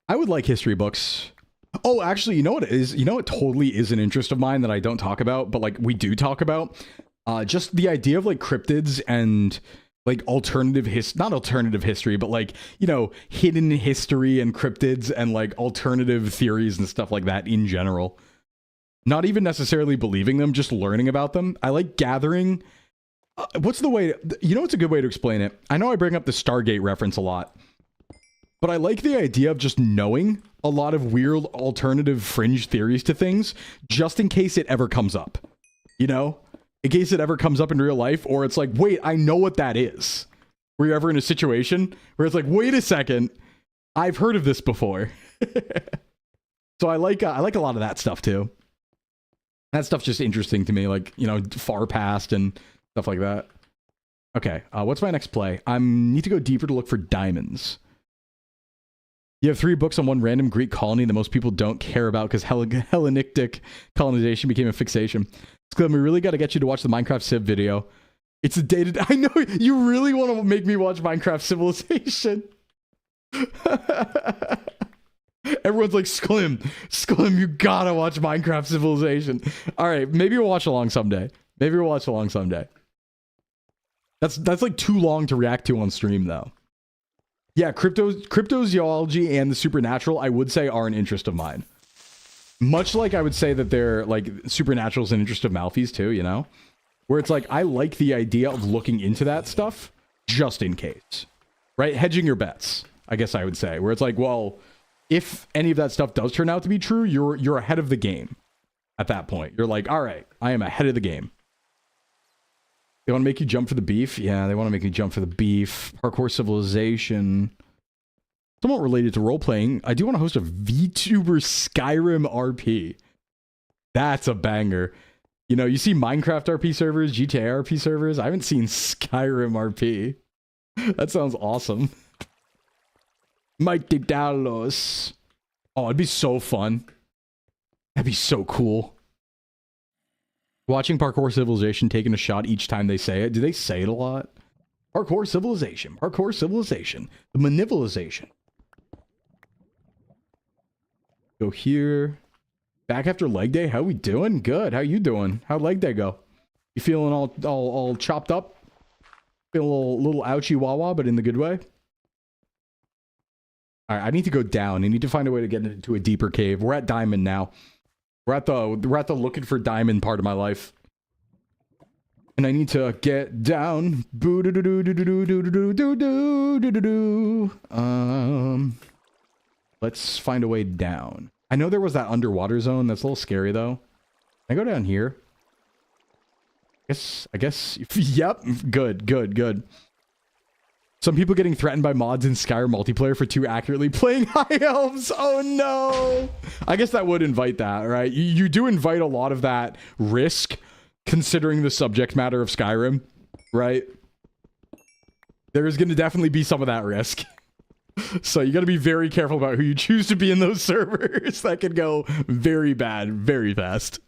I would like history books. Oh, actually, you know what it is? You know what totally is an interest of mine that I don't talk about, but, like, we do talk about? Just the idea of, like, cryptids and, like, not alternative history, but, like, you know, hidden history and cryptids and, like, alternative theories and stuff like that in general. Not even necessarily believing them, just learning about them. I like gathering... what's the way... you know what's a good way to explain it? I know I bring up the Stargate reference a lot, but I like the idea of just knowing a lot of weird alternative fringe theories to things, just in case it ever comes up. You know? In case it ever comes up in real life, or it's like, wait, I know what that is. Were you ever in a situation where it's like, wait a second, I've heard of this before. So I like a lot of that stuff too. That stuff's just interesting to me, like, you know, far past and stuff like that. Okay, what's my next play? I need to go deeper to look for diamonds. You have 3 books on one random Greek colony that most people don't care about because Hellenistic colonization became a fixation. Sclim, we really got to get you to watch the Minecraft Civ video. It's a dated... I know, you really want to make me watch Minecraft Civilization. Everyone's like, Sclim, you gotta watch Minecraft Civilization. All right, maybe we'll watch along someday. Maybe we'll watch along someday. That's like too long to react to on stream, though. Yeah, cryptozoology and the supernatural, I would say, are an interest of mine. Much like I would say that they're, like, supernatural's an interest of Malfi's, too, you know? Where it's like, I like the idea of looking into that stuff, just in case. Right? Hedging your bets, I guess I would say. Where it's like, well, if any of that stuff does turn out to be true, you're ahead of the game at that point. You're like, all right, I am ahead of the game. They want to make you jump for the beef? Yeah, they want to make me jump for the beef. Parkour Civilization. Somewhat related to role-playing, I do want to host a VTuber Skyrim RP. That's a banger. You know, you see Minecraft RP servers, GTA RP servers. I haven't seen Skyrim RP. That sounds awesome. Mighty Dallas. Oh, it'd be so fun. That'd be so cool. Watching Parkour Civilization taking a shot each time they say it. Do they say it a lot? Parkour Civilization. Parkour Civilization. The Manivilization. Go here. Back after leg day. How we doing? Good. How you doing? How'd leg day go? You feeling all chopped up? Feel a little ouchy wah-wah, but in the good way? All right, I need to go down. I need to find a way to get into a deeper cave. We're at diamond now. We're at the looking for diamond part of my life. And I need to get down. Let's find a way down. I know there was that underwater zone. That's a little scary though. Can I go down here? I guess. Yep. Good. Some people getting threatened by mods in Skyrim multiplayer for too accurately playing high elves. Oh no. I guess that would invite that, right? You do invite a lot of that risk considering the subject matter of Skyrim, right? There is going to definitely be some of that risk. So you got to be very careful about who you choose to be in those servers. That could go very bad, very fast.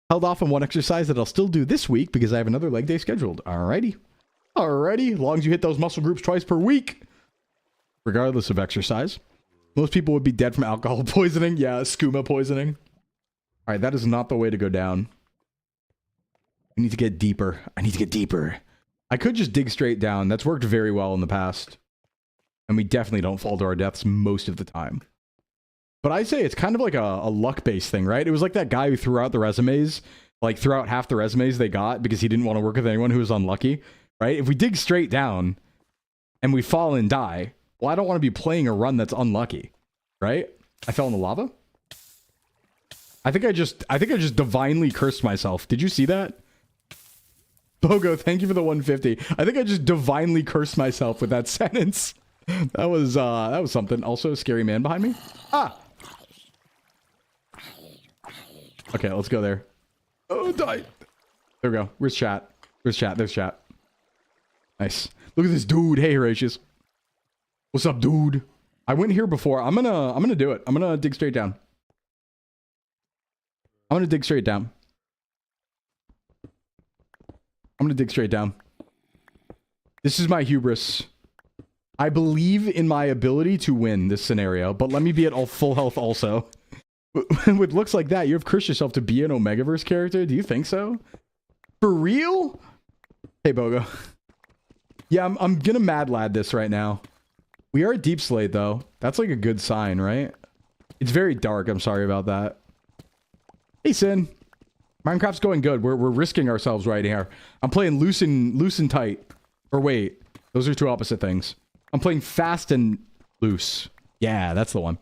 Held off on one exercise that I'll still do this week because I have another leg day scheduled. Alrighty. As long as you hit those muscle groups twice per week, regardless of exercise. Most people would be dead from alcohol poisoning. Yeah, skooma poisoning. All right, that is not the way to go down. I need to get deeper. I could just dig straight down. That's worked very well in the past. And we definitely don't fall to our deaths most of the time. But I say it's kind of like a luck-based thing, right? It was like that guy who threw out the resumes, like threw out half the resumes they got because he didn't want to work with anyone who was unlucky. Right? If we dig straight down and we fall and die, well, I don't want to be playing a run that's unlucky. Right? I fell in the lava? I think I just divinely cursed myself. Did you see that? Bogo, thank you for the 150. I think I just divinely cursed myself with that sentence. That was something. Also, a scary man behind me. Ah! Okay, let's go there. Oh, die. There we go. Where's chat? There's chat. Nice. Look at this dude. Hey, Horatius. What's up, dude? I went here before. I'm gonna do it. I'm gonna dig straight down. This is my hubris. I believe in my ability to win this scenario, but let me be at all full health also. With looks like that, you have cursed yourself to be an Omegaverse character? Do you think so? For real? Hey, Bogo. Yeah, I'm gonna mad lad this right now. We are at Deep Slate, though. That's like a good sign, right? It's very dark. I'm sorry about that. Hey, Sin. Minecraft's going good. We're risking ourselves right here. I'm playing loose and tight. Or wait, those are two opposite things. I'm playing fast and loose. Yeah, that's the one.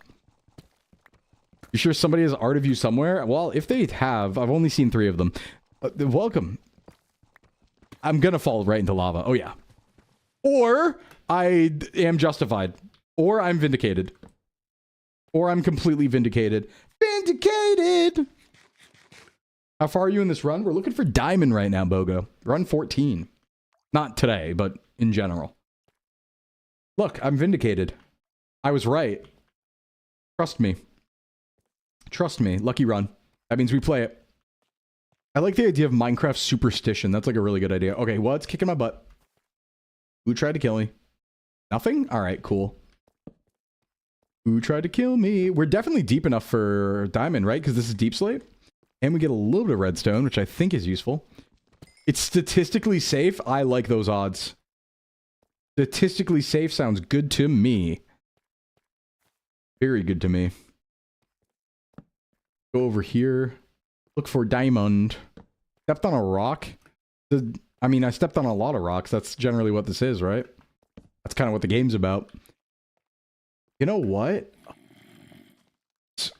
You sure somebody has Art of You somewhere? Well, if they have, I've only seen 3 of them. Welcome. I'm gonna fall right into lava. Oh, yeah. Or I am justified. Or I'm vindicated. Or I'm completely vindicated. Vindicated! How far are you in this run? We're looking for diamond right now, Bogo. Run 14. Not today, but in general. Look, I'm vindicated. I was right. Trust me. Trust me. Lucky run. That means we play it. I like the idea of Minecraft superstition. That's like a really good idea. Okay, what's kicking my butt? Who tried to kill me? Nothing? Alright, cool. Who tried to kill me? We're definitely deep enough for diamond, right? Because this is Deep Slate. And we get a little bit of redstone, which I think is useful. It's statistically safe. I like those odds. Statistically safe sounds good to me. Very good to me. Go over here. Look for diamond. Stepped on a rock. I mean, I stepped on a lot of rocks. That's generally what this is, right? That's kind of what the game's about. You know what?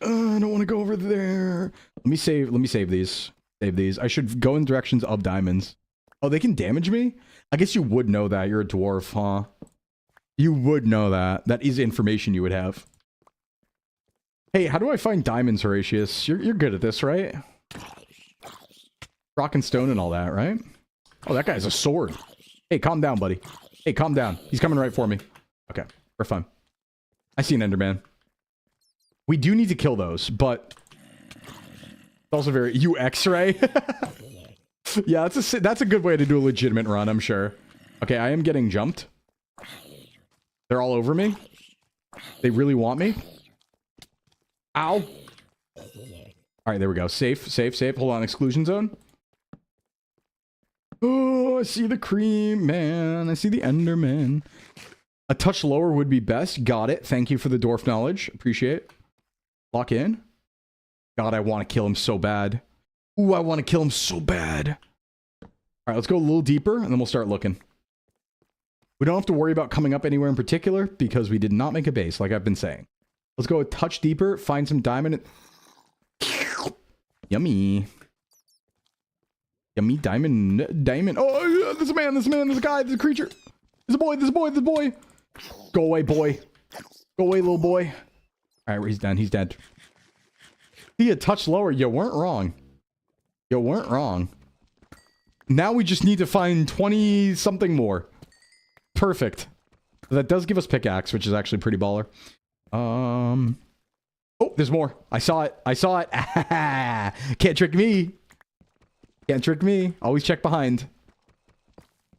I don't want to go over there. Let me save these. Save these. I should go in directions of diamonds. Oh, they can damage me? I guess you would know that. You're a dwarf, huh? You would know that. That is information you would have. Hey, how do I find diamonds, Horatius? You're good at this, right? Rock and stone and all that, right? Oh, that guy has a sword. Hey, calm down, buddy. Hey, calm down. He's coming right for me. Okay, we're fine. I see an Enderman. We do need to kill those, but it's also very... You X-ray? Yeah, that's a good way to do a legitimate run, I'm sure. Okay, I am getting jumped. They're all over me. They really want me. Ow. Alright, there we go. Safe, safe, safe. Hold on, exclusion zone. Oh, I see the cream, man. I see the Enderman. A touch lower would be best. Got it. Thank you for the dwarf knowledge. Appreciate it. Lock in. God, I want to kill him so bad. Ooh, I want to kill him so bad. Alright, let's go a little deeper, and then we'll start looking. We don't have to worry about coming up anywhere in particular, because we did not make a base, like I've been saying. Let's go a touch deeper, find some diamond. Yummy. Yummy diamond. Oh, there's a man, there's a man, there's a guy, there's a creature. There's a boy, there's a boy, there's a boy. Go away, boy. Go away, little boy. Alright, he's done, he's dead. See, a touch lower. You weren't wrong. You weren't wrong. Now we just need to find 20 something more. Perfect. That does give us pickaxe, which is actually pretty baller. Oh, there's more. I saw it. I saw it. Can't trick me. Can't trick me. Always check behind.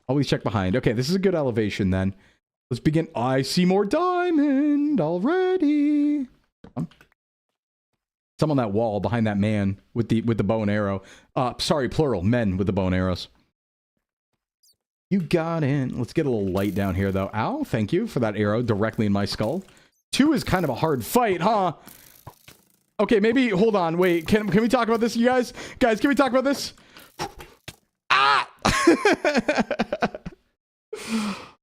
Always check behind. Okay, this is a good elevation then. Let's begin. I see more diamond already. Some on that wall behind that man with the bow and arrow. Sorry, plural. Men with the bow and arrows. You got it. Let's get a little light down here, though. Ow, thank you for that arrow directly in my skull. 2 is kind of a hard fight, huh? Okay, maybe... Hold on. Wait, can we talk about this, you guys? Guys, can we talk about this? Ah!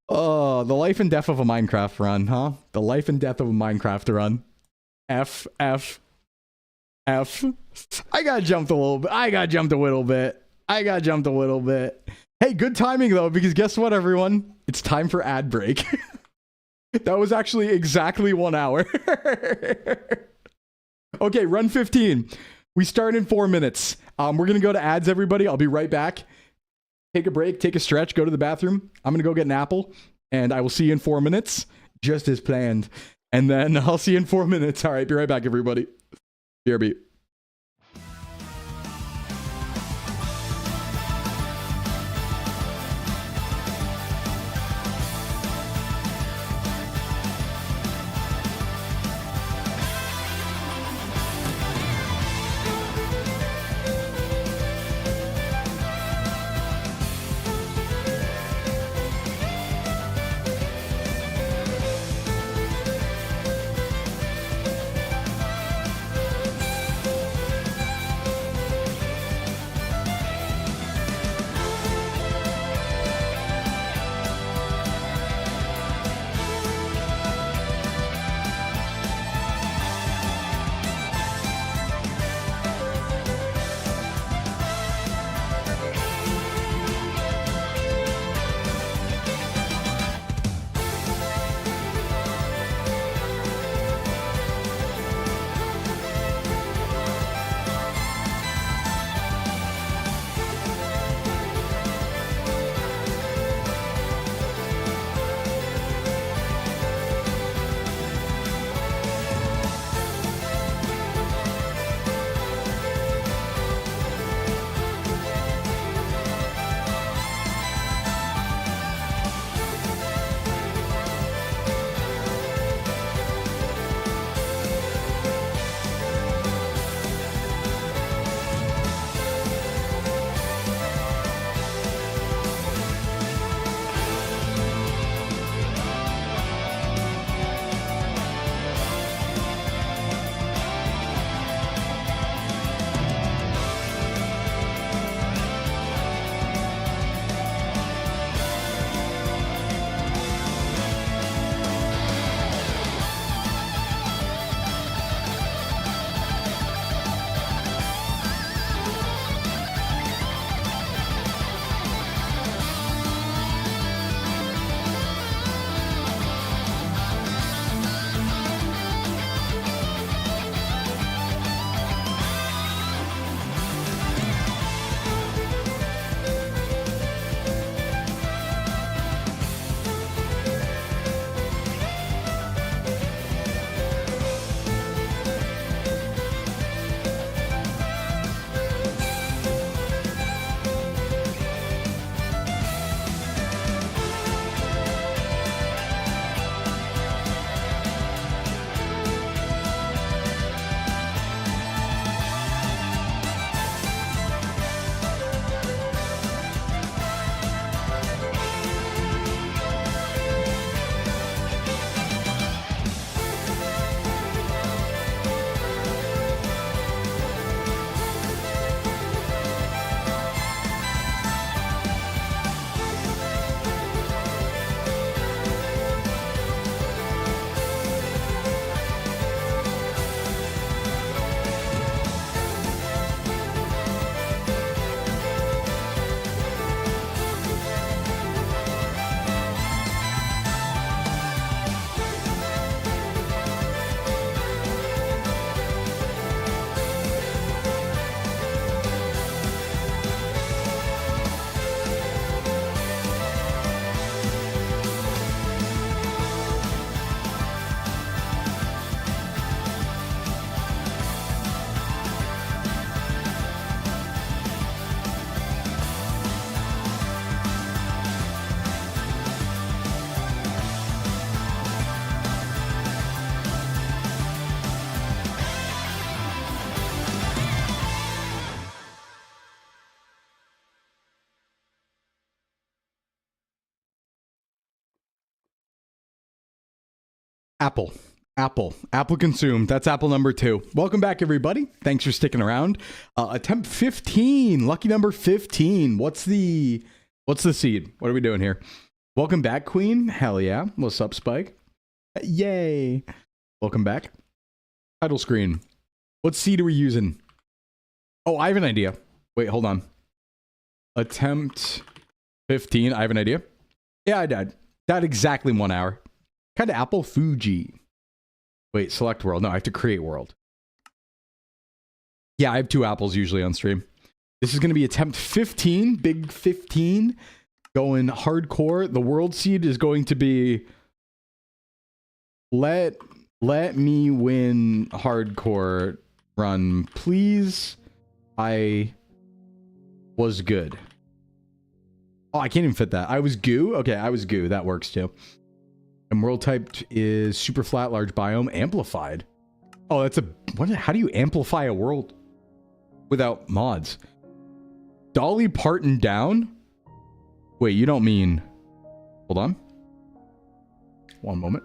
Oh, the life and death of a Minecraft run, huh? The life and death of a Minecraft run. F. I got jumped a little bit. I got jumped a little bit. Hey, good timing, though, because guess what, everyone? It's time for ad break. That was actually exactly 1 hour. Okay, run 15. We start in 4 minutes. We're going to go to ads, everybody. I'll be right back. Take a break, take a stretch, go to the bathroom. I'm going to go get an apple, and I will see you in 4 minutes, just as planned. And then I'll see you in 4 minutes. All right, be right back, everybody. BRB. Apple. Apple consumed. That's apple number 2. Welcome back, everybody. Thanks for sticking around. Attempt 15. Lucky number 15. What's the seed? What are we doing here? Welcome back, Queen. Hell yeah. What's up, Spike? Yay. Welcome back. Title screen. What seed are we using? Oh, I have an idea. Wait, hold on. Attempt 15. I have an idea. Yeah, I died. Died exactly 1 hour. Kind of apple Fuji. Wait, select world. No, I have to create world. Yeah, I have 2 apples usually on stream. This is going to be attempt 15. Big 15. Going hardcore. The world seed is going to be... Let me win hardcore run, please. I was good. Oh, I can't even fit that. I was goo? Okay, I was goo. That works too. And world type is super flat, large biome, amplified. Oh, that's a... What? How do you amplify a world without mods? Dolly Parton down? Wait, you don't mean... Hold on. One moment.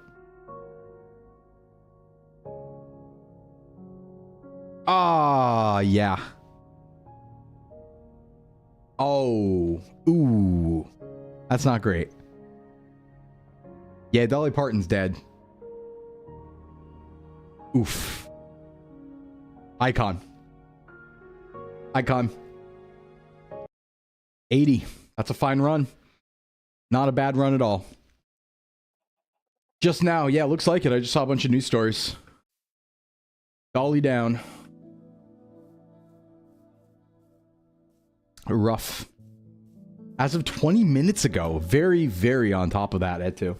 Ah, yeah. Oh. Ooh. That's not great. Yeah, Dolly Parton's dead. Oof. Icon. 80. That's a fine run. Not a bad run at all. Just now. Yeah, looks like it. I just saw a bunch of news stories. Dolly down. Rough. As of 20 minutes ago. Very, very on top of that, Etu.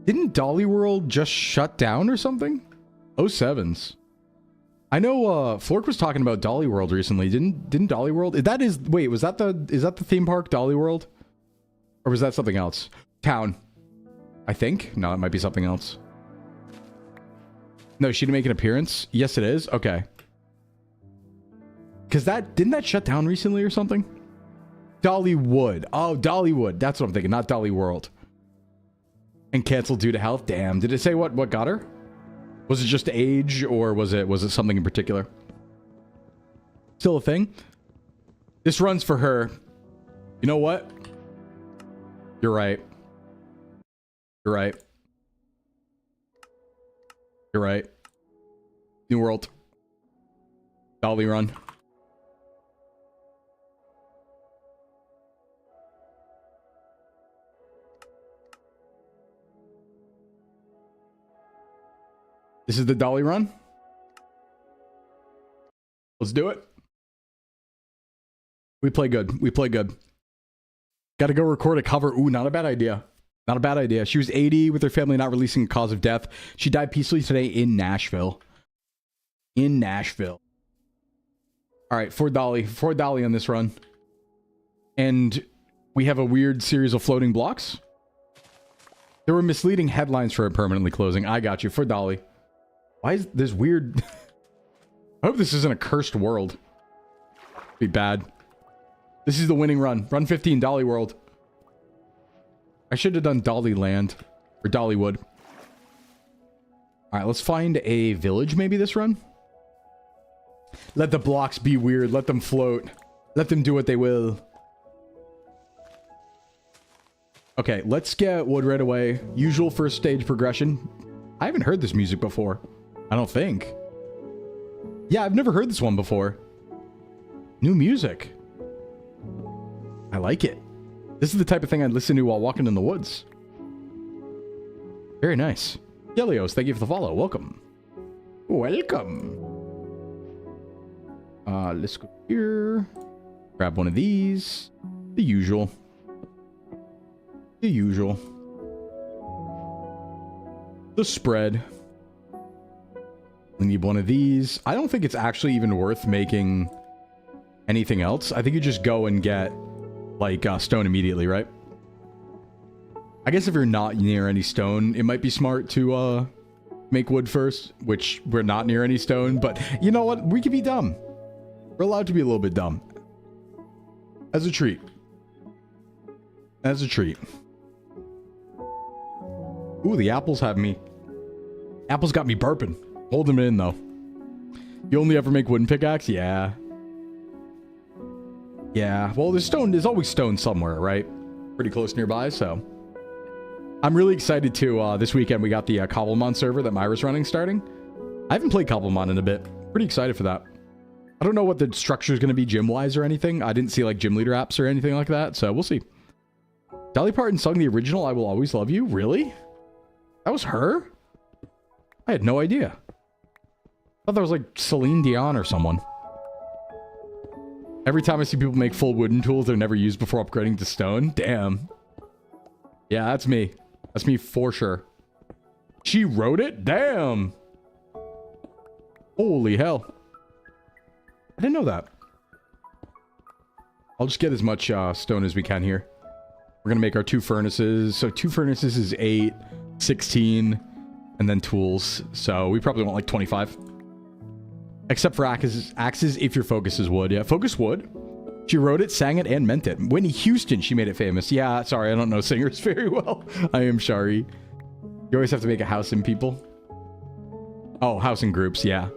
Didn't Dolly World just shut down or something? 07s. I know Flork was talking about Dolly World recently. Didn't Dolly World? Wait, is that the theme park, Dolly World? Or was that something else? Town. I think. No, it might be something else. No, she didn't make an appearance? Yes, it is. Okay. Because didn't that shut down recently or something? Dollywood. Oh, Dollywood. That's what I'm thinking, not Dolly World. And canceled due to health. Damn. Did it say what got her? Was it just age, or was it something in particular? Still a thing? This runs for her. You know what? You're right. You're right. You're right. New World. Dolly run. This is the Dolly run. Let's do it. We play good. We play good. Got to go record a cover. Ooh, not a bad idea. Not a bad idea. She was 80 with her family not releasing a cause of death. She died peacefully today in Nashville. In Nashville. All right, for Dolly on this run. And we have a weird series of floating blocks. There were misleading headlines for it permanently closing. I got you. For Dolly. Why is this weird? I hope this isn't a cursed world. Be bad. This is the winning run. Run 15, Dolly World. I should have done Dolly Land. Or Dollywood. Alright, let's find a village maybe this run. Let the blocks be weird. Let them float. Let them do what they will. Okay, let's get wood right away. Usual first stage progression. I haven't heard this music before. I don't think. Yeah, I've never heard this one before. New music. I like it. This is the type of thing I'd listen to while walking in the woods. Very nice. Yelios, thank you for the follow. Welcome. Welcome. Let's go here. Grab one of these. The usual. The usual. The spread. We need one of these. I don't think it's actually even worth making anything else. I think you just go and get, like, stone immediately, right? I guess if you're not near any stone, it might be smart to make wood first, which we're not near any stone. But you know what? We can be dumb. We're allowed to be a little bit dumb. As a treat. As a treat. Ooh, the apples have me. Apples got me burping. Hold them in, though. You only ever make wooden pickaxe? Yeah. Yeah. Well, there's always stone somewhere, right? Pretty close nearby, so. I'm really excited to, this weekend we got the Cobblemon server that Myra's running starting. I haven't played Cobblemon in a bit. Pretty excited for that. I don't know what the structure is going to be gym-wise or anything. I didn't see, like, gym leader apps or anything like that, so we'll see. Dolly Parton sung the original I Will Always Love You? Really? That was her? I had no idea. I thought that was, like, Celine Dion or someone. Every time I see people make full wooden tools they're never used before upgrading to stone. Damn. Yeah, that's me. That's me for sure. She wrote it? Damn. Holy hell. I didn't know that. I'll just get as much stone as we can here. We're going to make our 2 furnaces. So 2 furnaces is 8, 16, and then tools. So we probably want like 25. Except for axes if your focus is wood. Yeah, focus wood. She wrote it, sang it, and meant it. Whitney Houston, she made it famous. Yeah, sorry, I don't know singers very well. I am sorry. You always have to make a house in people. Oh, house in groups, yeah.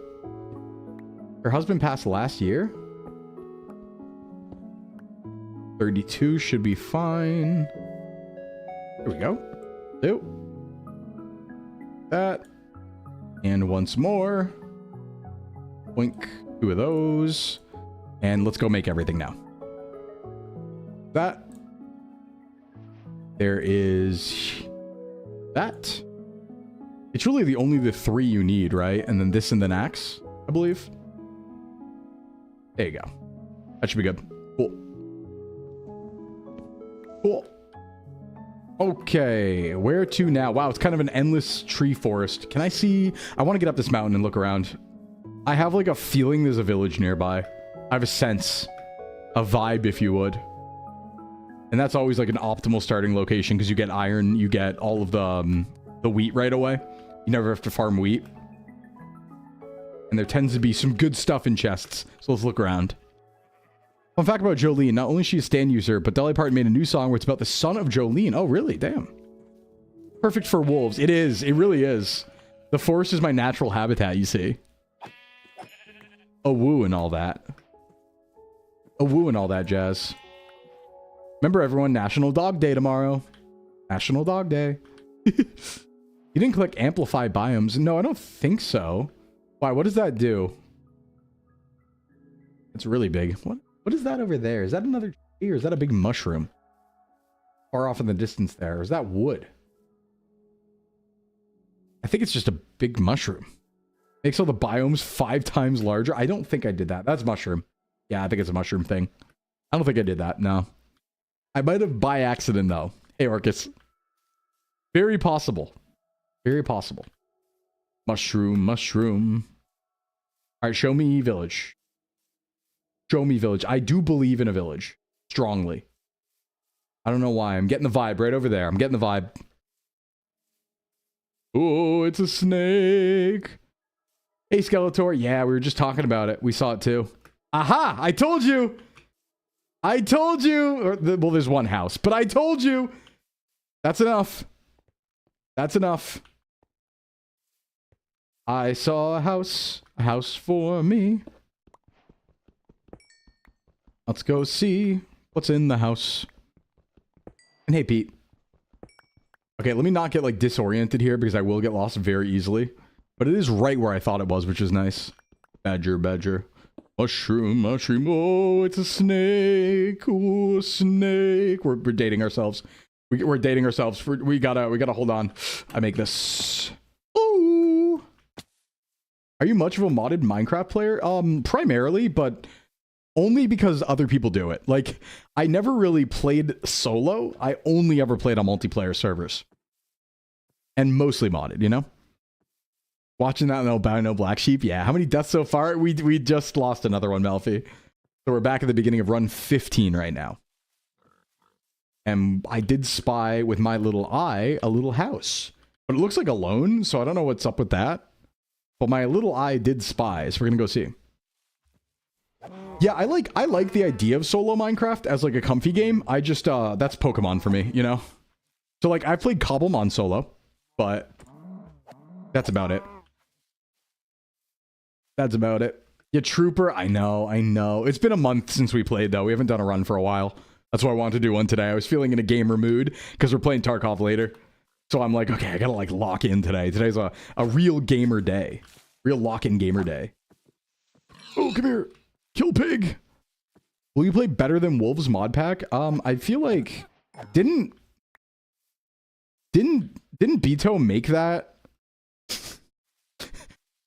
Her husband passed last year. 32 should be fine. There we go. 2. That. And once more. Blink 2 of those. And let's go make everything now. That. There is that. It's really the 3 you need, right? And then this and then axe, I believe. There you go. That should be good. Cool. Cool. Okay, where to now? Wow, it's kind of an endless tree forest. Can I see? I want to get up this mountain and look around. I have like a feeling there's a village nearby. I have a sense. A vibe, if you would. And that's always like an optimal starting location because you get iron, you get all of the wheat right away. You never have to farm wheat. And there tends to be some good stuff in chests. So let's look around. Fun fact about Jolene. Not only is she a Stan user, but Dolly Parton made a new song where it's about the son of Jolene. Oh, really? Damn. Perfect for wolves. It is. It really is. The forest is my natural habitat, you see. A woo and all that. A woo and all that jazz. Remember, everyone, National Dog Day tomorrow. National Dog Day. You didn't click Amplify Biomes. No, I don't think so. Why? What does that do? It's really big. What is that over there? Is that another tree or is that a big mushroom? Far off in the distance there. Or is that wood? I think it's just a big mushroom. Makes all the biomes 5 times larger. I don't think I did that. That's mushroom. Yeah, I think it's a mushroom thing. I don't think I did that. No. I might have by accident, though. Hey, Orcus. Very possible. Very possible. Mushroom, mushroom. All right, show me village. Show me village. I do believe in a village. Strongly. I don't know why. I'm getting the vibe right over there. I'm getting the vibe. Oh, it's a snake. Hey, Skeletor. Yeah, we were just talking about it. We saw it too. Aha! I told you! I told you! Well, there's one house, but I told you! That's enough. That's enough. I saw a house for me. Let's go see what's in the house. And hey, Pete. Okay, let me not get like disoriented here because I will get lost very easily. But it is right where I thought it was, which is nice. Badger, badger. Mushroom, mushroom. Oh, it's a snake. Oh, a snake. We're dating ourselves. We're dating ourselves. We gotta hold on. I make this. Ooh. Are you much of a modded Minecraft player? Primarily, but only because other people do it. Like, I never really played solo. I only ever played on multiplayer servers. And mostly modded, you know? Watching that albino black sheep. Yeah, how many deaths so far? We just lost another one, Melfi. So we're back at the beginning of run 15 right now. And I did spy with my little eye a little house. But it looks like alone, so I don't know what's up with that. But my little eye did spy, so we're gonna go see. Yeah, I like the idea of solo Minecraft as like a comfy game. I just that's Pokemon for me, you know? So like I played Cobblemon solo. but that's about it. That's about it. Yeah, Trooper, I know. It's been a month since we played, though. We haven't done a run for a while. That's why I wanted to do one today. I was feeling in a gamer mood because we're playing Tarkov later. So I'm like, okay, I gotta like lock in today. Today's a real gamer day. Real lock-in gamer day. Oh, come here. Kill pig. Will you play better than Wolves mod pack? I feel like didn't Beto make that?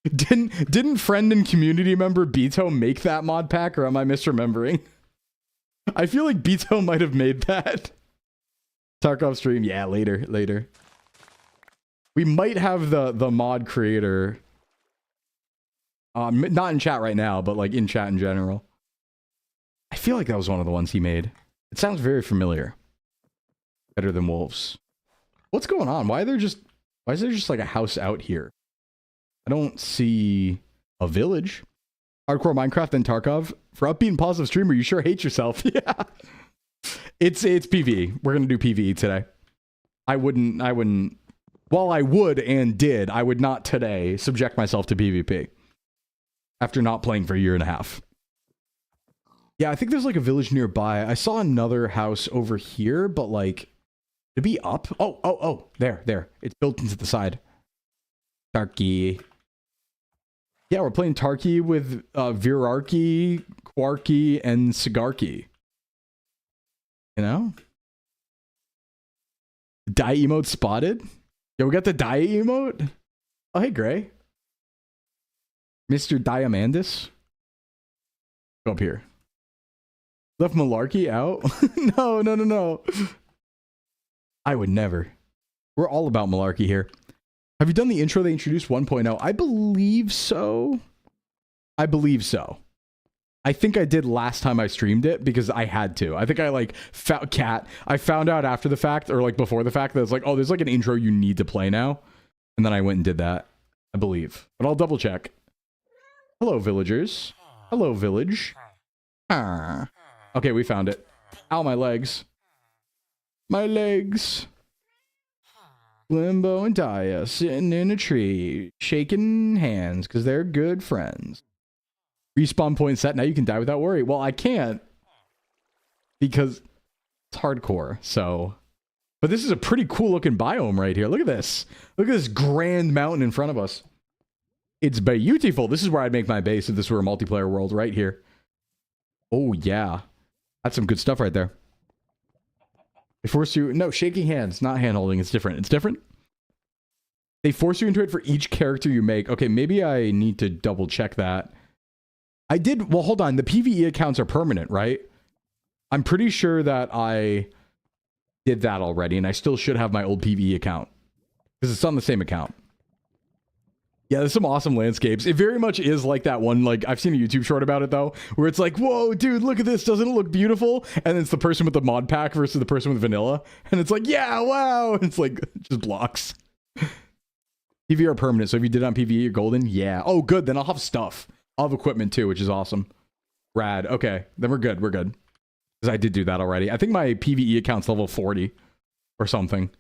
Didn't friend and community member Beto make that mod pack, or am I misremembering? I feel like Beto might have made that. Tarkov stream, yeah, later. We might have the mod creator. Not in chat right now, but like in chat in general. I feel like that was one of the ones he made. It sounds very familiar. Better than Wolves. What's going on? Why is there just like a house out here? I don't see a village. Hardcore Minecraft and Tarkov. For upbeat and positive streamer, you sure hate yourself. Yeah. It's PvE. We're gonna do PvE today. I wouldn't while I would and did, I would not today subject myself to PvP. After not playing for a year and a half. Yeah, I think there's like a village nearby. I saw another house over here, but like to be up. Oh, there. It's built into the side. Tarky. Yeah, we're playing Tarky with Virarchy, Quarky, and Sigarchy. You know? Die emote spotted? Yo, we got the die emote? Oh, hey, Gray. Mr. Diamandis? Go up here. Left Malarkey out? No. I would never. We're all about Malarkey here. Have you done the intro they introduced 1.0? I believe so. I think I did last time I streamed it because I had to. I think I like I found out after the fact or like before the fact that it's like, oh, there's like an intro you need to play now. And then I went and did that, I believe. But I'll double check. Hello, villagers. Hello, village. Okay, we found it. Ow, my legs. My legs. Sclimbo and Daya sitting in a tree, shaking hands because they're good friends. Respawn point set. Now you can die without worry. Well, I can't because it's hardcore. So, but this is a pretty cool looking biome right here. Look at this. Look at this grand mountain in front of us. It's beautiful. This is where I'd make my base if this were a multiplayer world right here. Oh, yeah. That's some good stuff right there. They force you... No, shaking hands, not hand-holding. It's different. It's different. They force you into it for each character you make. Okay, maybe I need to double-check that. I did... Well, hold on. The PvE accounts are permanent, right? I'm pretty sure that I did that already, and I still should have my old PvE account. Because it's on the same account. Yeah, there's some awesome landscapes. It very much is like that one, like, I've seen a YouTube short about it, though, where it's like, whoa, dude, look at this. Doesn't it look beautiful? And it's the person with the mod pack versus the person with vanilla. And it's like, yeah, wow. And it's like, just blocks. PvE are permanent, so if you did it on PvE, you're golden. Yeah. Oh, good. Then I'll have stuff. I'll have equipment, too, which is awesome. Rad. Okay. Then we're good. We're good. Because I did do that already. I think my PvE account's level 40 or something.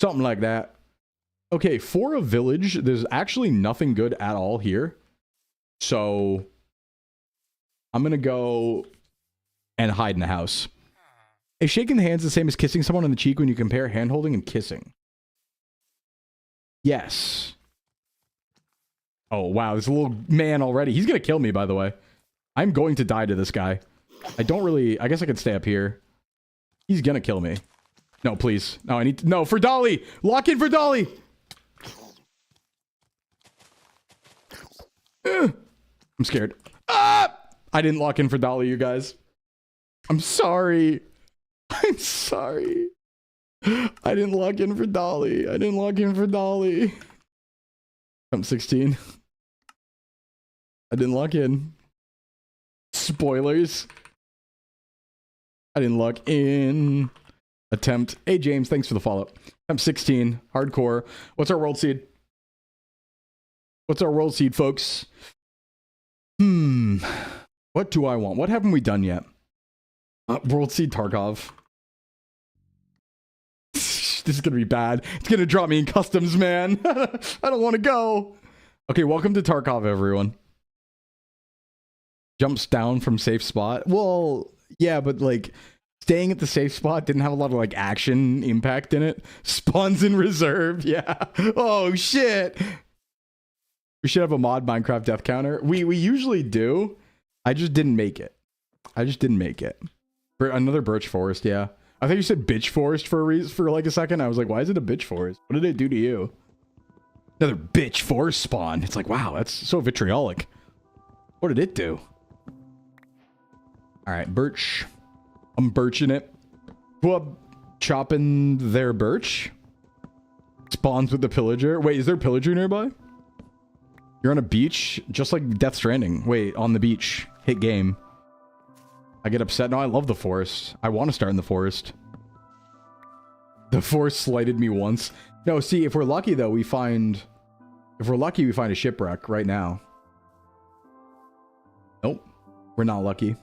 Something like that. Okay, for a village, there's actually nothing good at all here. So I'm going to go and hide in the house. Is shaking the hands the same as kissing someone on the cheek when you compare hand-holding and kissing? Yes. Oh, wow, there's a little man already. He's going to kill me, by the way. I'm going to die to this guy. I don't really... I guess I could stay up here. He's going to kill me. No, please. No, I need to... No, for Dolly! Lock in for Dolly! I'm scared. Ah! I didn't lock in for Dolly, you guys. I'm sorry. I'm sorry. I didn't lock in for Dolly. I didn't lock in for Dolly. I'm 16. I didn't lock in. Spoilers. I didn't lock in. Attempt. Hey, James, thanks for the follow. I'm 16. Hardcore. What's our world seed? What's our world seed, folks? What do I want? What haven't we done yet? World seed Tarkov. gosh, this is gonna be bad. It's gonna drop me in customs, man. I don't want to go. Okay, welcome to Tarkov, everyone. Jumps down from safe spot. Well, yeah, but like staying at the safe spot didn't have a lot of like action impact in it. Spawns in reserve. Yeah. Oh shit. We should have a mod Minecraft death counter. We usually do. I just didn't make it. For another birch forest, yeah. I thought you said bitch forest for like a second. I was like, why is it a bitch forest? What did it do to you? Another bitch forest spawn. It's like, wow, that's so vitriolic. What did it do? All right, birch. I'm birching it. Whoop, chopping their birch. Spawns with the pillager. Wait, is there a pillager nearby? You're on a beach, just like Death Stranding. Wait, on the beach. Hit game. I get upset. No, I love the forest. I want to start in the forest. The forest slighted me once. No, see, if we're lucky though, we find... If we're lucky, we find a shipwreck right now. Nope. We're not lucky.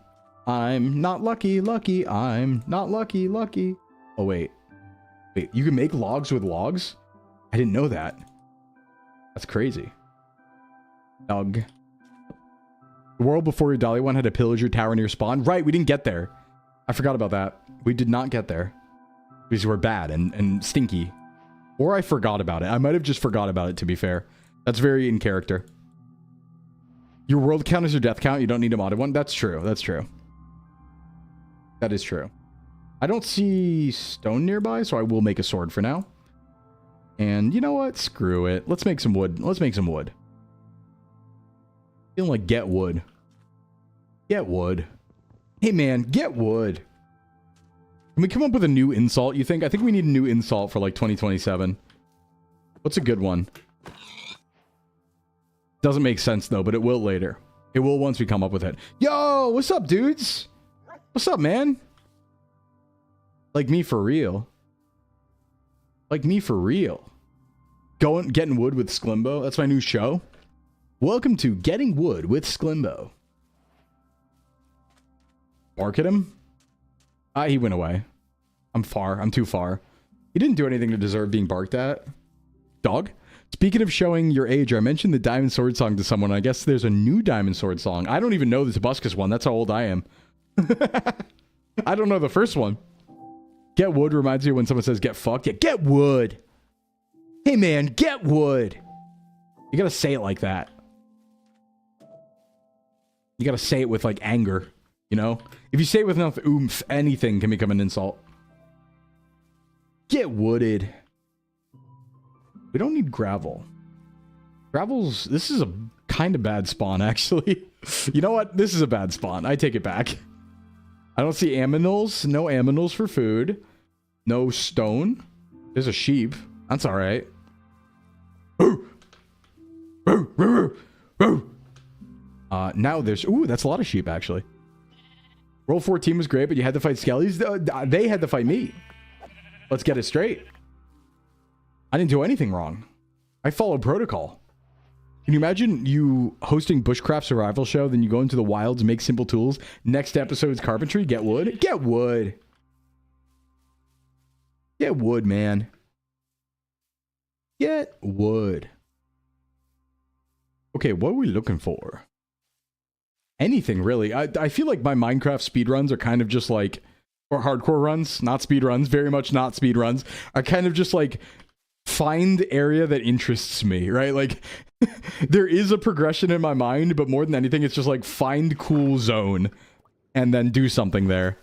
I'm not lucky, lucky. I'm not lucky, lucky. Oh, wait. Wait, you can make logs with logs? I didn't know that. That's crazy. Dog. The world before your Dolly one had a pillager tower near spawn. Right, we didn't get there. I forgot about that. We did not get there. Because we're bad and stinky. Or I forgot about it. I might have just forgot about it, to be fair. That's very in character. Your world count is your death count. You don't need a modded one. That's true. That's true. That is true. I don't see stone nearby, so I will make a sword for now. And you know what? Screw it. Let's make some wood. Let's make some wood. Feeling like get wood. Get wood. Hey man, get wood. Can we come up with a new insult, you think? I think we need a new insult for like 2027. What's a good one? Doesn't make sense though, but it will later. It will once we come up with it. Yo, what's up, dudes? What's up, man? Like me for real. Like me for real. Getting wood with Sclimbo. That's my new show. Welcome to Getting Wood with Sclimbo. Bark at him? He went away. I'm far. I'm too far. He didn't do anything to deserve being barked at. Dog? Speaking of showing your age, I mentioned the Diamond Sword song to someone. I guess there's a new Diamond Sword song. I don't even know the Tobuscus one. That's how old I am. I don't know the first one. Get wood reminds me when someone says get fucked. Yeah, get wood. Hey man, get wood. You gotta say it like that. You gotta say it with like anger, you know? If you say it with enough oomph, anything can become an insult. Get wooded. We don't need gravel. This is a kind of bad spawn, actually. You know what? This is a bad spawn. I take it back. I don't see aminals. No aminals for food. No stone. There's a sheep. That's all right. Now there's... Ooh, that's a lot of sheep, actually. Roll 14 was great, but you had to fight skellies. They had to fight me. Let's get it straight. I didn't do anything wrong. I followed protocol. Can you imagine you hosting bushcraft survival show, then you go into the wilds, make simple tools. Next episode's carpentry. Get wood. Get wood. Get wood, man. Get wood. Okay, what are we looking for? Anything, really. I feel like my Minecraft speedruns are kind of just like... Or hardcore runs, not speedruns, very much not speedruns, are kind of just like... Find area that interests me, right? Like, there is a progression in my mind, but more than anything, it's just like, find cool zone. And then do something there.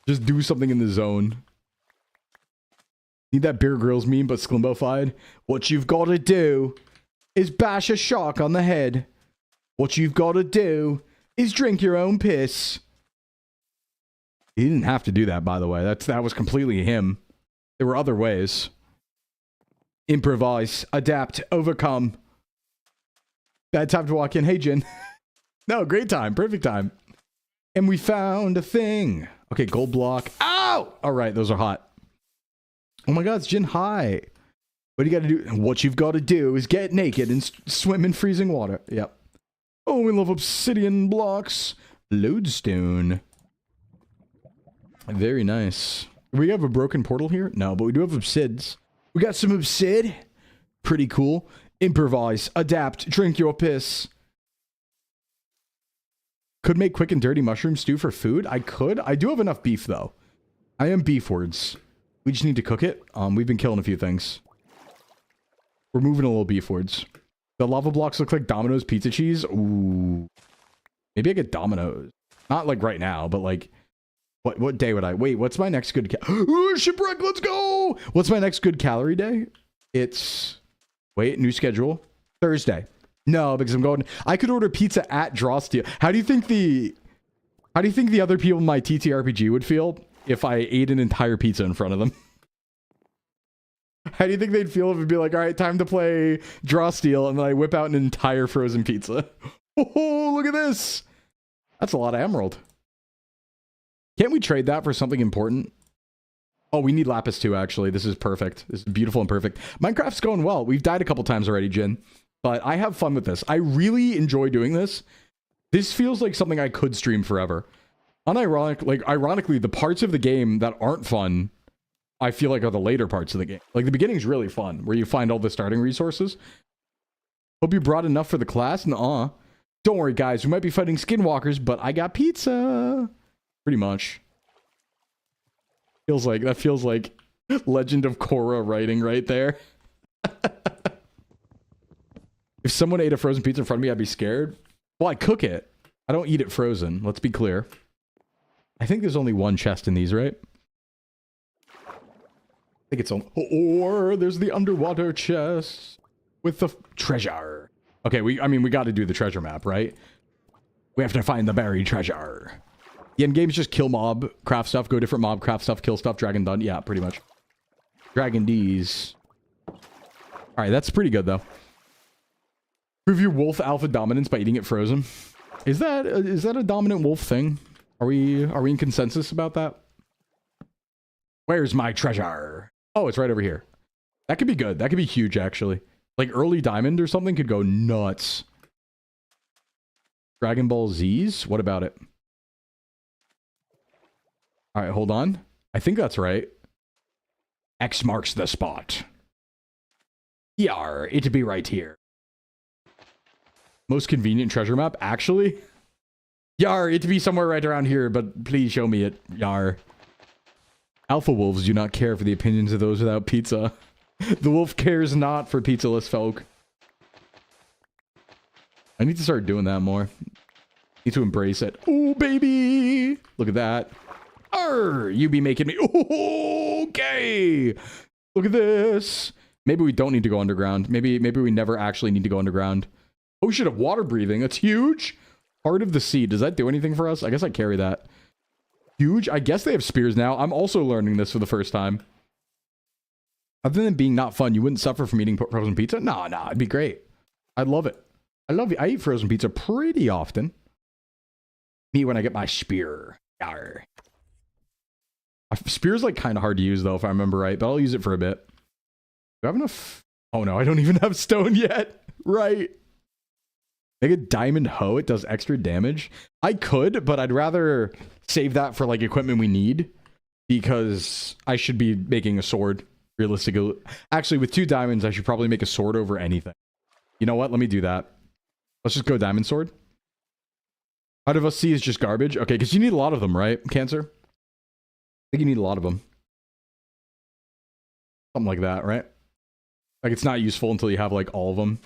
Just do something in the zone. Need that Bear Grylls meme, but Sclimbo-fied. What you've got to do is bash a shark on the head. What you've got to do is drink your own piss. He didn't have to do that, by the way. That was completely him. There were other ways. Improvise, adapt, overcome. Bad time to walk in. Hey, Jin. No, great time. Perfect time. And we found a thing. Okay, gold block. Ow! All right, those are hot. Oh my god, it's Jin. Hi. What do you got to do? What you've got to do is get naked and swim in freezing water. Yep. Oh, we love obsidian blocks. Lodestone. Very nice. We have a broken portal here? No, but we do have obsids. We got some obsid. Pretty cool. Improvise, adapt, drink your piss. Could make quick and dirty mushroom stew for food. I could. I do have enough beef, though. I am beefwards. We just need to cook it. We've been killing a few things. We're moving a little beefwards. The lava blocks look like Domino's pizza cheese. Ooh. Maybe I get Domino's. Not like right now, but like... What day would I... Wait, what's my next good... Ooh, shipwreck, let's go! What's my next good calorie day? It's... Wait, new schedule. Thursday. No, because I'm going... I could order pizza at Drawsteel. How do you think the other people in my TTRPG would feel if I ate an entire pizza in front of them? How do you think they'd feel if it'd be like, all right, time to play Drawsteel, and then I whip out an entire frozen pizza? Oh, look at this! That's a lot of emerald. Can't we trade that for something important? Oh, we need lapis too, actually. This is perfect. This is beautiful and perfect. Minecraft's going well. We've died a couple times already, Jin. But I have fun with this. I really enjoy doing this. This feels like something I could stream forever. Ironically, the parts of the game that aren't fun, I feel like are the later parts of the game. Like, the beginning's really fun, where you find all the starting resources. Hope you brought enough for the class. Nuh-uh. Don't worry, guys. We might be fighting skinwalkers, but I got pizza. Pretty much. That feels like Legend of Korra writing right there. If someone ate a frozen pizza in front of me, I'd be scared. Well, I cook it. I don't eat it frozen. Let's be clear. I think there's only one chest in these, right? I think it's only... Or there's the underwater chest with the treasure. Okay, we got to do the treasure map, right? We have to find the buried treasure. The end game is just kill mob, craft stuff, go different mob, craft stuff, kill stuff, dragon done. Yeah, pretty much. Dragon D's. Alright, that's pretty good, though. Prove your wolf alpha dominance by eating it frozen. Is that a dominant wolf thing? Are we in consensus about that? Where's my treasure? Oh, it's right over here. That could be good. That could be huge, actually. Like, early diamond or something could go nuts. Dragon Ball Z's? What about it? All right, hold on. I think that's right. X marks the spot. Yar, it'd be right here. Most convenient treasure map? Actually? Yar, it'd be somewhere right around here, but please show me it. Yar. Alpha wolves do not care for the opinions of those without pizza. The wolf cares not for pizzaless folk. I need to start doing that more. Need to embrace it. Oh, baby! Look at that. Arr! You be making me... Oh, okay! Look at this! Maybe we don't need to go underground. Maybe we never actually need to go underground. Oh, shit, of water breathing. That's huge! Heart of the Sea. Does that do anything for us? I guess I carry that. Huge. I guess they have spears now. I'm also learning this for the first time. Other than being not fun, you wouldn't suffer from eating frozen pizza? Nah, it'd be great. I'd love it. I love it. I eat frozen pizza pretty often. Me when I get my spear. Yarr. Spear's like kind of hard to use though, if I remember right, but I'll use it for a bit. Do I have enough? Oh no, I don't even have stone yet. Right. Make a diamond hoe. It does extra damage. I could, but I'd rather save that for like equipment we need because I should be making a sword realistically. Actually, with 2 diamonds, I should probably make a sword over anything. You know what? Let me do that. Let's just go diamond sword. Out of us, C is just garbage. Okay, because you need a lot of them, right, Cancer? I think you need a lot of them. Something like that, right? Like, it's not useful until you have, like, all of them.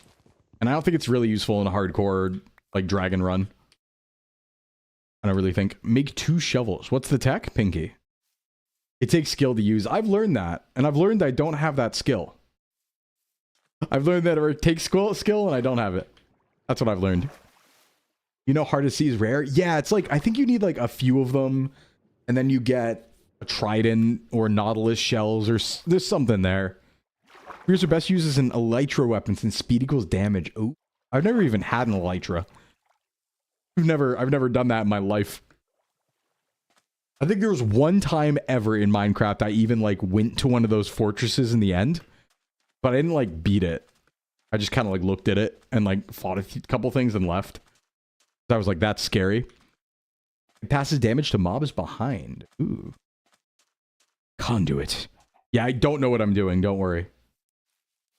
And I don't think it's really useful in a hardcore, like, dragon run. I don't really think. Make 2 shovels. What's the tech? Pinky. It takes skill to use. I've learned that. And I've learned I don't have that skill. I've learned that it takes skill and I don't have it. That's what I've learned. You know, Heart of Sea is rare? Yeah, it's like, I think you need, like, a few of them. And then you get a trident or nautilus shells or there's something there. Spears are best used as an elytra weapon since speed equals damage. Oh, I've never even had an elytra. I've never done that in my life. I think there was one time ever in Minecraft I even like went to one of those fortresses in the end, but I didn't like beat it. I just kind of like looked at it and like fought a couple things and left. I was like, that's scary. It passes damage to mobs behind. Ooh. Conduit. Yeah, I don't know what I'm doing. Don't worry.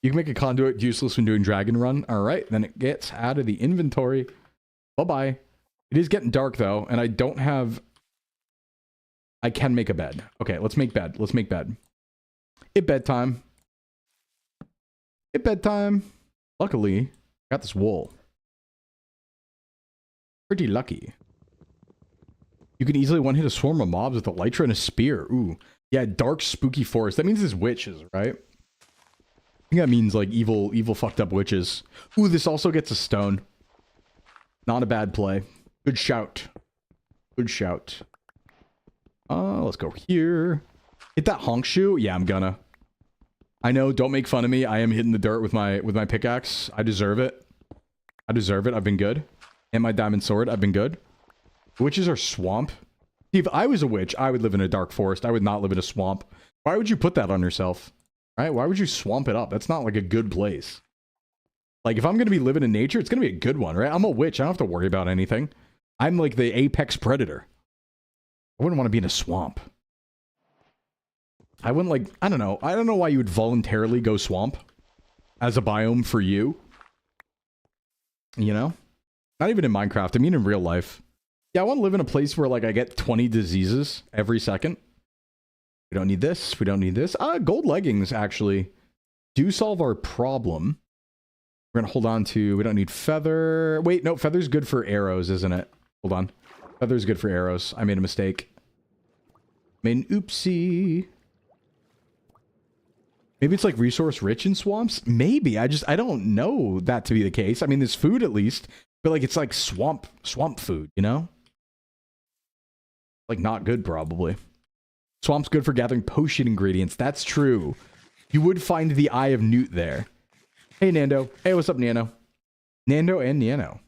You can make a conduit useless when doing Dragon Run. All right, then it gets out of the inventory. Bye-bye. It is getting dark, though, and I don't have... I can make a bed. Okay, let's make bed. Let's make bed. It's bedtime. It's bedtime. Luckily, I got this wool. Pretty lucky. You can easily one-hit a swarm of mobs with a Elytra and a spear. Ooh. Yeah, dark, spooky forest. That means it's witches, right? I think that means, like, evil, fucked up witches. Ooh, this also gets a stone. Not a bad play. Good shout. Good shout. Let's go here. Hit that honk shoe? Yeah, I'm gonna. I know, don't make fun of me. I am hitting the dirt with my pickaxe. I deserve it. I deserve it. I've been good. And my diamond sword. I've been good. Witches are swamp. See, if I was a witch, I would live in a dark forest. I would not live in a swamp. Why would you put that on yourself? Right? Why would you swamp it up? That's not like a good place. Like, if I'm going to be living in nature, it's going to be a good one, right? I'm a witch. I don't have to worry about anything. I'm like the apex predator. I wouldn't want to be in a swamp. I wouldn't like... I don't know. I don't know why you would voluntarily go swamp as a biome for you. You know? Not even in Minecraft. I mean in real life. Yeah, I want to live in a place where, like, I get 20 diseases every second. We don't need this. We don't need this. Gold leggings, actually, do solve our problem. We're going to hold on to... We don't need feather. Wait, no, feather's good for arrows, isn't it? Hold on. Feather's good for arrows. I made a mistake. Made an oopsie. Maybe it's, like, resource rich in swamps? Maybe. I don't know that to be the case. I mean, there's food, at least. But, like, it's, like, swamp food, you know? Like, not good, probably. Swamp's good for gathering potion ingredients. That's true. You would find the Eye of Newt there. Hey, Nando. Hey, what's up, Nano? Nando and Nano.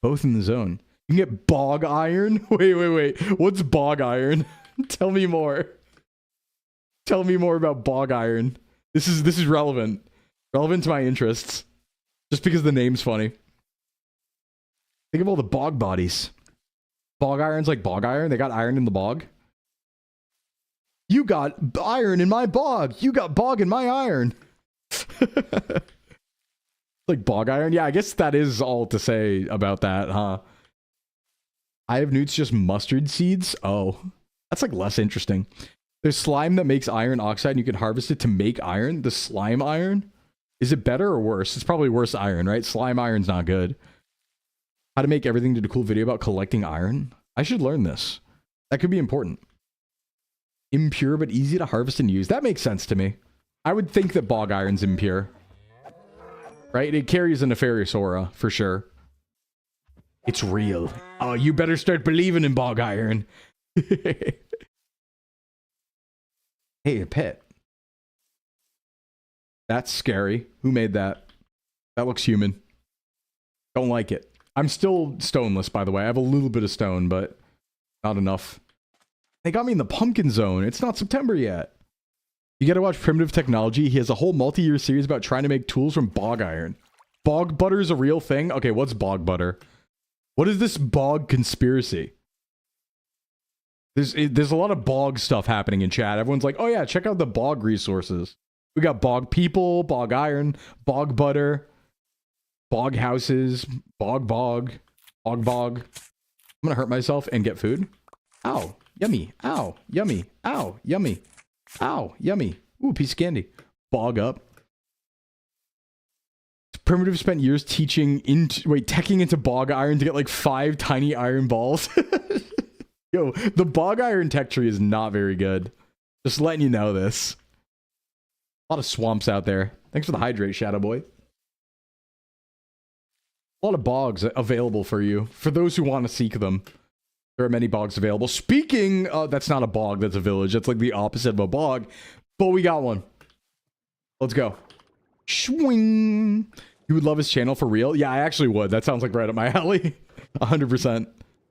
Both in the zone. You can get bog iron? Wait. What's bog iron? Tell me more. Tell me more about bog iron. This is relevant. Relevant to my interests. Just because the name's funny. Think of all the bog bodies. Bog iron's like bog iron. They got iron in the bog. You got iron in my bog. You got bog in my iron. Like bog iron. Yeah, I guess that is all to say about that, huh? Eye of Newt's just mustard seeds? Oh, that's like less interesting. There's slime that makes iron oxide and you can harvest it to make iron. The slime iron? Is it better or worse? It's probably worse iron, right? Slime iron's not good. How to make everything, did a cool video about collecting iron. I should learn this. That could be important. Impure but easy to harvest and use. That makes sense to me. I would think that bog iron's impure. Right? It carries a nefarious aura, for sure. It's real. Oh, you better start believing in bog iron. Hey, a pet. That's scary. Who made that? That looks human. Don't like it. I'm still stoneless, by the way. I have a little bit of stone, but not enough. They got me in the pumpkin zone. It's not September yet. You gotta watch Primitive Technology. He has a whole multi-year series about trying to make tools from bog iron. Bog butter is a real thing? Okay, what's bog butter? What is this bog conspiracy? There's a lot of bog stuff happening in chat. Everyone's like, oh yeah, check out the bog resources. We got bog people, bog iron, bog butter, bog houses, bog. I'm gonna hurt myself and get food. Ow, yummy. Ow, yummy. Ow, yummy. Ow, yummy. Ooh, piece of candy. Bog up. Primitive spent years teching into bog iron to get like 5 tiny iron balls. Yo, the bog iron tech tree is not very good. Just letting you know this. A lot of swamps out there. Thanks for the hydrate, Shadow Boy. A lot of bogs available for you. For those who want to seek them. There are many bogs available. Speaking, that's not a bog, that's a village. That's like the opposite of a bog. But we got one. Let's go. Swing. You would love his channel for real? Yeah, I actually would. That sounds like right up my alley. 100%.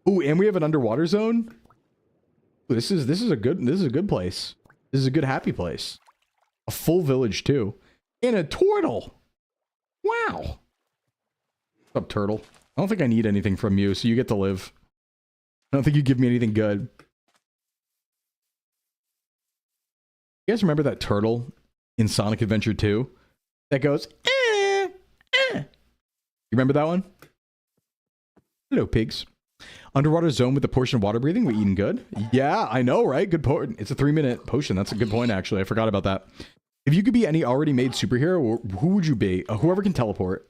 Ooh, and we have an underwater zone. Ooh, this is a good place. This is a good happy place. A full village too. And a turtle. Wow. What's up, turtle? I don't think I need anything from you, so you get to live. I don't think you give me anything good. You guys remember that turtle in Sonic Adventure 2 that goes, eh, eh? You remember that one? Hello, pigs. Underwater zone with a portion of water breathing. We eating good? Yeah, I know, right? Good point. It's a 3-minute potion. That's a good point, actually. I forgot about that. If you could be any already made superhero, who would you be? Whoever can teleport.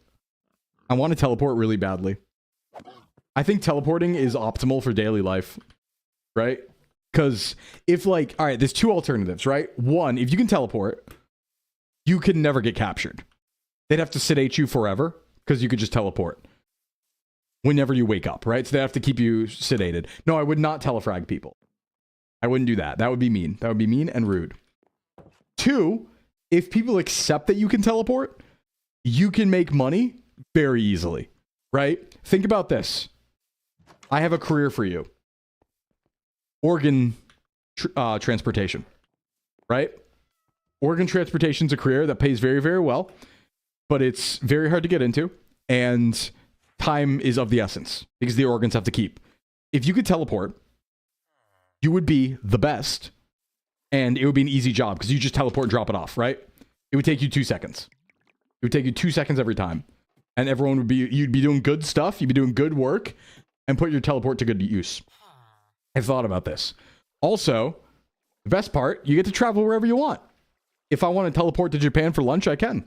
I want to teleport really badly. I think teleporting is optimal for daily life, right? Because if like, all right, there's two alternatives, right? One, if you can teleport, you can never get captured. They'd have to sedate you forever because you could just teleport whenever you wake up, right? So they have to keep you sedated. No, I would not telefrag people. I wouldn't do that. That would be mean. That would be mean and rude. Two, if people accept that you can teleport, you can make money very easily, right? Think about this. I have a career for you. Organ transportation, right? Organ transportation is a career that pays very, very well, but it's very hard to get into, and time is of the essence because the organs have to keep. If you could teleport, you would be the best, and it would be an easy job because you just teleport and drop it off, right? It would take you 2 seconds. It would take you 2 seconds every time, and everyone would be, you'd be doing good stuff, you'd be doing good work, and put your teleport to good use. I thought about this. Also, the best part, you get to travel wherever you want. If I want to teleport to Japan for lunch, I can.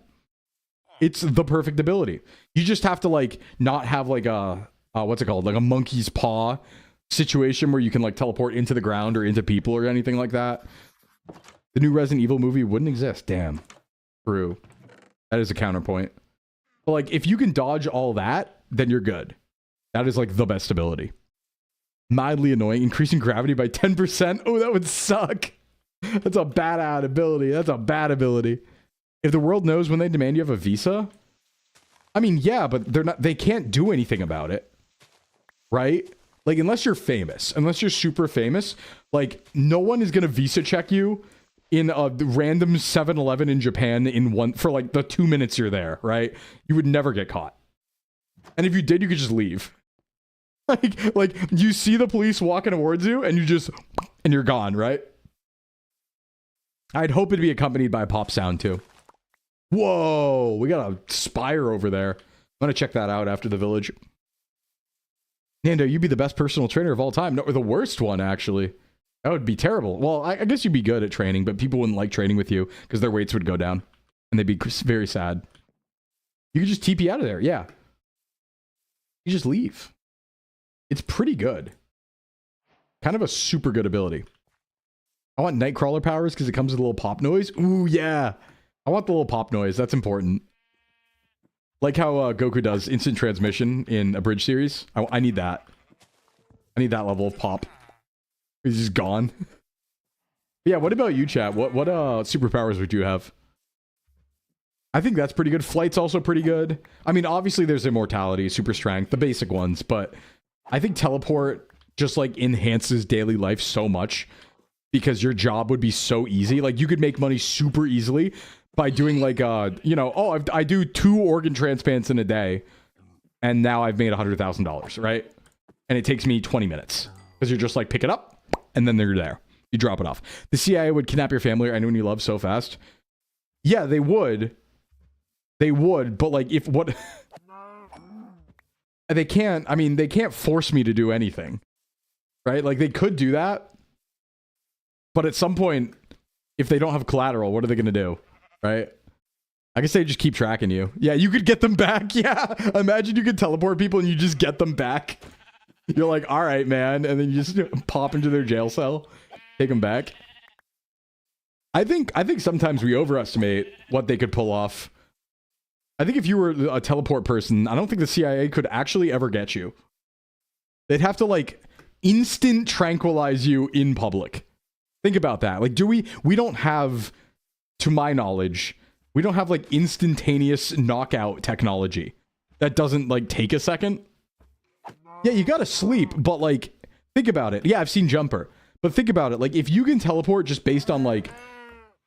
It's the perfect ability. You just have to like not have like a what's it called? Like a monkey's paw situation where you can like teleport into the ground or into people or anything like that. The new Resident Evil movie wouldn't exist. Damn. True. That is a counterpoint. But like if you can dodge all that, then you're good. That is like the best ability. Mildly annoying. Increasing gravity by 10%. Oh, that would suck. That's a bad ability. That's a bad ability. If the world knows when they demand you have a visa, I mean, yeah, but they can't do anything about it. Right? Like, unless you're famous, unless you're super famous, like, no one is going to visa check you in a random 7-Eleven in Japan for like the 2 minutes you're there, right? You would never get caught. And if you did, you could just leave. Like you see the police walking towards you and you're gone, right? I'd hope it'd be accompanied by a pop sound too. Whoa, we got a spire over there. I'm gonna check that out after the village. Nando, you'd be the best personal trainer of all time. No, or the worst one, actually. That would be terrible. Well, I guess you'd be good at training, but people wouldn't like training with you because their weights would go down and they'd be very sad. You could just TP out of there, yeah. You just leave. It's pretty good. Kind of a super good ability. I want Nightcrawler powers because it comes with a little pop noise. Ooh, yeah. I want the little pop noise. That's important. Like how Goku does instant transmission in a bridge series. I need that. I need that level of pop. He's just gone. Yeah, what about you, chat? What superpowers would you have? I think that's pretty good. Flight's also pretty good. I mean, obviously there's immortality, super strength, the basic ones, but I think teleport just like enhances daily life so much because your job would be so easy. Like you could make money super easily by doing like you know, oh, I do 2 organ transplants in a day and now I've made $100,000, right? And it takes me 20 minutes because you're just like pick it up and then they're there. You drop it off. The CIA would kidnap your family or anyone you love so fast. Yeah, they would. They would, but like if what they can't, I mean, they can't force me to do anything, right? Like they could do that, but at some point, if they don't have collateral, what are they going to do, right? I guess they just keep tracking you. Yeah, you could get them back. Yeah, imagine you could teleport people and you just get them back. You're like, all right, man, and then you just pop into their jail cell, take them back. I think sometimes we overestimate what they could pull off. I think if you were a teleport person, I don't think the CIA could actually ever get you. They'd have to like instant tranquilize you in public. Think about that. Like, we don't have, to my knowledge, we don't have like instantaneous knockout technology that doesn't like take a second. Yeah, you gotta sleep, but like, think about it. Yeah, I've seen Jumper, but think about it. Like, if you can teleport just based on like,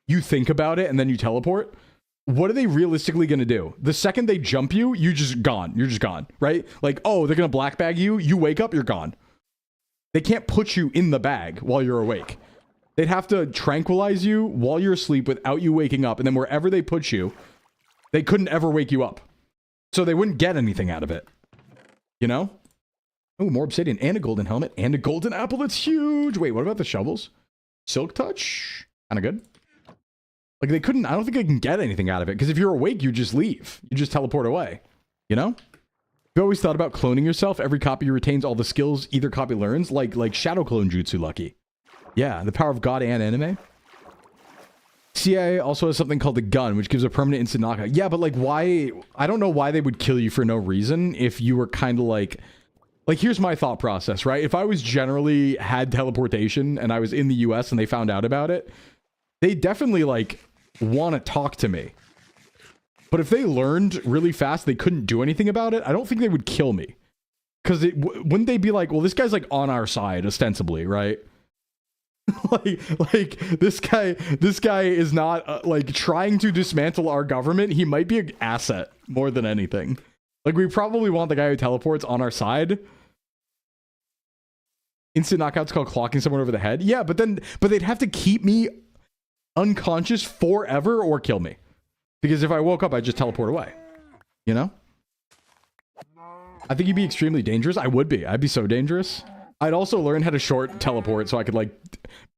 you think about it and then you teleport, what are they realistically going to do? The second they jump you, you're just gone. You're just gone, right? Like, oh, they're going to black bag you. You wake up, you're gone. They can't put you in the bag while you're awake. They'd have to tranquilize you while you're asleep without you waking up. And then wherever they put you, they couldn't ever wake you up. So they wouldn't get anything out of it. You know? Oh, more obsidian and a golden helmet and a golden apple. That's huge. Wait, what about the shovels? Silk touch? Kind of good. Like they couldn't, I don't think they can get anything out of it. Because if you're awake, you just leave. You just teleport away. You know? You always thought about cloning yourself. Every copy retains all the skills either copy learns. Like shadow clone jutsu, Lucky. Yeah, the power of God and anime. CIA also has something called the gun, which gives a permanent instant knockout. Yeah, but like why? I don't know why they would kill you for no reason if you were kind of like here's my thought process, right? If I was generally had teleportation and I was in the US and they found out about it, they definitely like want to talk to me. But if they learned really fast they couldn't do anything about it, I don't think they would kill me. Because wouldn't they be like, well, this guy's like on our side ostensibly, right? like this guy is not like trying to dismantle our government. He might be an asset more than anything. Like we probably want the guy who teleports on our side. Instant knockouts called clocking someone over the head. Yeah, but they'd have to keep me unconscious forever or kill me. Because if I woke up, I'd just teleport away. You know? I think you'd be extremely dangerous. I would be. I'd be so dangerous. I'd also learn how to short teleport so I could like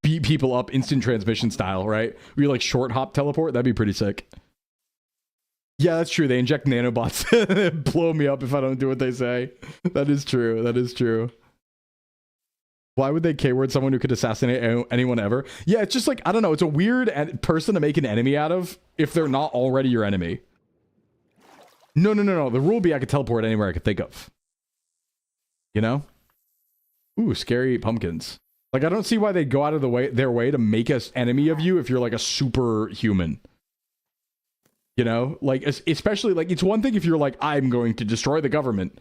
beat people up instant transmission style, right? We like short hop teleport. That'd be pretty sick. Yeah, that's true. They inject nanobots and blow me up if I don't do what they say. That is true. That is true. Why would they K-word someone who could assassinate anyone ever? Yeah, it's just like, I don't know. It's a weird person to make an enemy out of if they're not already your enemy. No. The rule would be I could teleport anywhere I could think of. You know? Ooh, scary pumpkins. Like, I don't see why they'd go out of their way to make us enemy of you if you're like a superhuman. You know? Like, especially, like, it's one thing if you're like, I'm going to destroy the government.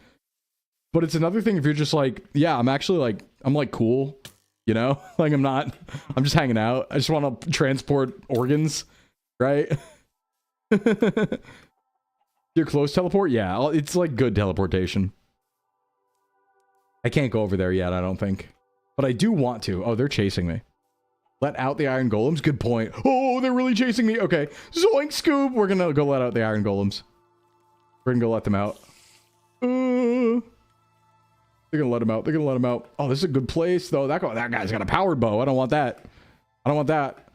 But it's another thing if you're just like, yeah, I'm actually like, I'm like cool. You know? Like, I'm just hanging out. I just want to transport organs. Right? Your close teleport? Yeah, it's like good teleportation. I can't go over there yet, I don't think. But I do want to. Oh, they're chasing me. Let out the iron golems? Good point. Oh, they're really chasing me. Okay. Zoink, Scoob. We're gonna go let out the iron golems. We're gonna go let them out. They're gonna let them out. They're gonna let them out. Oh, this is a good place, though. That guy's got a powered bow. I don't want that. I don't want that.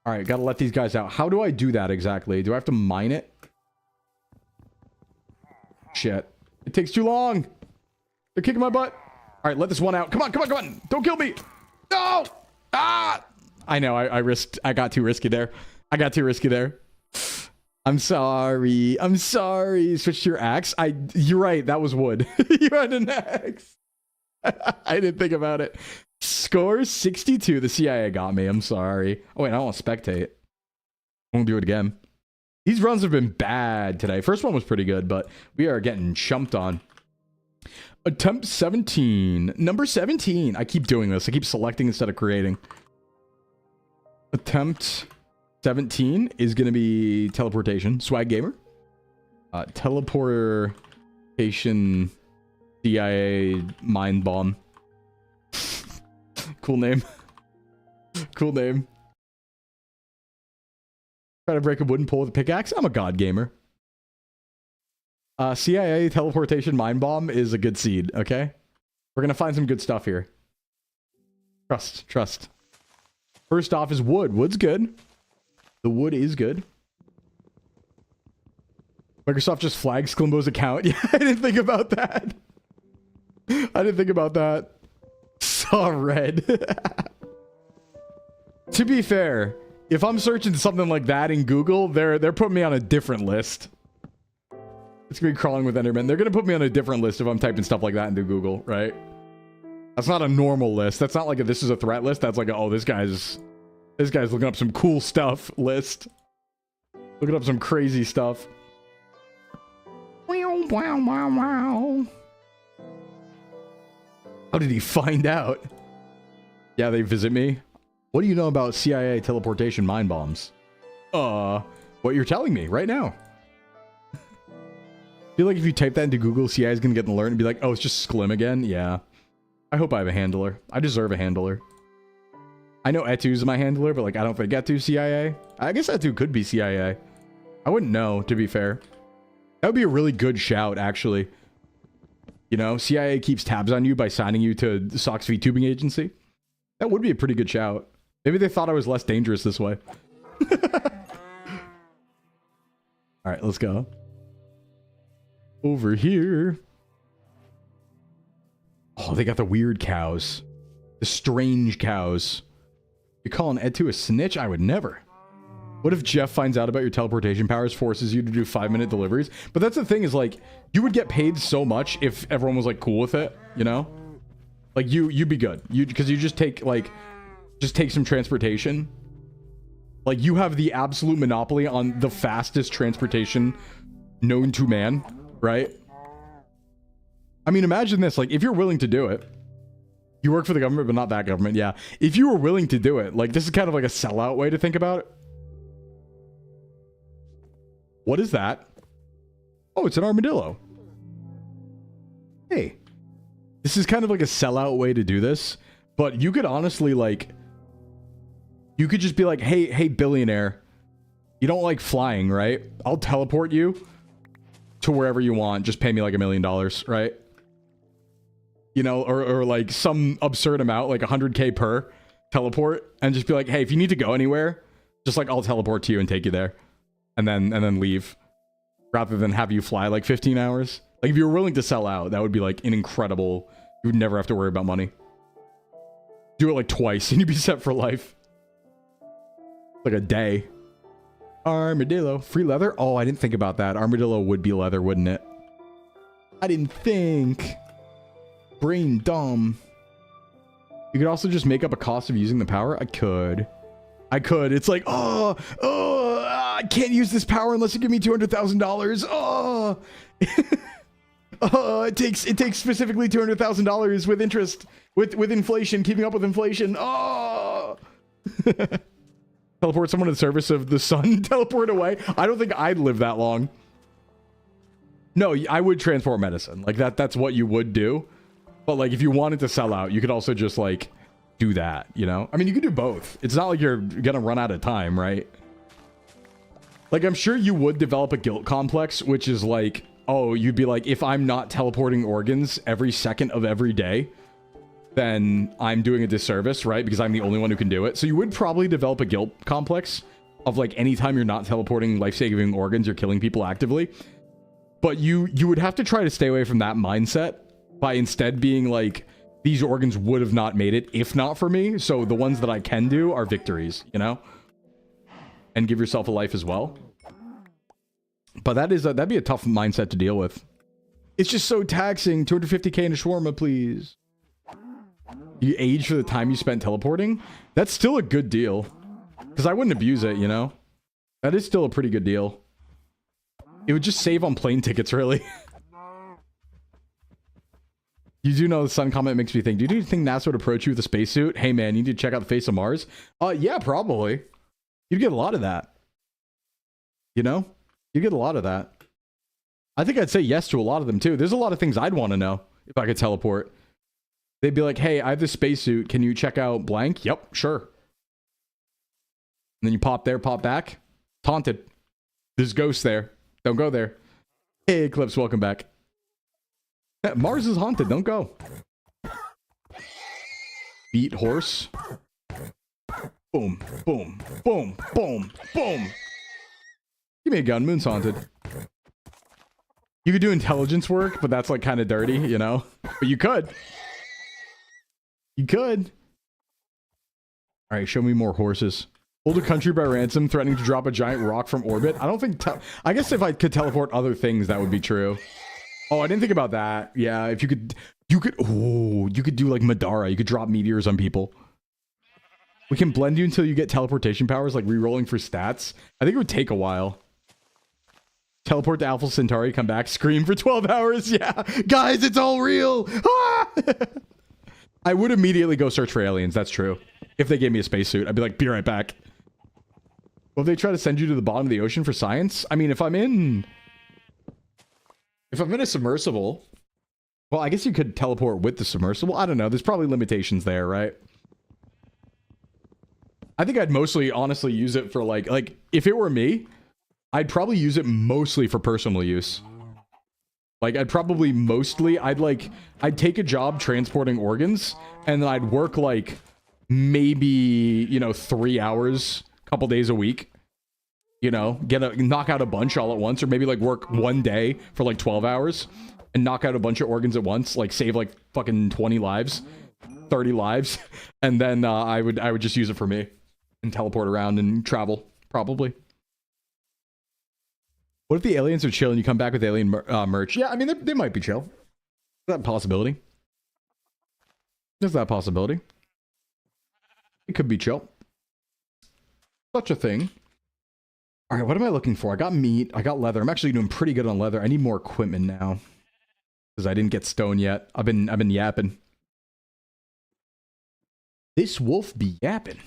All right, gotta let these guys out. How do I do that exactly? Do I have to mine it? Shit. It takes too long. They're kicking my butt. All right, let this one out. Come on. Don't kill me. No. Ah. I know. I got too risky there. I'm sorry. Switch to your axe. You're right. That was wood. You had an axe. I didn't think about it. Score 62. The CIA got me. I'm sorry. Oh, wait. I don't want to spectate. I won't do it again. These runs have been bad today. First one was pretty good, but we are getting chumped on. Attempt 17. Number 17. I keep doing this. I keep selecting instead of creating. Attempt 17 is going to be teleportation. Swag Gamer. Teleportation CIA mind bomb. Cool name. Cool name. Try to break a wooden pole with a pickaxe. I'm a god gamer. CIA teleportation mind bomb is a good seed, okay? We're gonna find some good stuff here. Trust. First off is wood. Wood's good. The wood is good. Microsoft just flagged Sclimbo's account. Yeah, I didn't think about that. Saw red. To be fair, if I'm searching something like that in Google, they're putting me on a different list. It's gonna be crawling with Endermen. They're gonna put me on a different list if I'm typing stuff like that into Google, right? That's not a normal list. That's not like this is a threat list. That's like oh, this guy's looking up some cool stuff list. Looking up some crazy stuff. Wow. How did he find out? Yeah, they visit me. What do you know about CIA teleportation mind bombs? What you're telling me right now. I feel like if you type that into Google, CIA is going to get an alert and be like, oh, it's just Sclim again. Yeah. I hope I have a handler. I deserve a handler. I know Etu's my handler, but like I don't think Etu's CIA. I guess Etu could be CIA. I wouldn't know, to be fair. That would be a really good shout, actually. You know, CIA keeps tabs on you by signing you to the Sox VTubing agency. That would be a pretty good shout. Maybe they thought I was less dangerous this way. All right, let's go. Over here. Oh, they got the weird cows. The strange cows. You're calling Etu a snitch? I would never. What if Jeff finds out about your teleportation powers, forces you to do 5-minute deliveries? But that's the thing is, like, you would get paid so much if everyone was, like, cool with it, you know? Like, you'd be good. Because you just take, like, some transportation. Like, you have the absolute monopoly on the fastest transportation known to man, right? I mean, imagine this. Like, if you're willing to do it, you work for the government, but not that government, yeah. If you were willing to do it, like, this is kind of like a sellout way to think about it. What is that? Oh, it's an armadillo. Hey. This is kind of like a sellout way to do this, but you could honestly, like, you could just be like, hey, billionaire, you don't like flying, right? I'll teleport you to wherever you want. Just pay me like $1 million, right? You know, or like some absurd amount, like 100K per teleport, and just be like, hey, if you need to go anywhere, just like I'll teleport to you and take you there, and then leave, rather than have you fly like 15 hours. Like, if you were willing to sell out, that would be like an incredible. You would never have to worry about money. Do it like twice, and you'd be set for life. Like a day. Armadillo, free leather. Oh, I didn't think about that. Armadillo would be leather, wouldn't it? I didn't think. Brain dumb. You could also just make up a cost of using the power. I could. It's like, I can't use this power unless you give me $200,000. Oh, it takes specifically $200,000 with interest, with inflation, keeping up with inflation. Oh, teleport someone to the service of the sun. Teleport away. I don't think I'd live that long. No, I would transport medicine. Like that's what you would do. But like, if you wanted to sell out, you could also just like do that, you know? I mean, you could do both. It's not like you're gonna run out of time, right? Like, I'm sure you would develop a guilt complex, which is like, oh, you'd be like, if I'm not teleporting organs every second of every day, then I'm doing a disservice, right? Because I'm the only one who can do it. So you would probably develop a guilt complex of like, anytime you're not teleporting life-saving organs, you're killing people actively. But you would have to try to stay away from that mindset by instead being like, these organs would have not made it if not for me. So the ones that I can do are victories, you know? And give yourself a life as well. But that'd be a tough mindset to deal with. It's just so taxing. 250K in a shawarma, please. You age for the time you spent teleporting? That's still a good deal. Because I wouldn't abuse it, you know? That is still a pretty good deal. It would just save on plane tickets, really. You do know the sun comment makes me think, do you think NASA would approach you with a spacesuit? Hey man, you need to check out the face of Mars? Yeah, probably. You'd get a lot of that. You know? You get a lot of that. I think I'd say yes to a lot of them too. There's a lot of things I'd want to know if I could teleport. They'd be like, hey, I have this spacesuit. Can you check out blank? Yep, sure. And then you pop there, pop back. Taunted. There's ghosts there. Don't go there. Hey, Eclipse, welcome back. Mars is haunted. Don't go. Beat horse. Boom, boom, boom, boom, boom. Give me a gun. Moon's haunted. You could do intelligence work, but that's like kind of dirty, you know? But you could. You could. All right, show me more horses. Hold a country by ransom, threatening to drop a giant rock from orbit. I don't think... I guess if I could teleport other things, that would be true. Oh, I didn't think about that. Yeah, if you could... Oh, you could do like Madara. You could drop meteors on people. We can blend you until you get teleportation powers, like re-rolling for stats. I think it would take a while. Teleport to Alpha Centauri, come back, scream for 12 hours. Yeah, guys, it's all real. Ah! I would immediately go search for aliens. That's true. If they gave me a spacesuit, I'd be like, be right back. Well, if they try to send you to the bottom of the ocean for science, I mean, if I'm in a submersible, well, I guess you could teleport with the submersible. I don't know. There's probably limitations there, right? I think I'd mostly honestly use it for like if it were me, I'd probably use it mostly for personal use. Like I'd take a job transporting organs and then I'd work like maybe, you know, 3 hours, a couple days a week. You know, knock out a bunch all at once, or maybe like work one day for like 12 hours and knock out a bunch of organs at once, like save like fucking 20 lives, 30 lives, and then I would just use it for me and teleport around and travel, probably. What if the aliens are chill and you come back with alien merch? Yeah, I mean, they might be chill. Is that a possibility? Is that a possibility? It could be chill. Such a thing. All right, what am I looking for? I got meat. I got leather. I'm actually doing pretty good on leather. I need more equipment now because I didn't get stone yet. I've been yapping. This wolf be yapping.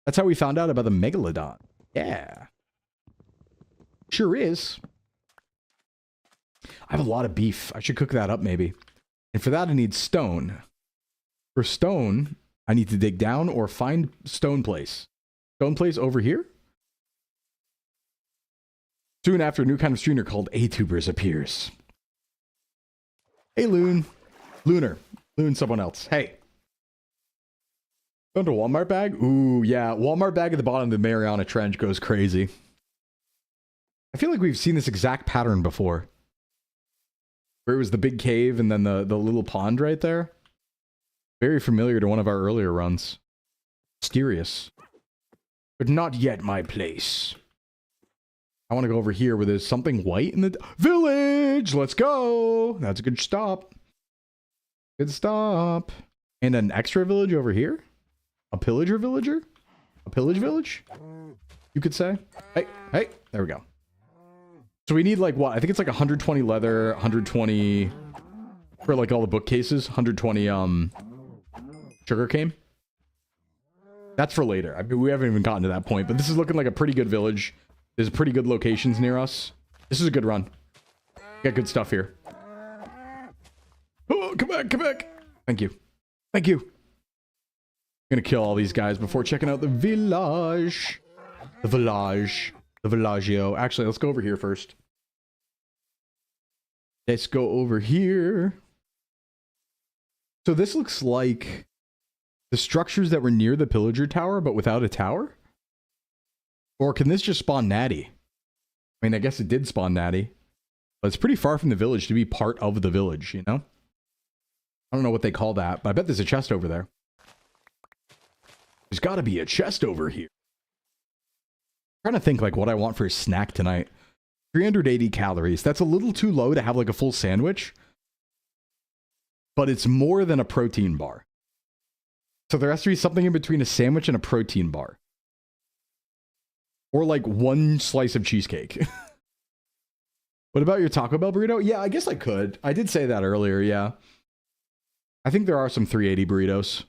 That's how we found out about the megalodon. Yeah. Sure is. I have a lot of beef. I should cook that up maybe. And for that, I need stone. For stone, I need to dig down or find stone place. Stone place over here? Soon after, a new kind of streamer called VTubers appears. Hey, Loon. Lunar. Loon, someone else. Hey. Going to Walmart bag? Ooh, yeah. Walmart bag at the bottom of the Mariana Trench goes crazy. I feel like we've seen this exact pattern before. Where it was the big cave and then the little pond right there. Very familiar to one of our earlier runs. Mysterious. But not yet my place. I want to go over here where there's something white in the village. Let's go. That's a good stop. Good stop. And an extra village over here? A pillager villager? A pillage village? You could say. Hey, hey, there we go. So we need like what? I think it's like 120 leather, 120 for like all the bookcases, 120 sugarcane. That's for later. I mean, we haven't even gotten to that point, but this is looking like a pretty good village. There's pretty good locations near us. This is a good run. Got good stuff here. Oh, come back, come back. Thank you. Thank you. I'm gonna kill all these guys before checking out the village. The village. The villaggio. Actually, let's go over here first. Let's go over here. So this looks like the structures that were near the pillager tower, but without a tower? Or can this just spawn natty? I mean, I guess it did spawn natty. But it's pretty far from the village to be part of the village, you know? I don't know what they call that, but I bet there's a chest over there. There's got to be a chest over here. I'm trying to think like what I want for a snack tonight. 380 calories. That's a little too low to have like a full sandwich. But it's more than a protein bar. So there has to be something in between a sandwich and a protein bar. Or like one slice of cheesecake. What about your Taco Bell burrito? Yeah, I guess I could. I did say that earlier, yeah. I think there are some 380 burritos.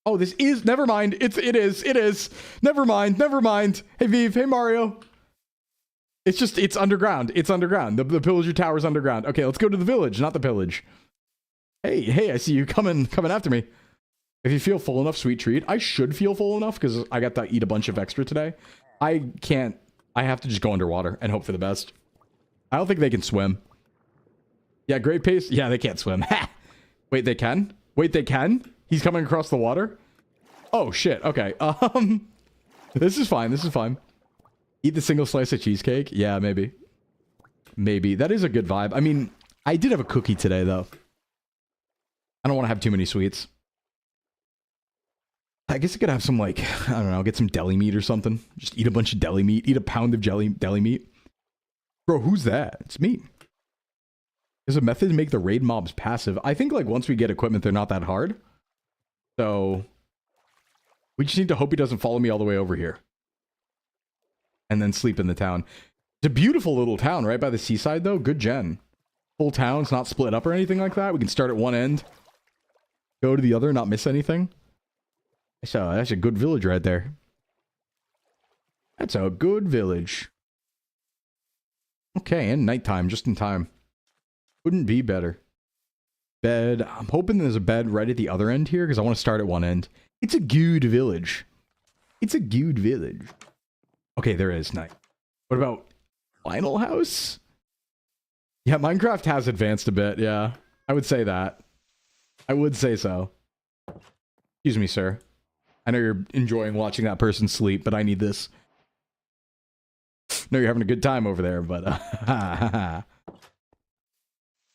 Oh, this is... Never mind. It is. Never mind. Hey, Vive. Hey, Mario. It's underground. It's underground. The pillager tower's underground. Okay, let's go to the village, not the pillage. Hey, I see you coming after me. If you feel full enough, sweet treat. I should feel full enough because I got to eat a bunch of extra today. I can't. I have to just go underwater and hope for the best. I don't think they can swim. Yeah, great pace. Yeah, they can't swim. Wait, they can? Wait, they can? He's coming across the water? Oh, shit. Okay. This is fine. This is fine. Eat the single slice of cheesecake? Yeah, maybe. Maybe. That is a good vibe. I mean, I did have a cookie today, though. I don't want to have too many sweets. I guess I could have some, like, I don't know, get some deli meat or something. Just eat a bunch of deli meat. Eat a pound of deli meat. Bro, who's that? It's me. There's a method to make the raid mobs passive. I think, like, once we get equipment, they're not that hard. So, we just need to hope he doesn't follow me all the way over here. And then sleep in the town. It's a beautiful little town right by the seaside, though. Good gen. Full town. It's not split up or anything like that. We can start at one end. Go to the other, not miss anything. So that's a good village right there. That's a good village. Okay, and nighttime, just in time. Couldn't be better. Bed. I'm hoping there's a bed right at the other end here, because I want to start at one end. It's a good village. It's a good village. Okay, there is. Nice. What about Final House? Yeah, Minecraft has advanced a bit. Yeah, I would say that. I would say so. Excuse me, sir. I know you're enjoying watching that person sleep, but I need this. No, you're having a good time over there, but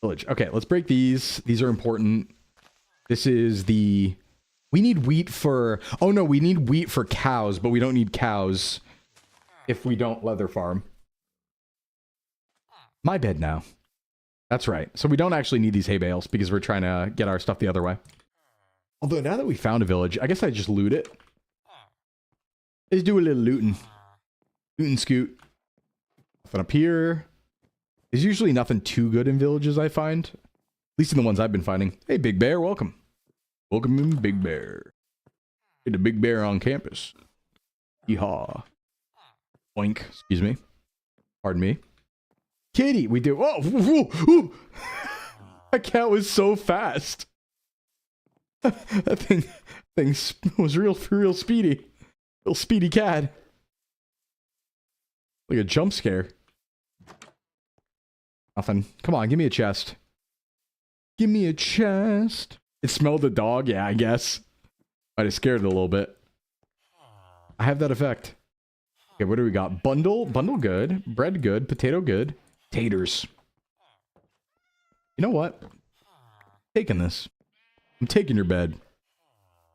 village. Okay, let's break these. These are important. This is the... We need wheat for... Oh no, we need wheat for cows, but we don't need cows if we don't leather farm. My bed now. That's right. So we don't actually need these hay bales because we're trying to get our stuff the other way. Although now that we found a village, I guess I just loot it. Let's do a little looting. Loot and scoot. Nothing up here. There's usually nothing too good in villages, I find. At least in the ones I've been finding. Hey, Big Bear, welcome. Welcome in, Big Bear. Hey, the Big Bear on campus. Yeehaw. Oink, excuse me. Pardon me. Kitty, we do. Oh, whoa, whoa. That cat was so fast. That thing was real speedy. Real speedy cat. Like a jump scare. Nothing. Come on, give me a chest. Give me a chest. It smelled the dog? Yeah, I guess. Might have scared it a little bit. I have that effect. Okay, what do we got? Bundle? Bundle good. Bread good. Potato good. Taters. You know what? Taking this. I'm taking your bed.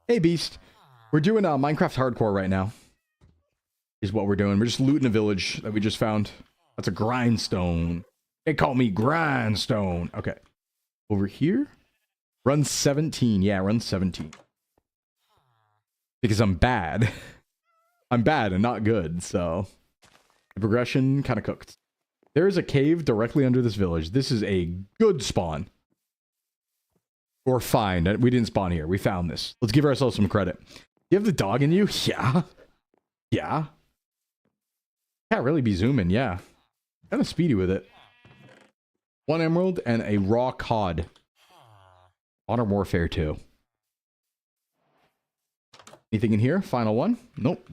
Hey, Beast. We're doing Minecraft Hardcore right now. Is what we're doing. We're just looting a village that we just found. That's a grindstone. They call me grindstone. Okay. Over here. Run 17. Yeah, run 17. Because I'm bad. I'm bad and not good, so... The progression kind of cooked. There is a cave directly under this village. This is a good spawn. Or find. We didn't spawn here. We found this. Let's give ourselves some credit. You have the dog in you? Yeah. Yeah. Can't really be zooming, yeah. Kind of speedy with it. 1 emerald and a raw cod. Modern Warfare 2. Anything in here? Final one? Nope.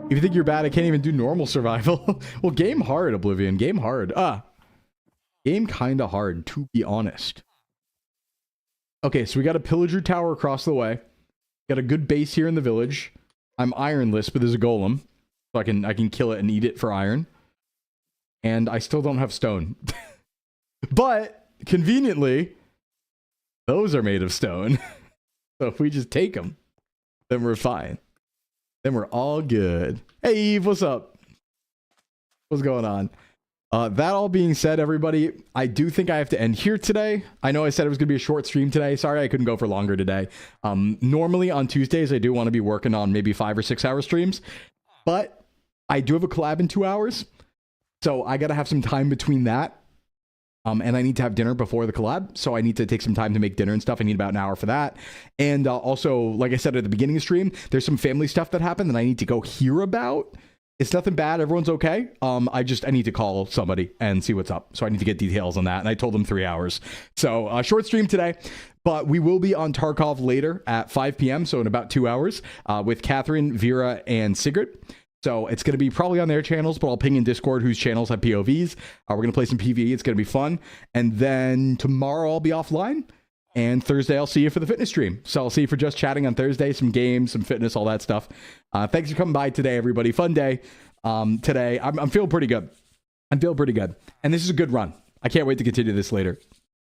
If you think you're bad, I can't even do normal survival. Well, game hard, Oblivion. Game hard. Game kinda hard, to be honest. Okay, so we got a pillager tower across the way. Got a good base here in the village. I'm ironless, but there's a golem. So I can kill it and eat it for iron. And I still don't have stone. But, conveniently, those are made of stone. So if we just take them, then we're fine. Then we're all good. Hey, Eve, what's up? What's going on? That all being said, everybody, I do think I have to end here today. I know I said it was going to be a short stream today. Sorry I couldn't go for longer today. Normally on Tuesdays, I do want to be working on maybe 5 or 6 hour streams. But I do have a collab in 2 hours. So I got to have some time between that. And I need to have dinner before the collab. So I need to take some time to make dinner and stuff. I need about an hour for that. And also, like I said at the beginning of the stream, there's some family stuff that happened that I need to go hear about. It's nothing bad. Everyone's okay. I need to call somebody and see what's up. So I need to get details on that. And I told them 3 hours. So short stream today. But we will be on Tarkov later at 5 p.m. So in about 2 hours with Catherine, Vera, and Sigrid. So it's going to be probably on their channels, but I'll ping in Discord whose channels have POVs. We're going to play some PvE. It's going to be fun. And then tomorrow I'll be offline. And Thursday I'll see you for the fitness stream. So I'll see you for just chatting on Thursday. Some games, some fitness, all that stuff. Thanks for coming by today, everybody. Fun day today. I'm feeling pretty good. I'm feeling pretty good. And this is a good run. I can't wait to continue this later.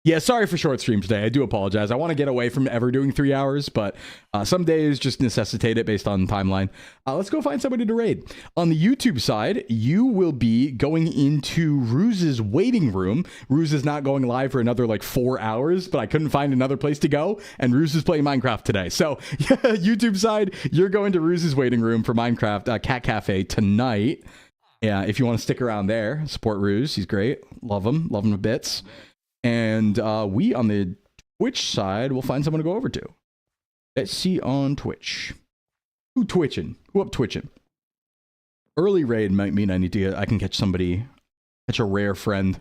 Yeah, sorry for short stream today. I do apologize. I want to get away from ever doing 3 hours, but some days just necessitate it based on timeline. Let's go find somebody to raid. On the YouTube side, you will be going into Ruse's waiting room. Ruse is not going live for another like 4 hours, but I couldn't find another place to go, and Ruse is playing Minecraft today. So, yeah, YouTube side, you're going to Ruse's waiting room for Minecraft Cat Cafe tonight. Yeah, if you want to stick around there, support Ruse. He's great. Love him to bits. And we on the Twitch side will find someone to go over to. Let's see on Twitch. Who twitching? Who up twitching? Early raid might mean I can catch somebody, catch a rare friend.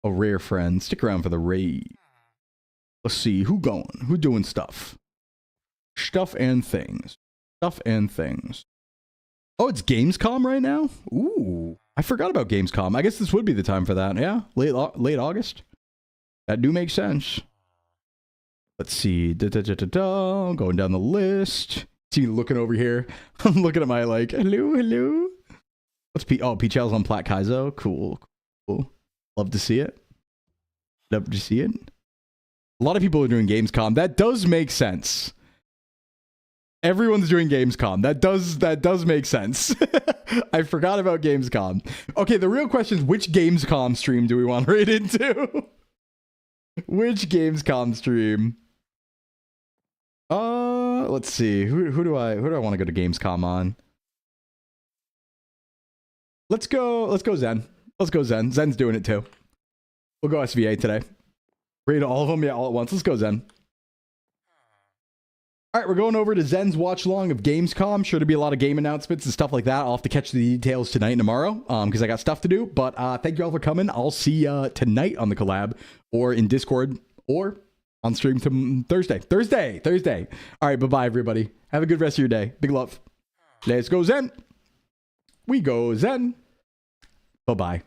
A rare friend. Stick around for the raid. Let's see who going, who doing stuff. Stuff and things. Stuff and things. Oh, it's Gamescom right now? Ooh. I forgot about Gamescom. I guess this would be the time for that. Yeah, late August. That do make sense. Let's see. Going down the list. See, looking over here. I'm looking at my like, hello. What's Peachel's on Plat Kaizo. Cool. Love to see it. A lot of people are doing Gamescom. That does make sense. Everyone's doing Gamescom. That does make sense. I forgot about Gamescom. Okay, the real question is, which Gamescom stream do we want to raid into? Which Gamescom stream? Let's see. Who do I want to go to Gamescom on? Let's go Zen. Let's go Zen. Zen's doing it too. We'll go SVA today. Raid all of them, yeah, all at once. Let's go Zen. All right, we're going over to Zen's watch long of Gamescom. Sure to be a lot of game announcements and stuff like that. I'll have to catch the details tonight and tomorrow because I got stuff to do. But thank you all for coming. I'll see you tonight on the collab or in Discord or on stream to Thursday. All right, bye-bye, everybody. Have a good rest of your day. Big love. Let's go Zen. We go Zen. Bye-bye.